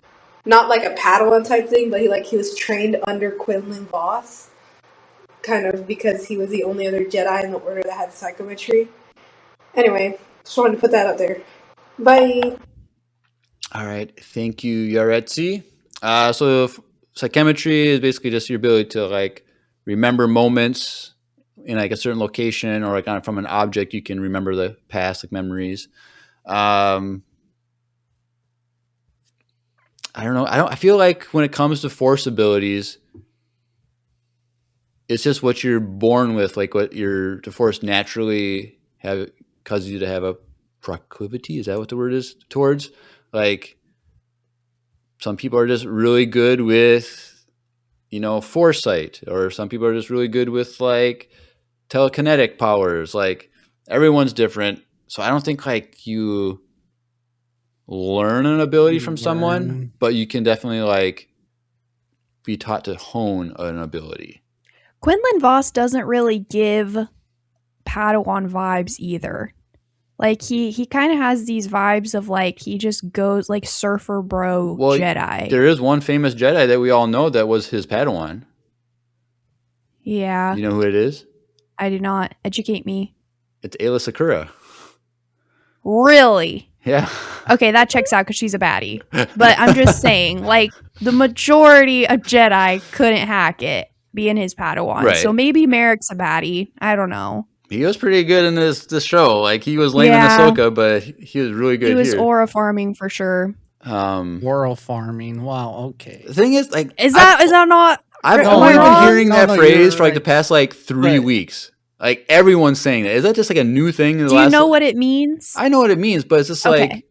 not like a Padawan type thing, but he was trained under Quinlan Voss? Kind of because he was the only other Jedi in the Order that had psychometry. Anyway, just wanted to put that out there. Bye! All right, thank you, Yaretzi. So psychometry is basically just your ability to like remember moments in like a certain location or like from an object. You can remember the past, like memories. I don't know. I feel like when it comes to Force abilities, it's just what you're born with, like what the Force naturally causes you to have a proclivity. Is that what the word is? Towards like some people are just really good with foresight, or some people are just really good with like telekinetic powers. Like everyone's different. So I don't think like you learn an ability from someone, but you can definitely like be taught to hone an ability. Quinlan Voss doesn't really give Padawan vibes either. Like he kind of has these vibes of like he just goes like surfer bro Jedi. There is one famous Jedi that we all know that was his Padawan. Yeah. You know who it is? I do not. Educate me. It's Aayla Secura. Really? Yeah. Okay, that checks out because she's a baddie. But I'm just saying, like, the majority of Jedi couldn't hack it, being his Padawan. Right. So maybe Merrick's a baddie. I don't know. He was pretty good in this show. Like he was lame in Ahsoka, but he was really good. He was here. aura farming for sure. Aura farming. Wow. Okay. The thing is, like, is that not? I've only been hearing that phrase for like the past like 3 weeks. Like everyone's saying that. Is that just like a new thing? Do you know what it means? I know what it means, but it's just like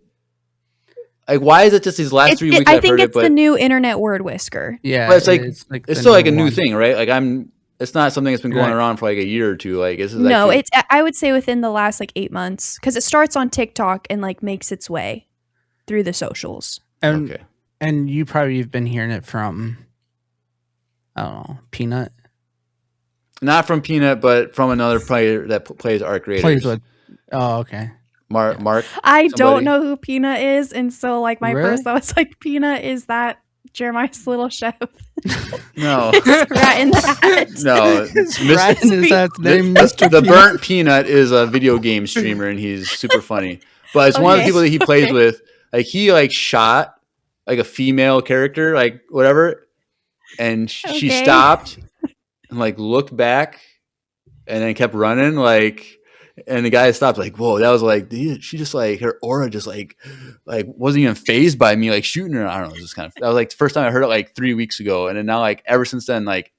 why is it just these last 3 weeks? I think it's the new internet word whisker. Yeah, but it's still like a new thing, right? Like it's not something that's been going around for like a year or two. Like it's I would say within the last like 8 months, because it starts on TikTok and like makes its way through the socials. And you probably have been hearing it from, I don't know, Peanut. Not from Peanut, but from another player that plays Arc Raiders. Okay. Mark. I don't know who Peanut is, and so like my first thought was like, Peanut is that Jeremiah's little chef. No. Rat in the Hat. No. Rat in his Hat's name, Mr. The Burnt Peanut is a video game streamer, and he's super funny. But it's one of the people that he plays with. Like he like shot like a female character, like whatever, and she stopped and like looked back and then kept running, like. And the guy stopped, like, whoa, that was like, she just like, her aura just like wasn't even phased by me, like shooting her. I don't know. It was just kind of, that was like the first time I heard it like 3 weeks ago. And then now, like, ever since then, like,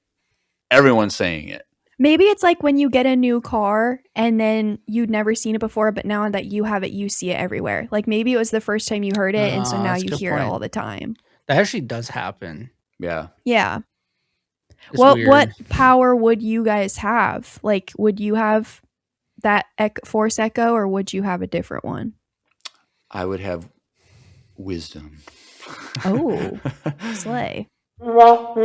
everyone's saying it. Maybe it's like when you get a new car and then you'd never seen it before, but now that you have it, you see it everywhere. Like maybe it was the first time you heard it, and so now you hear it all the time. That actually does happen. Yeah. Yeah. What power would you guys have? Like, would you have that Force Echo, or would you have a different one? I would have wisdom. Oh, slay. I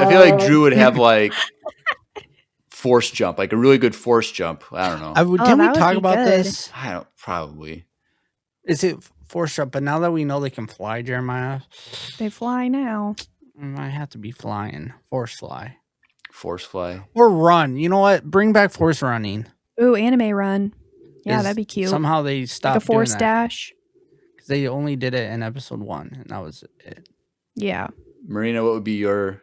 feel like Drew would have like force jump, like a really good force jump. I don't know. Can we talk about this? I don't. Probably. Is it force jump? But now that we know they can fly, Jeremiah, they fly now. Might have to be flying. Force fly. Force fly. Or run. You know what? Bring back force running. Ooh, anime run. Yeah, that'd be cute. Somehow they stopped like a force doing dash. Because they only did it in episode 1, and that was it. Yeah. Marina, what would be your...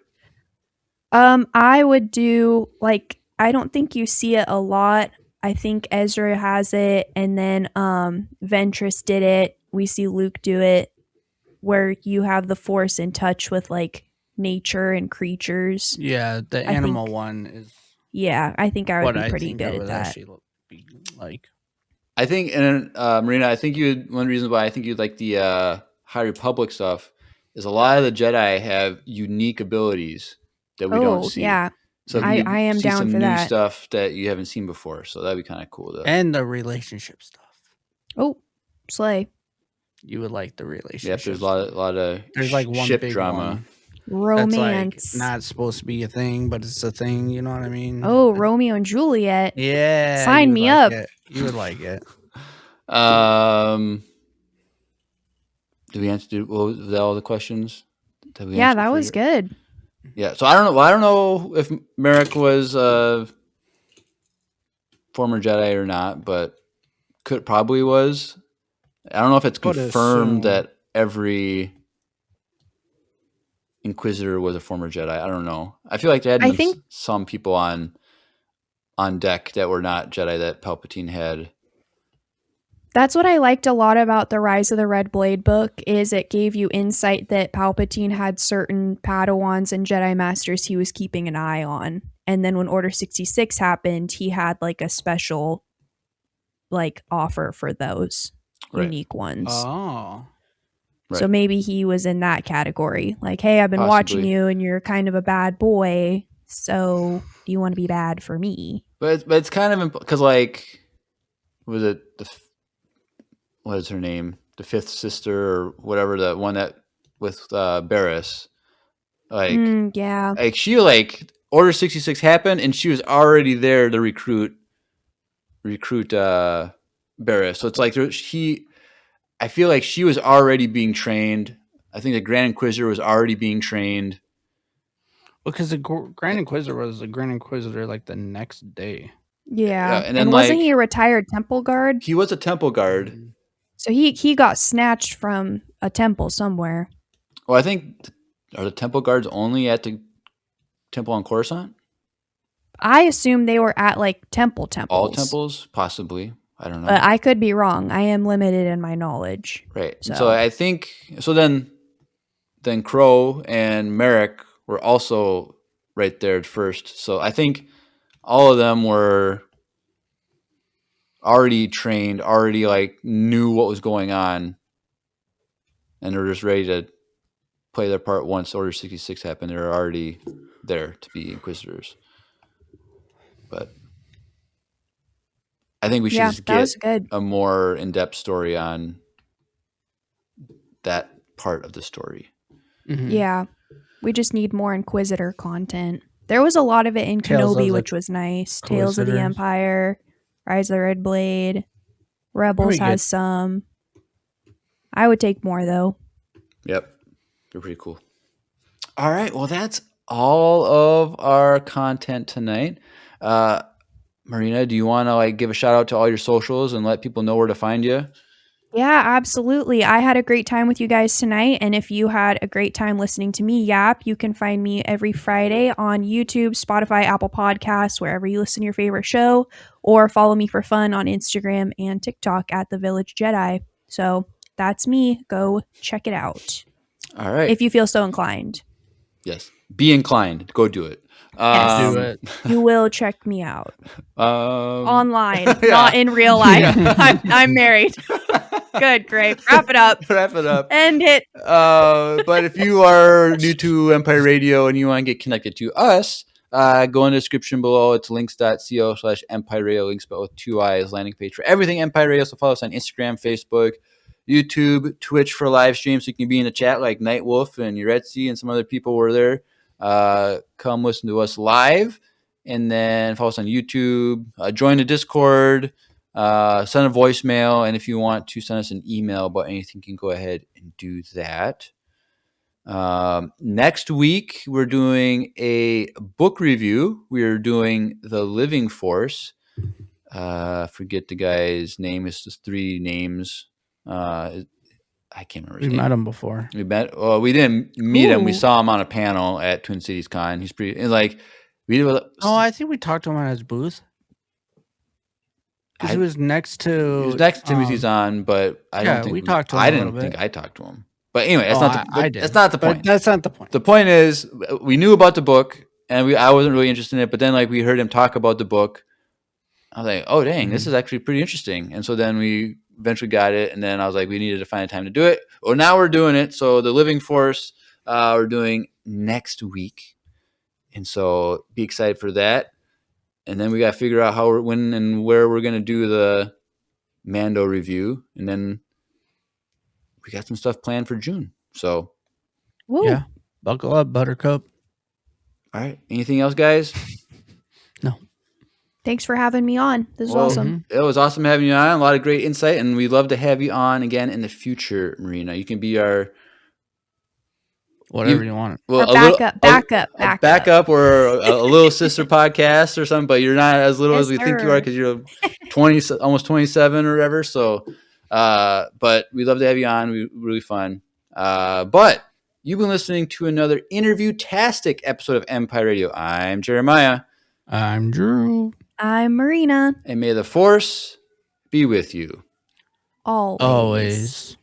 I would do, like, I don't think you see it a lot. I think Ezra has it, and then Ventress did it. We see Luke do it, where you have the force in touch with, like, nature and creatures. Yeah, the animal one is. Yeah, I think I would be pretty good at that. Like, I think, and Marina, I think one of the reasons why I think you'd like the High Republic stuff is a lot of the Jedi have unique abilities that we don't see. Yeah, so I am down some for new that stuff that you haven't seen before. So that'd be kind of cool. And the relationship stuff. Oh, slay! You would like the relationship. Yeah, there's a lot of there's like one ship big drama. One. Romance. That's like not supposed to be a thing, but it's a thing. You know what I mean? Oh, Romeo and Juliet. Yeah. Sign me up. You would like it. Did we answer? Was that all the questions? Yeah, that was good. Yeah. So I don't know. Well, I don't know if Merrick was a former Jedi or not, but probably was. I don't know if it's confirmed that every Inquisitor was a former Jedi. I don't know. I feel like there had been some people on deck that were not Jedi that Palpatine had. That's what I liked a lot about the Rise of the Red Blade book, is it gave you insight that Palpatine had certain Padawans and Jedi Masters he was keeping an eye on. And then when Order 66 happened, he had like a special like offer for those unique ones. Oh. So Right. maybe he was in that category. Like, hey, I've been watching Possibly. you and you're kind of a bad boy. So do you want to be bad for me? But it's kind of because like was it what is her name? The fifth sister or whatever, the one that with Barris. Like Yeah. she like Order 66 happened and she was already there to recruit Barris. So it's like I feel like she was already being trained. I think the Grand Inquisitor was already being trained. Because the Grand Inquisitor was the Grand Inquisitor like the next day. Yeah. And then And like wasn't he a retired temple guard? he was a temple guard. Mhm. So he got snatched from a temple somewhere. Well, I think are the temple guards only at the temple on Coruscant? I assume they were at like temples. All temples, possibly. I don't know. But I could be wrong. I am limited in my knowledge. Right. So, So I think so. Then Crow and Merrick were also right there at first. So I think all of them were already trained, already like knew what was going on, and they're just ready to play their part once Order 66 happened. They're already there to be Inquisitors. But I think we should just that get was good. a more in-depth story on that part of the story. Mhm. Yeah. We just need more Inquisitor content. There was a lot of it in Tales of Kenobi, the which was nice. Tales of the Inquisitors. Empire, Rise of the Red Blade, Rebels Pretty good. has some. I would take more though. Yep. They're pretty cool. All right. Well, that's all of our content tonight. Marina, do you want to like give a shout out to all your socials and let people know where to find you? Yeah, absolutely. I had a great time with you guys tonight. And if you had a great time listening to me yap, you can find me every Friday on YouTube, Spotify, Apple Podcasts, wherever you listen to your favorite show, or follow me for fun on Instagram and TikTok at The Village Jedi. So that's me. Go check it out All right. if you feel so inclined. Yes. Be inclined. Go do it. Yes. Do it. You will check me out online, yeah. not in real life. Yeah. I'm married. Good, great. Wrap it up. Wrap it up. End it. But if you are new to Empire Radio and you want to get connected to us, go in the description below. It's links.co/Empire Radio, links but with 2 I's, landing page for everything Empire Radio. So follow us on Instagram, Facebook, YouTube, Twitch for live streams. So you can be in the chat like Nightwolf and Uretzi and some other people were there. Come listen to us live. And then follow us on YouTube. Join the Discord. Send a voicemail, and if you want to send us an email about anything, you can go ahead and do that. Next week, we're doing a book review. We're doing The Living Force. Forget the guy's name. It's just 3 names. I can't remember his We name. met him before. We met. Well, we didn't meet him. We Ooh. saw him on a panel at Twin Cities Con. He's pretty. And like we. Oh, I think we talked to him at his booth. Because he was next to. He was next to Timothy Zahn, but I don't think we talked to him. I a didn't little think bit. I talked to him. But anyway, that's Oh, not. I did. That's not the But point. that's not the point. The point is, we knew about the book, and I wasn't really interested in it. But then, like, we heard him talk about the book. I was like, "Oh, dang, this is actually pretty interesting." And so then we eventually got it, and then I was like, "We needed to find a time to do it." Well, now we're doing it. So the Living Force, we're doing next week, and so be excited for that. And then we got to figure out how, when, and where we're gonna do the Mando review, and then we got some stuff planned for June. So, Woo. Yeah. Buckle up, Buttercup. all right. Anything else, guys? No. Thanks for having me on. This is awesome. It was awesome having you on. A lot of great insight, and we'd love to have you on again in the future, Marina. You can be our Whatever you want. well, Or back up. or a little sister podcast or something. But you're not as little as we Yes, think you sir. are because you're 20, almost 27 or whatever. So, but we'd love to have you on. Really fun. But you've been listening to another interview-tastic episode of Empire Radio. I'm Jeremiah. I'm Drew. I'm Marina. And may the Force be with you. Always. Always.